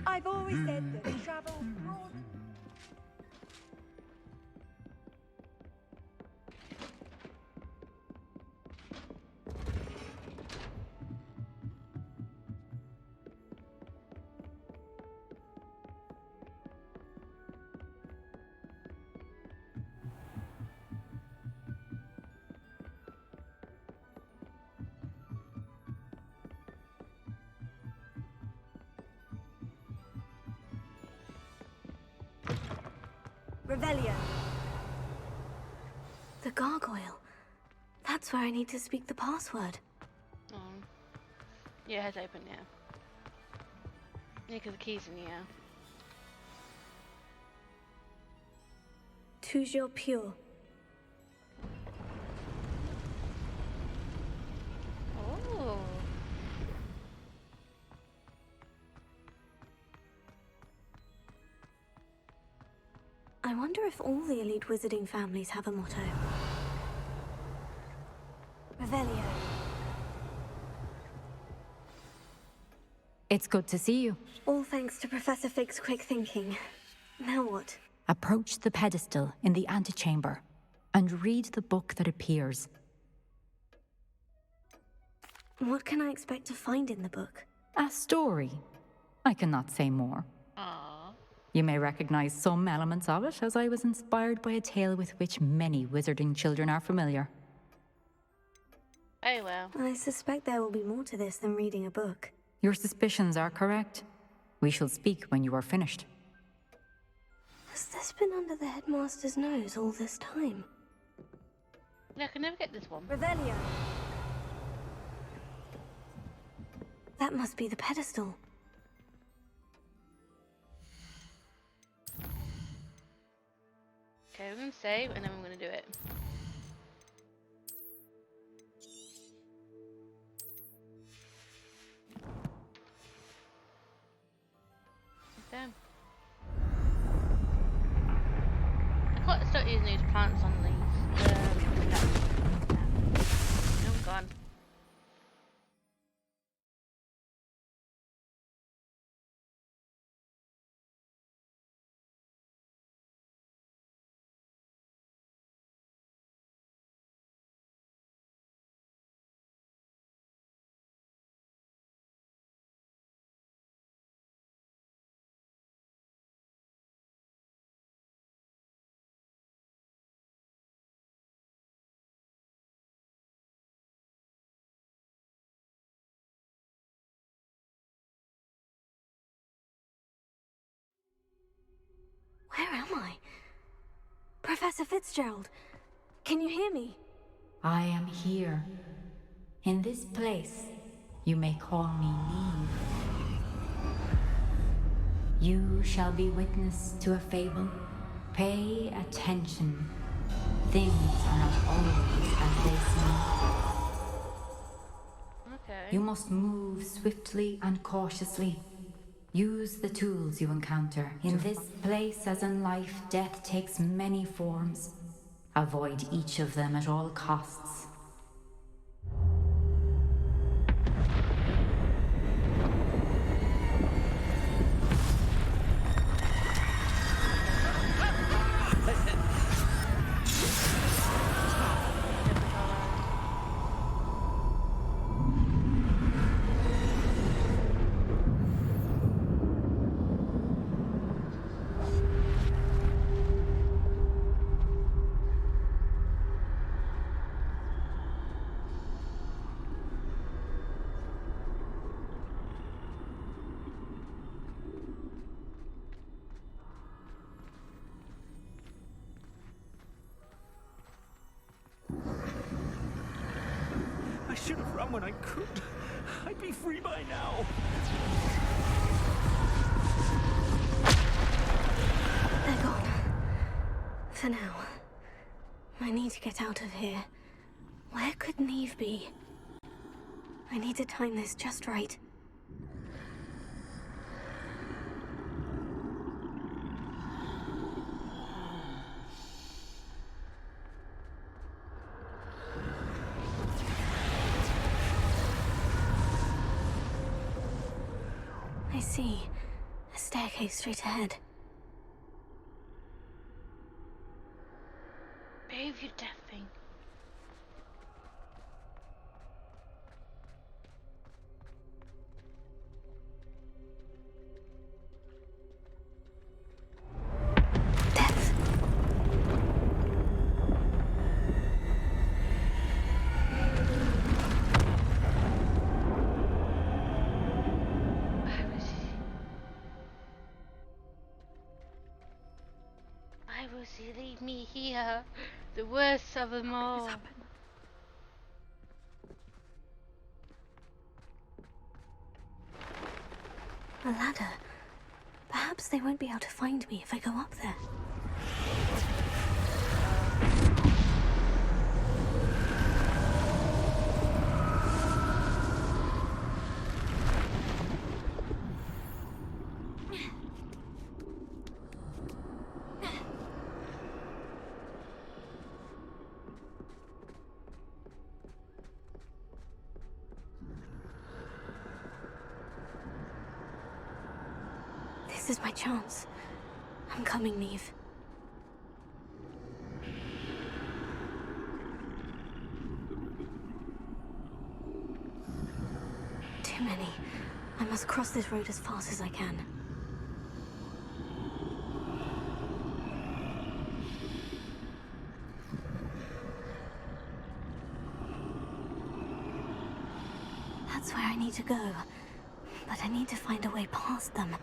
I've always said that travel broad. Revelio. The gargoyle. That's where I need to speak the password. Yeah, head's open, yeah. Yeah, because the key's in here. Toujours pure. Oh. I wonder if all the elite wizarding families have a motto. Revelio. It's good to see you. All thanks to Professor Fig's quick thinking. Now what? Approach the pedestal in the antechamber and read the book that appears. What can I expect to find in the book? A story. I cannot say more. Aww. You may recognize some elements of it, as I was inspired by a tale with which many wizarding children are familiar. Very well. I suspect there will be more to this than reading a book. Your suspicions are correct. We shall speak when you are finished. Has this been under the headmaster's nose all this time? Yeah, I can never get this one. Revelio. That must be the pedestal. Okay, we're going to save and then we're going to do it. Damn. I can't start using these plants on these. Oh, gone. Where am I? Professor Fitzgerald, can you hear me? I am here. In this place, you may call me Neve. You shall be witness to a fable. Pay attention. Things are not always as they seem. Okay. You must move swiftly and cautiously. Use the tools you encounter. In this place, as in life, death takes many forms. Avoid each of them at all costs. I should have run when I could. I'd be free by now. They're gone. For now. I need to get out of here. Where could Neve be? I need to time this just right. see. A staircase straight ahead. Move, you deaf thing. Why will she leave me here? The worst of them all. A ladder. Perhaps they won't be able to find me if I go up there. This is my chance. I'm coming, Neve. Too many. I must cross this road as fast as I can. That's where I need to go. But I need to find a way past them.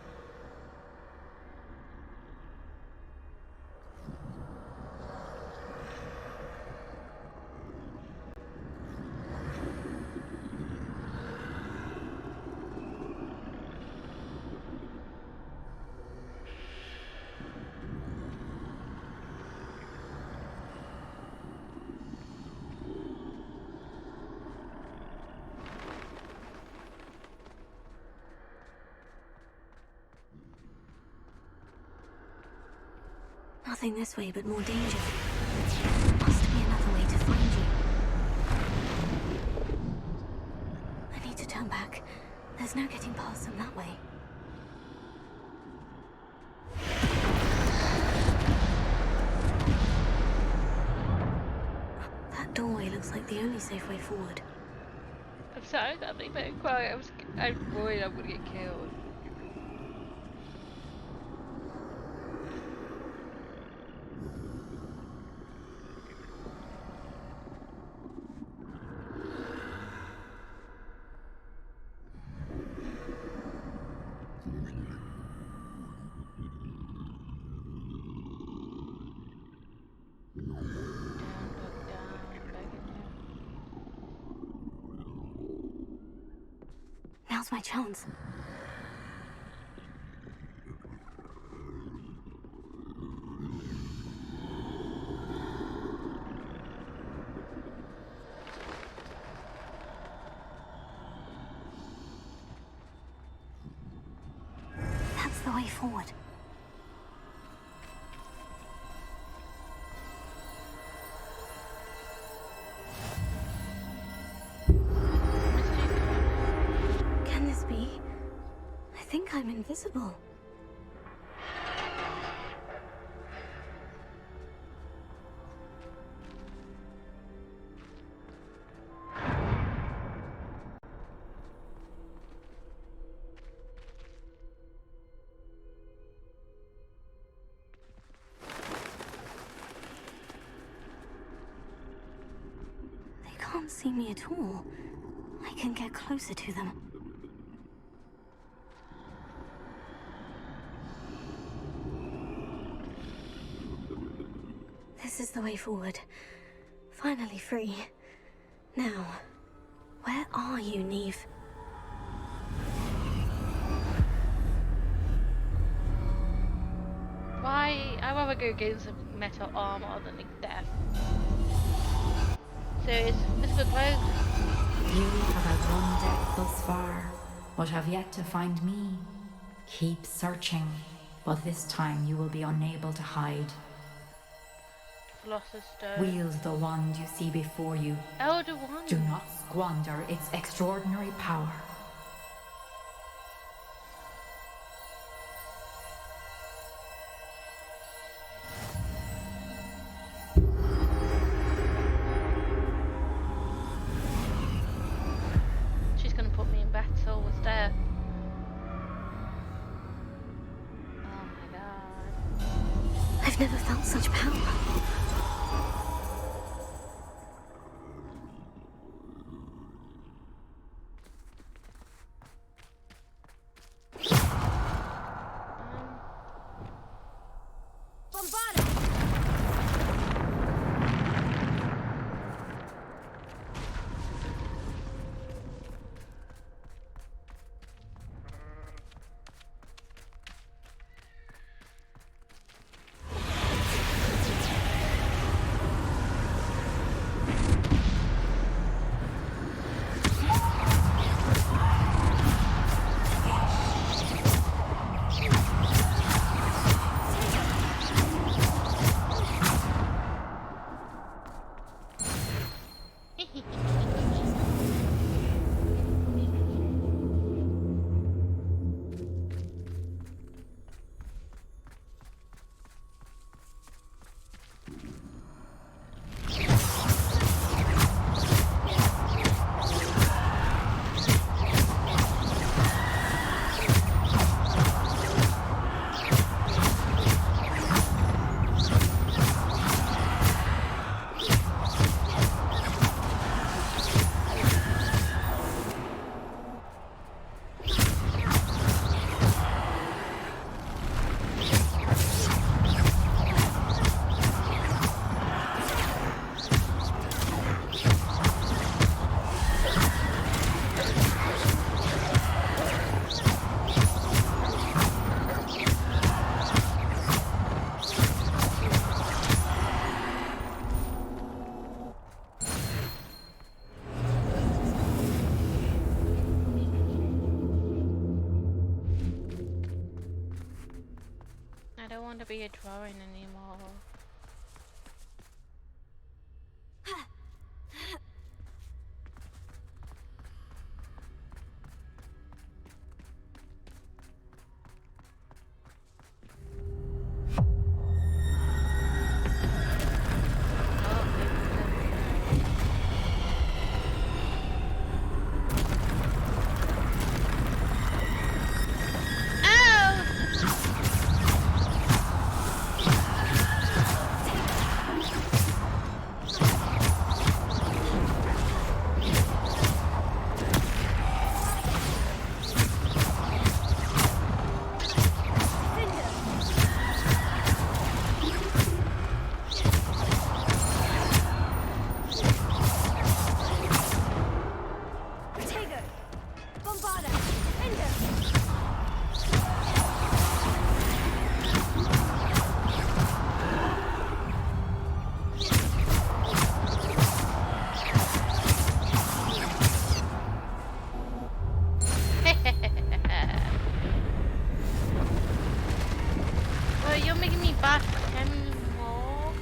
Nothing this way, but more danger. Must be another way to find you. I need to turn back. There's no getting past them that way. That doorway looks like the only safe way forward. I'm sorry, I can't leave it quiet. I'm worried I'm gonna get killed. Now's my chance. That's the way forward. Can this be? I think I'm invisible. They can't see me at all. I can get closer to them. This is the way forward. Finally free. Now, where are you, Neve? Why? I'd rather go against some metal armor than death. So it's invisible cloak. You have outrun death thus far, but have yet to find me. Keep searching, but this time you will be unable to hide. Philosopher's Stone. Wield the wand you see before you. Elder Wand. Do not squander its extraordinary power. I've never felt such power. I don't want to be a drawing anymore. Well, you're making me back 10 more.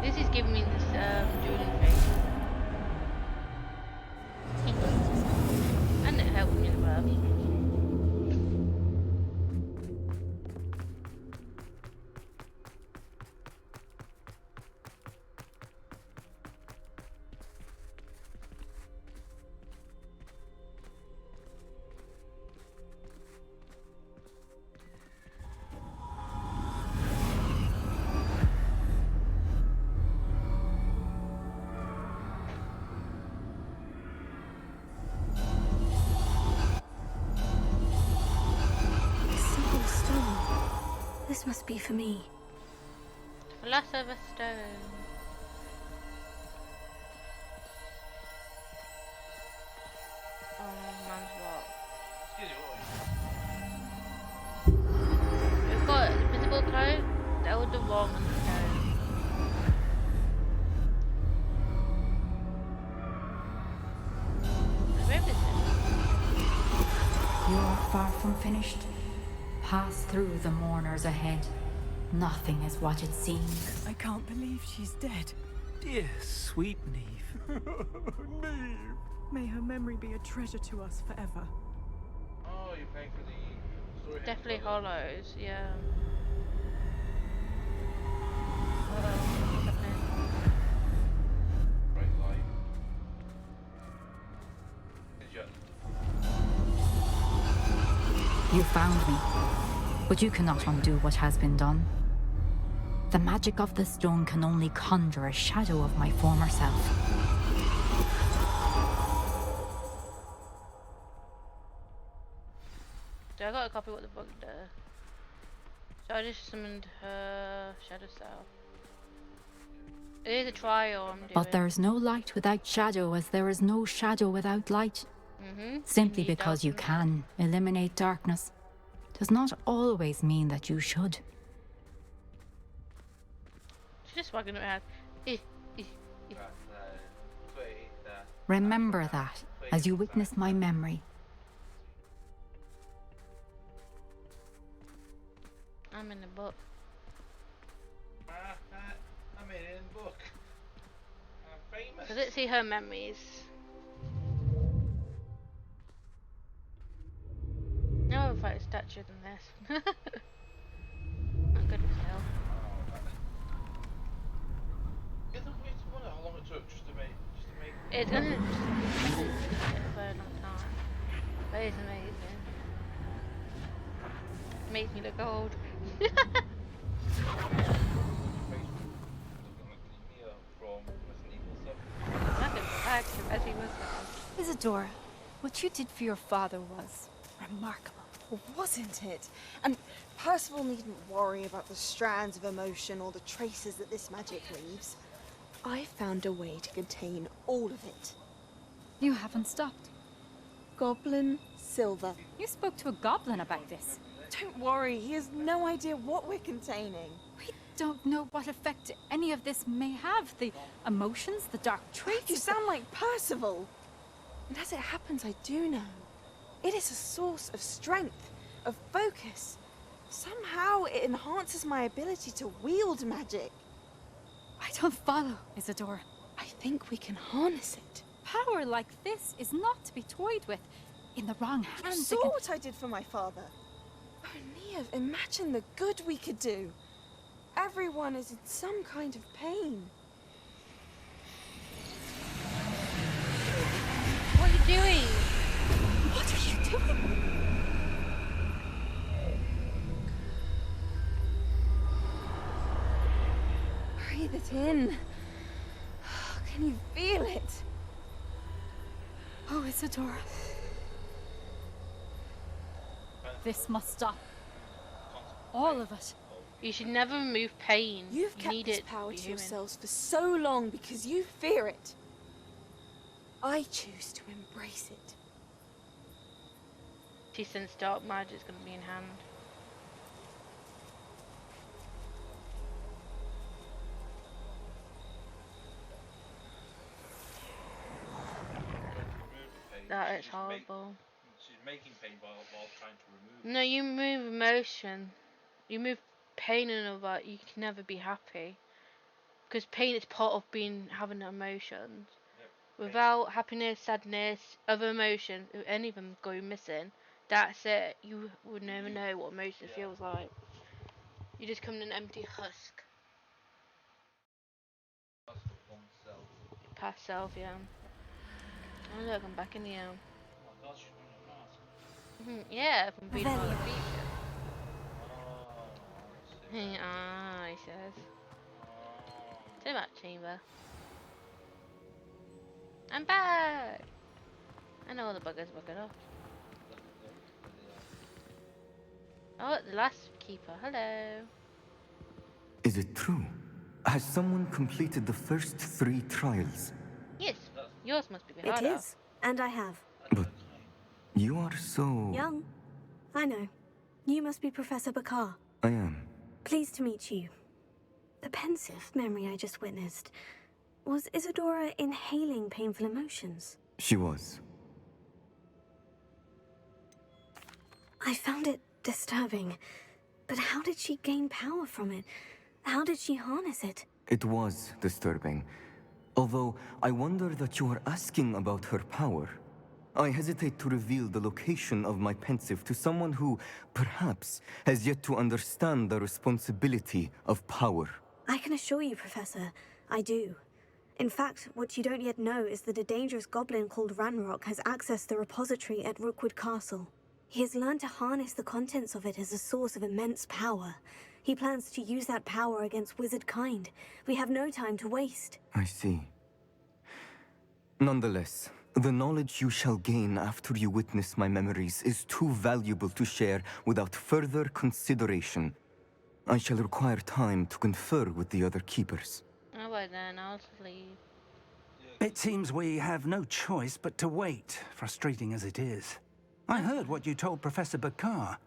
This is giving me this dueling face. And it helped me as well. This must be for me. Philosopher's Stone. Oh, man's what? We've got invisible cloak, the elder wrong and the stone. Where is it? You are far from finished. Pass through the mourners ahead. Nothing is what it seems. I can't believe she's dead. Dear, sweet Neve. Neve. May her memory be a treasure to us forever. Oh, you're paying for the story. Definitely hollows, yeah. Bright light. You found me, but you cannot undo what has been done. The magic of the stone can only conjure a shadow of my former self. So I got a copy of what the book does. So I just summoned her shadow self. It is a trial I'm doing. But there's no light without shadow, as there is no shadow without light. Simply because you can eliminate darkness does not always mean that you should. She's just wagging her head. Remember that as you witness my memory. I'm in the book. I'm in the book. I'm famous. So let's see her memories. No other fight is statue than this. Not good as hell. Is it weird to wonder how long it took just to make It's gonna take a very long time. But it's amazing. Makes me look old. Isadora, what you did for your father was remarkable. Wasn't it? And Percival needn't worry about the strands of emotion or the traces that this magic leaves. I found a way to contain all of it. You haven't stopped. Goblin Silver. You spoke to a goblin about this. Don't worry, he has no idea what we're containing. We don't know what effect any of this may have. The emotions, the dark traits. You sound like Percival. And as it happens, I do know. It is a source of strength, of focus. Somehow it enhances my ability to wield magic. I don't follow, Isadora. I think we can harness it. Power like this is not to be toyed with. In the wrong hands, You saw what I did for my father. Oh, Neve, imagine the good we could do. Everyone is in some kind of pain. What are you doing? What are you doing? Breathe it in. Can you feel it? Oh, Isadora. This must stop. All of it. You should never remove pain. You've You kept need this it power be to human. yourselves for so long because you fear it. I choose to embrace it. She sensed dark magic's gonna be in hand. That is horrible. She's making pain while trying to remove. No, you move emotion. You move pain and all that. You can never be happy. Because pain is part of having emotions. Without happiness, sadness, other emotions, if any of them go missing, that's it. You would never know what emotion feels like. You just come in an empty husk. Past self, yeah. Oh look, I'm back in the Oh my god, she's wearing a mask. Yeah, from being on the Revelio. feature. Oh, I see. Ah, he says. Too much, Chamber. I'm back! I know all the buggers buggered off. Oh, the last keeper. Hello. Is it true? Has someone completed the first 3 trials? Yes, yours must be It harder. is, and I have. But you are so... Young. I know. You must be Professor Bakar. I am. Pleased to meet you. The pensive memory I just witnessed. Was Isadora inhaling painful emotions? She was. I found it disturbing, But how did she gain power from it? How did she harness it? It was disturbing. Although I wonder that you are asking about her power. I hesitate to reveal the location of my pensive to someone who, perhaps, has yet to understand the responsibility of power. I can assure you, Professor, I do. In fact, what you don't yet know is that a dangerous goblin called Ranrock has accessed the repository at Rookwood Castle. He has learned to harness the contents of it as a source of immense power. He plans to use that power against wizard kind. We have no time to waste. I see. Nonetheless, the knowledge you shall gain after you witness my memories is too valuable to share without further consideration. I shall require time to confer with the other keepers. Oh, well then, I'll just leave. It seems we have no choice but to wait, frustrating as it is. I heard what you told Professor Bakar.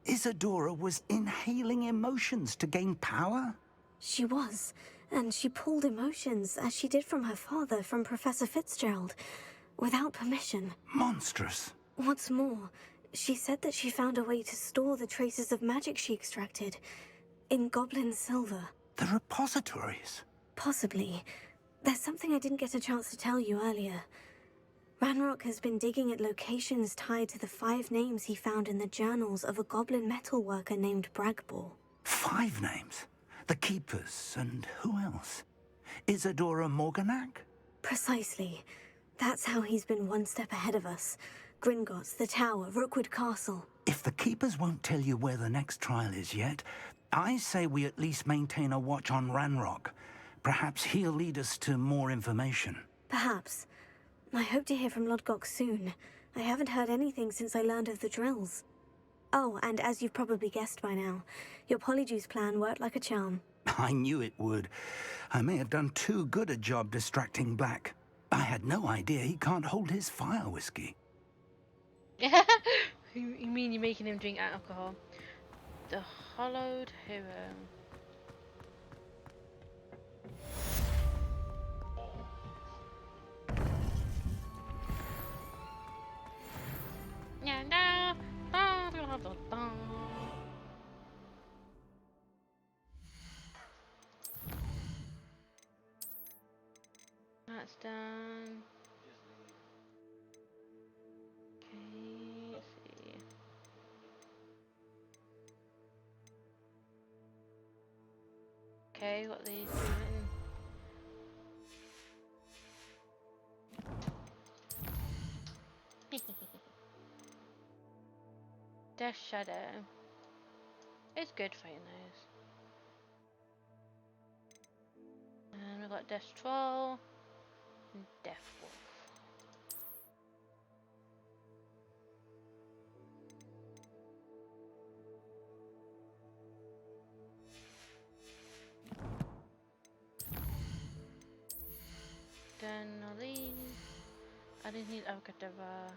Isadora was inhaling emotions to gain power? She was, and she pulled emotions, as she did from her father, from Professor Fitzgerald, without permission. Monstrous. What's more, she said that she found a way to store the traces of magic she extracted in goblin silver. The repositories? Possibly. There's something I didn't get a chance to tell you earlier. Ranrock has been digging at locations tied to the 5 names he found in the journals of a goblin metalworker named Bragbor. 5 names? The Keepers, and who else? Isadora Morganac? Precisely. That's how he's been one step ahead of us. Gringotts, the Tower, Rookwood Castle. If the Keepers won't tell you where the next trial is yet, I say we at least maintain a watch on Ranrock. Perhaps he'll lead us to more information. Perhaps. I hope to hear from Lodgok soon. I haven't heard anything since I learned of the drills. Oh, and as you've probably guessed by now, your Polyjuice plan worked like a charm. I knew it would. I may have done too good a job distracting Black. I had no idea he can't hold his fire whiskey. You mean you're making him drink alcohol? The Hollowed Hero. Yeah, no. That's done. Okay, let's see. Okay, what these doing? Death Shadow. It's good fighting those. And we've got Death Troll and Death Wolf. Done all these. I didn't need Avocadabra.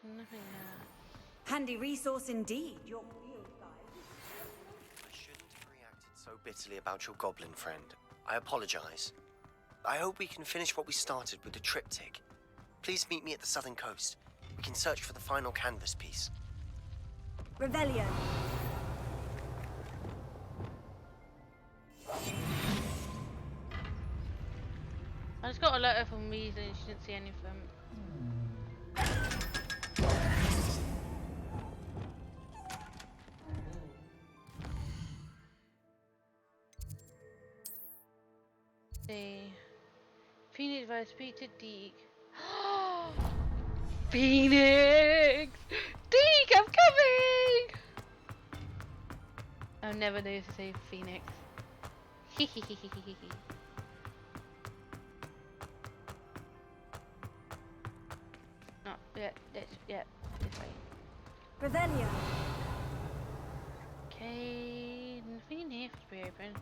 Nothing there. Handy resource indeed. Your I shouldn't have reacted so bitterly about your goblin friend. I apologize. I hope we can finish what we started with the triptych. Please meet me at the southern coast. We can search for the final canvas piece. Revelio. I just got a letter from Weasley and she didn't see anything. See. Phoenix advice, speak to Deke. Phoenix! Deke, I'm coming! I'll never know to say Phoenix. No, yeah, this way. Revelio. Okay, nothing in here to be open.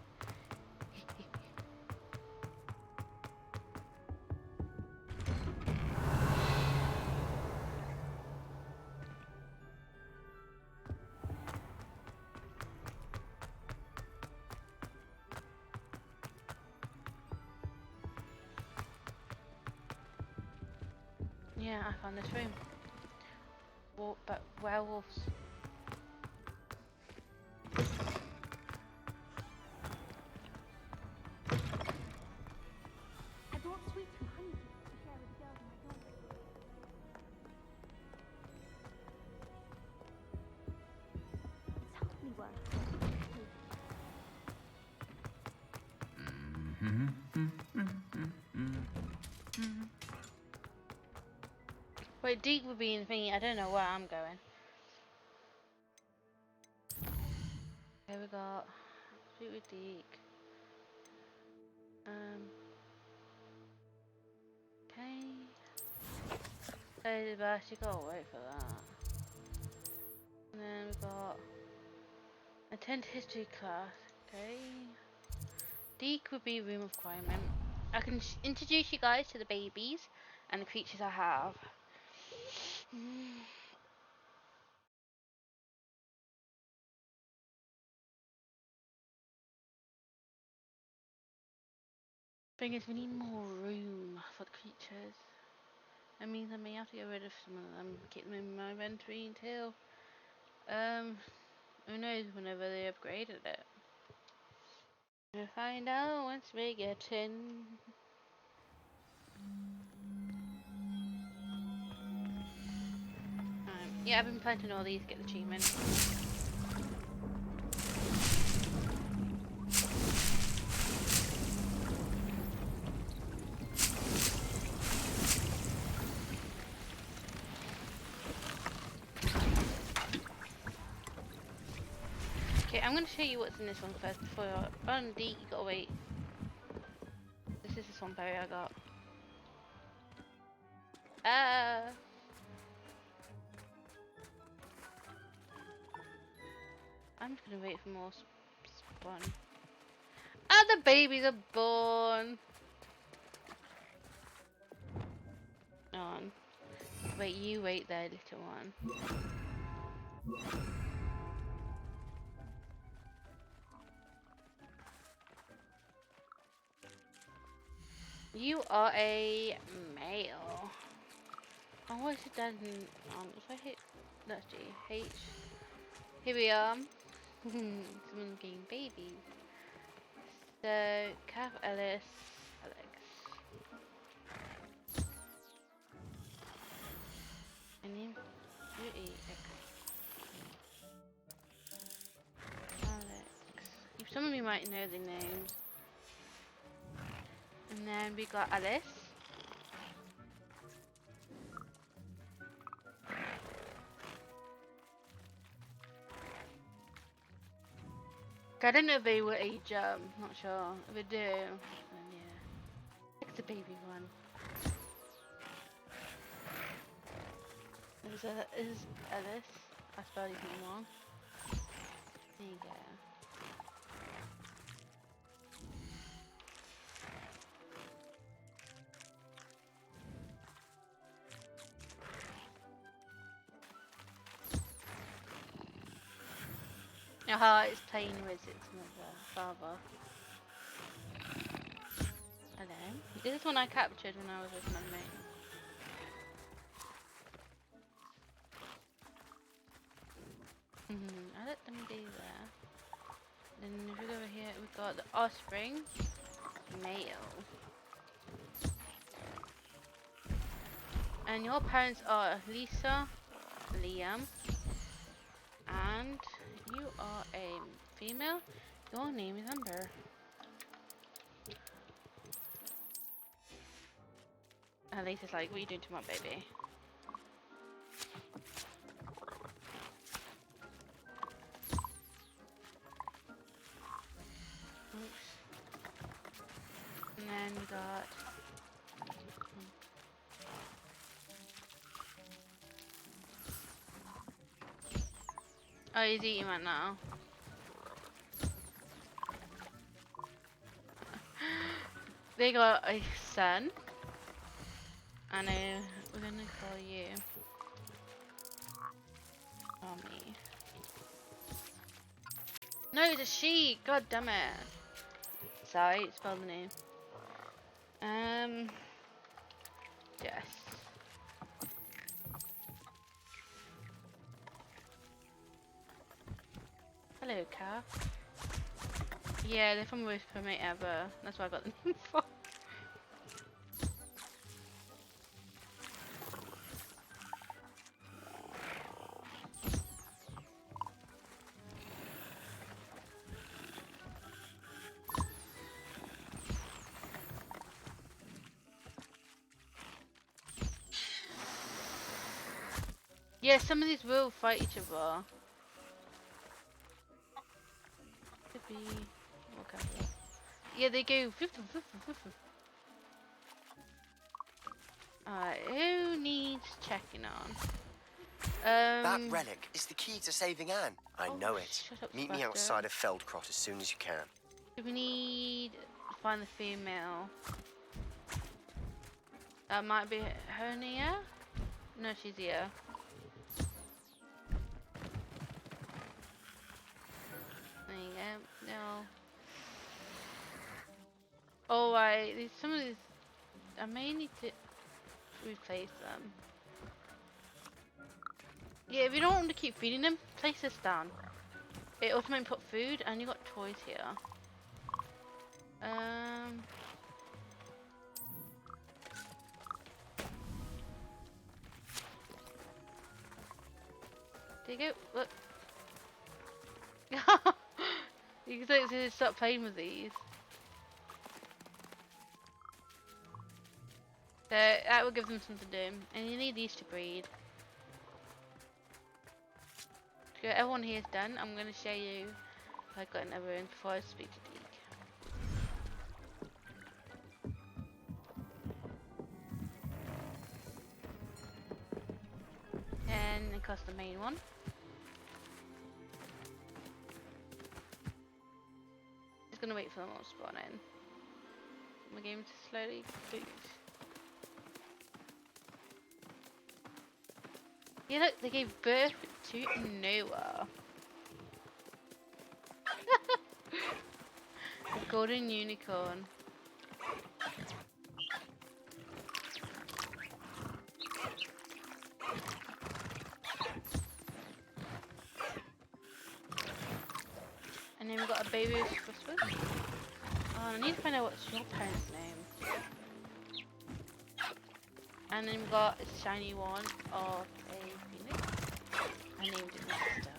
yeah, I found this room. But werewolves. I brought sweets from Honeydew to share with the girls in my dorm. It's hardly worth Wait, Deke would be in thingy. I don't know where I'm going. Here we got shoot with Deke. Okay. Play the best. You gotta wait for that. And then we got attend history class. Okay. Deke would be room of requirement. I can introduce you guys to the babies and the creatures I have. Thing is, we need more room for the creatures. That means I may have to get rid of some of them, keep them in my inventory until, who knows, whenever they upgraded it. We'll find out once we get in. Yeah, I've been planting all these to get the achievement. Okay, I'm gonna show you what's in this one first before on D you gotta wait. This is the swamp area I got. I'm just gonna wait for more spawn. The babies are born. On. Wait, you wait there, little one. You are a male. Oh, what's it done? If I hit, that's G, H. Here we are. Someone being babies. So, Cav, Ellis, Alex. My name U-E-X. Alex. Some of you might know the names. And then we got Alice. I don't know if they were age, not sure. If they do, then yeah. It's the baby one. Is Alice? I spelled his name wrong. There you go. Aha, it's playing with its mother, father. Hello. This is one I captured when I was with my mate. I let them be there. Then if we go over here, we've got the offspring, male. And your parents are Lisa, Liam, and you are a female. Your name is Amber. And Lisa's like, what are you doing to my baby? Oops. And then we got... Oh, he's eating right now. They got a son. And we're gonna call you Tommy. No, it's a she. God damn it. Sorry, spell the name. Yes. car. Yeah, they're from the worst primate ever. That's why I got them from. Yeah, some of these will fight each other. Could be. Okay. Yeah, they go. Alright, who needs checking on? That relic is the key to saving Anne. I know it. Shut up, Meet me Sebastian. outside of Feldcrot as soon as you can. We need to find the female. That might be her here. No, she's here. There you go. No. Oh, right. Some of these. I may need to replace them. Yeah, if you don't want to keep feeding them, place this down. It automatically put food, and you got toys here. There you go. Look. You can say stop playing with these. So that will give them something to do, and you need these to breed. So everyone here is done. I'm going to show you if I got another room before I speak to Deke. And it costs the main one. Just gonna wait for them all to spawn in. My game to slowly boot. Yeah, look, they gave birth to Noah. A golden unicorn. And then we've got a baby with Christmas. Oh, I need to find out what's your parents' name. And then we've got a shiny one of a phoenix. I named it my sister.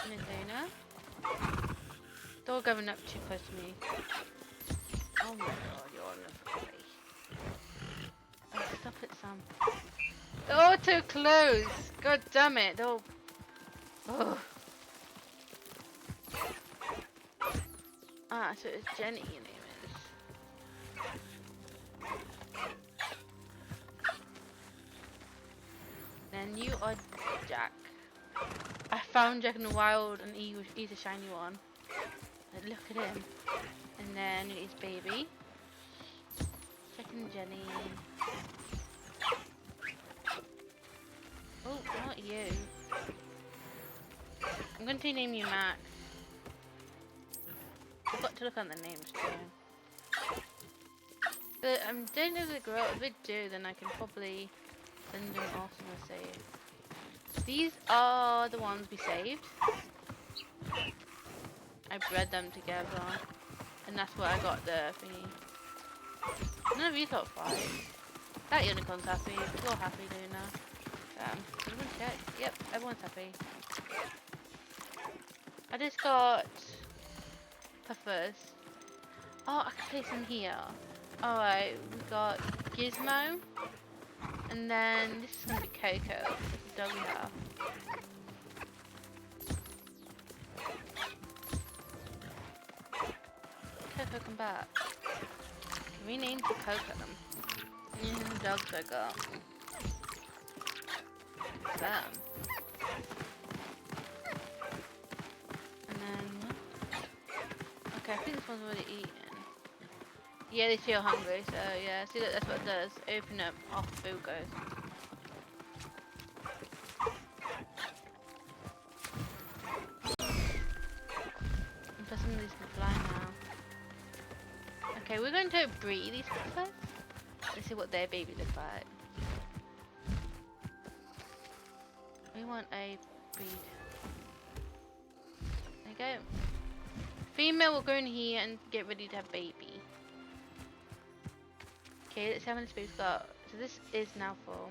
Mizuna. They're all going up too close to me. Oh my god, you're lovely. Oh, stop it, Sam. They're all too close. God damn it. They're all... Oh. Ah, so it's Jenny your name is. Then you are Jack. I found Jack in the wild and he's a shiny one. But look at him. And then his baby. Jack and Jenny. Oh, not you. I'm going to name you Max. I've got to look at the names too. But I don't know if they grow up. If they do, then I can probably send them off to my save. These are the ones we saved. I bred them together. And that's where I got the thingy. None of these lot fight. That unicorn's happy. You're happy, Luna. Everyone check. Yep, everyone's happy. I just got puffers. Oh, I can place them here. Alright, we got Gizmo. And then this is gonna be Coco. This dog we have. Coco, come back. We named the Coco. And the dogs I got. Them. And then okay, I think this one's already eaten. Yeah, they feel hungry, so yeah, see that's what it does. Open up, off the food goes. And for some of these can fly now. Okay, we're going to breed these first. Let's see what their baby looks like. We want a breed. There you go. Female will go in here and get ready to have baby. Okay, let's see how many space we've got. So this is now full.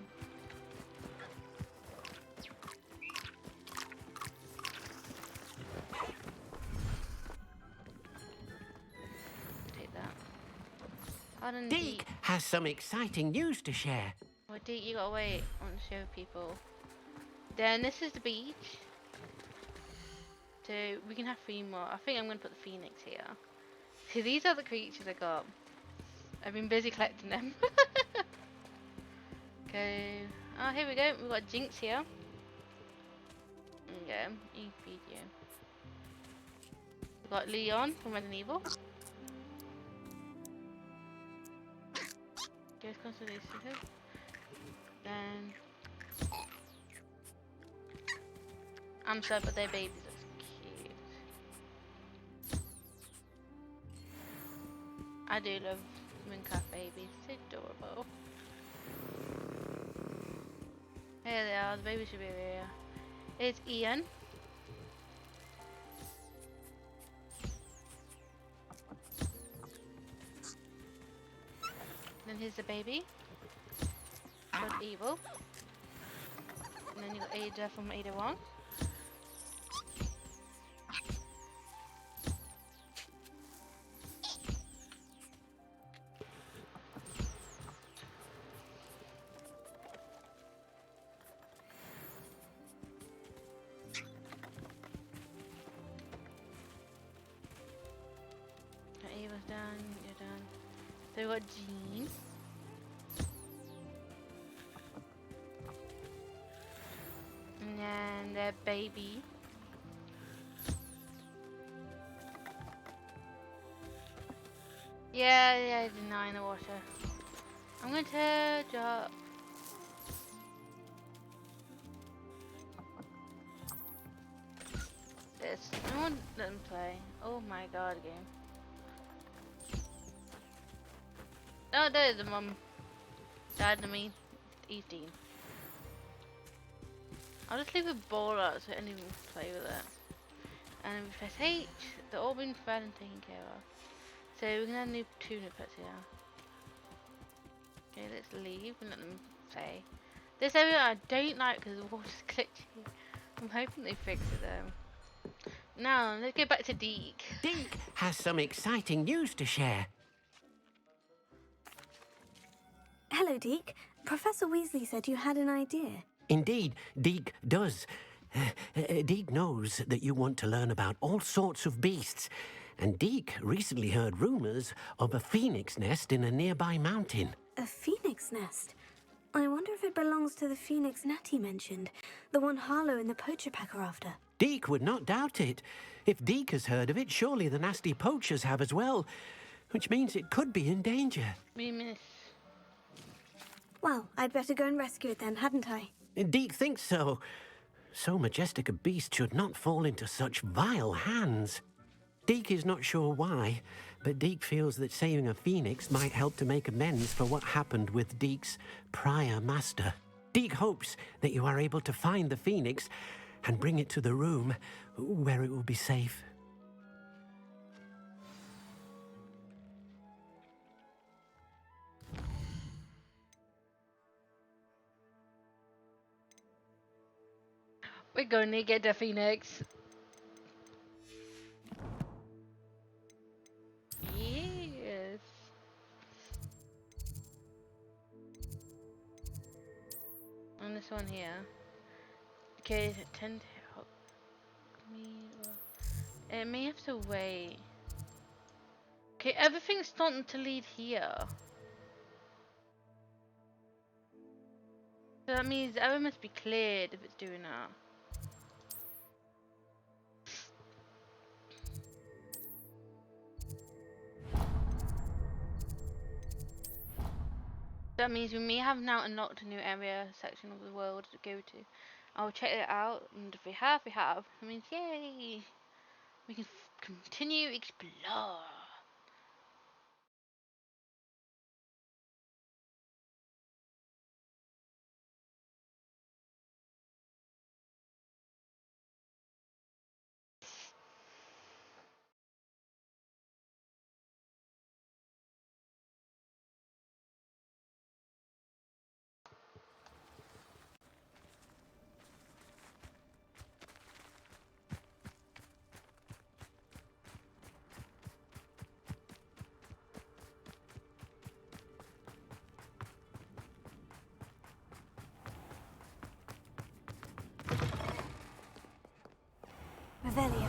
Take that. Pardon, Deke has some exciting news to share. Well, Deke, you gotta wait. I want to show people. Then this is the beach. So we can have 3 more. I think I'm gonna put the phoenix here. See, these are the creatures I got. I've been busy collecting them. Okay. Oh, here we go. We've got Jinx here. Okay, you feed you. We've got Leon from Resident Evil. Goes to these two. Then I'm sorry, but their babies look cute. I do love Minecraft babies. It's adorable. Here they are. The baby should be here. It's Ian. Then here's the baby. Got Evil. And then you got Ada from Ada 1. Ava's done, you're done. So we got Jean. And then their baby. Yeah, deny in the water. I'm going to drop. This. I won't let them play. Oh my god, game. Oh, there's the mum. Dad, I mean, 18. I'll just leave a ball out so anyone can play with it. And if we press H, they're all being fed and taken care of. So we can have new 2 new pets here. Okay, let's leave and let them play. This area I don't like because the water's glitchy. I'm hoping they fix it though. Now, let's go back to Deke. Deke has some exciting news to share. Hello, Deke. Professor Weasley said you had an idea. Indeed, Deke does. Deke knows that you want to learn about all sorts of beasts, and Deke recently heard rumors of a phoenix nest in a nearby mountain. A phoenix nest? I wonder if it belongs to the phoenix Natty mentioned, the one Harlow and the poacher pack are after. Deke would not doubt it. If Deke has heard of it, surely the nasty poachers have as well, which means it could be in danger. We miss. Well, I'd better go and rescue it then, hadn't I? Deke thinks so. So majestic a beast should not fall into such vile hands. Deke is not sure why, but Deke feels that saving a phoenix might help to make amends for what happened with Deke's prior master. Deke hopes that you are able to find the phoenix and bring it to the room where it will be safe. We're going to get the phoenix. Yes. And this one here. Okay, 10 to help me. It may have to wait. Okay, everything's starting to lead here. So that means the area must be cleared if it's doing that. That means we may have now unlocked a new area section of the world to go to. I'll check it out, and if we have, we have. That means yay! We can continue explore. Revelio.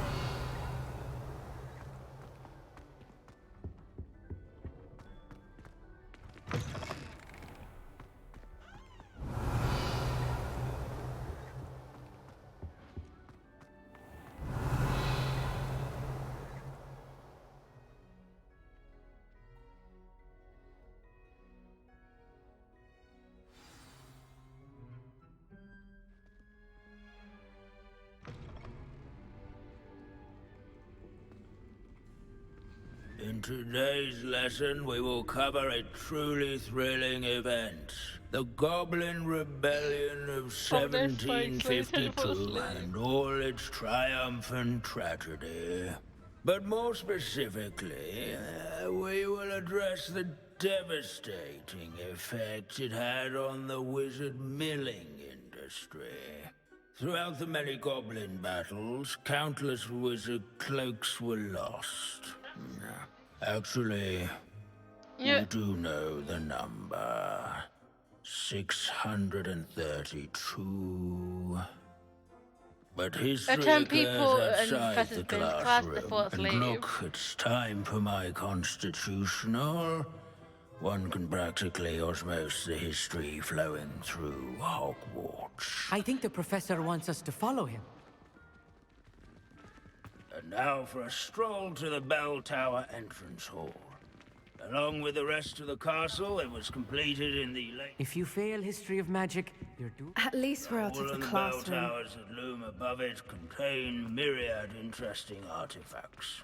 In today's lesson, we will cover a truly thrilling event. The Goblin Rebellion of 1752 and all its triumphant tragedy. But more specifically, we will address the devastating effect it had on the wizard milling industry. Throughout the many goblin battles, countless wizard cloaks were lost. Actually, you do know the number. 632. But history turn occurs people and outside the professors class before classroom. it's And leave. look, it's time for my constitutional. One can practically osmose the history flowing through Hogwarts. I think the professor wants us to follow him. And now for a stroll to the bell tower entrance hall. Along with the rest of the castle, it was completed in the late... If you fail history of magic, you're doomed. At least we're out All of the of the bell classroom. towers that loom above it contain myriad interesting artifacts.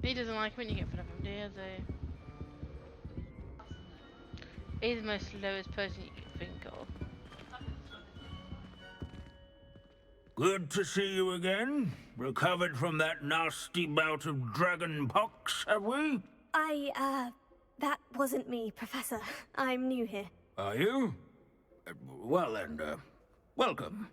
He doesn't like when you get in front of him, does he? He's the most lowest person you can think of. Good to see you again. Recovered from that nasty bout of dragon pox, have we? That wasn't me, Professor. I'm new here. Are you? Well then, welcome.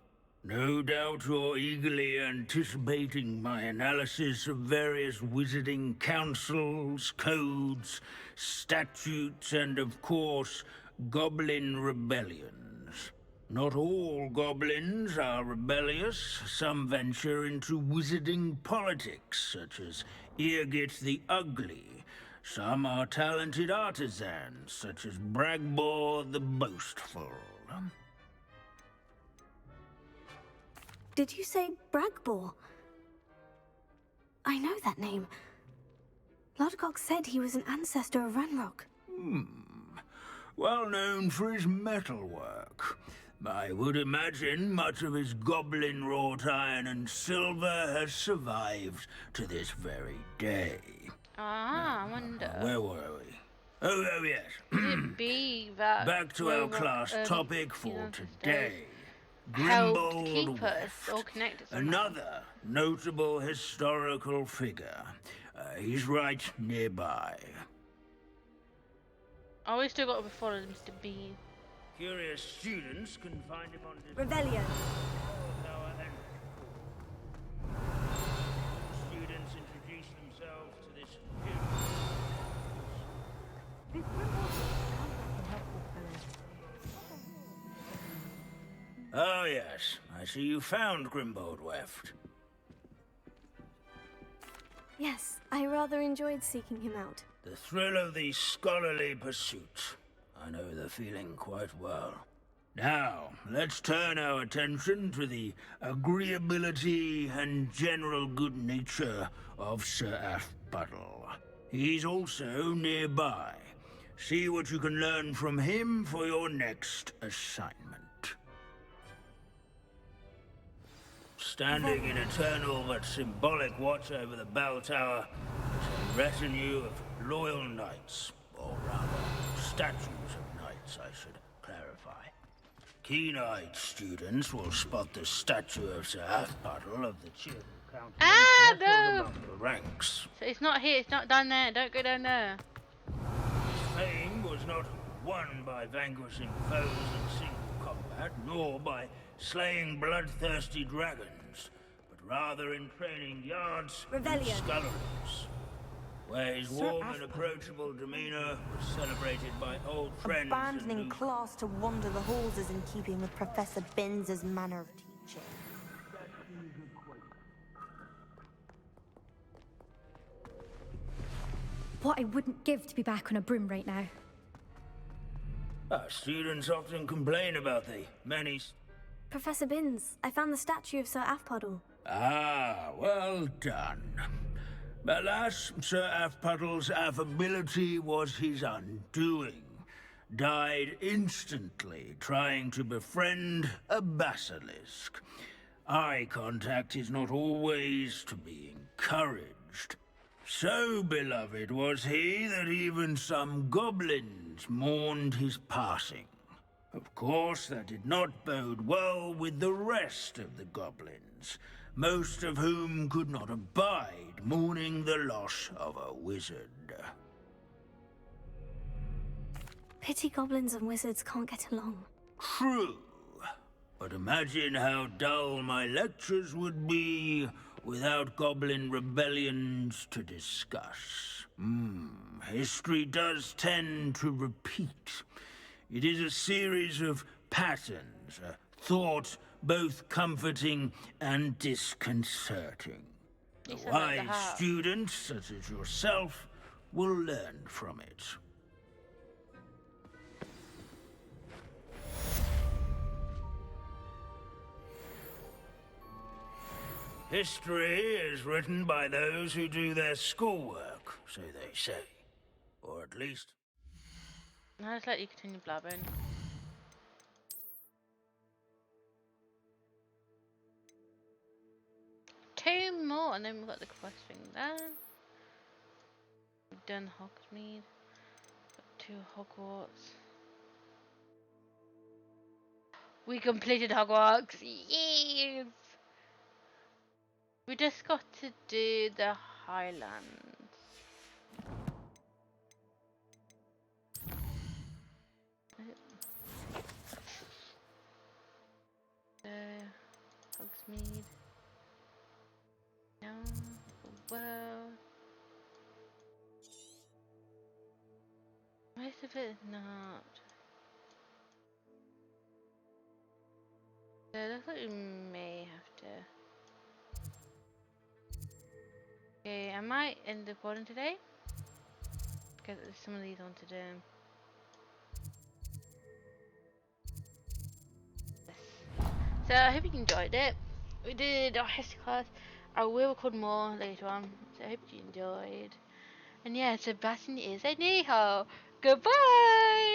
No doubt you're eagerly anticipating my analysis of various wizarding councils, codes, statutes, and of course, goblin rebellions. Not all goblins are rebellious. Some venture into wizarding politics, such as Eargit the Ugly. Some are talented artisans, such as Bragbor the Boastful. Did you say Bragbor? I know that name. Lodgok said he was an ancestor of Ranrock. Well known for his metalwork. I would imagine much of his goblin wrought iron and silver has survived to this very day. Ah, I wonder. Where were we? Oh yes. Could it be that Back to our class topic for today. helped keep Grimbold us all connected somehow? Another notable historical figure. He's right nearby. Oh, we still got to follow Mr. Bean. Curious students can find him on this Revelio. Students introduce themselves to this Oh yes, I see you found Grimbold Weft. Yes, I rather enjoyed seeking him out. The thrill of the scholarly pursuit. I know the feeling quite well. Now, let's turn our attention to the agreeability and general good nature of Sir Athbuttle. He's also nearby. See what you can learn from him for your next assignment. Standing in eternal but symbolic watch over the bell tower is a retinue of loyal knights, or rather, statues of knights, I should clarify. Keen-eyed students will spot the statue of Sir Athbuttle of the Cheerful County nestled among the ranks. So it's not here, it's not down there, don't go down there. His fame was not won by vanquishing foes in single combat, nor by slaying bloodthirsty dragons, but rather in training yards and Revelio. sculleries. where his warm and approachable demeanor was celebrated by old friends. Abandoning class to wander the halls is in keeping with Professor Binns's manner of teaching. What I wouldn't give to be back on a broom right now. Our students often complain about the many... Professor Binns, I found the statue of Sir Afpuddle. Ah, well done. Alas, Sir Afpuddle's affability was his undoing. Died instantly trying to befriend a basilisk. Eye contact is not always to be encouraged. So beloved was he that even some goblins mourned his passing. Of course, that did not bode well with the rest of the goblins, most of whom could not abide mourning the loss of a wizard. Pity goblins and wizards can't get along. True, but imagine how dull my lectures would be without goblin rebellions to discuss. History does tend to repeat. It is a series of patterns, a thought both comforting and disconcerting. A wise student, such as yourself, will learn from it. History is written by those who do their schoolwork, so they say. Or at least... I'll just let you continue blabbering. Two more, and then we've got the quest thing there. We've done Hogsmeade. Got 2 Hogwarts. We completed Hogwarts! Yes! We just got to do the Highlands. Hogsmeade. No. Well. Most of it is not. So it looks like we may have to. Okay, I might end the recording today. Because there's some of these I want to do. So I hope you enjoyed it. We did our history class. I will record more later on. So I hope you enjoyed. And yeah, Sebastian is a Niho. Goodbye!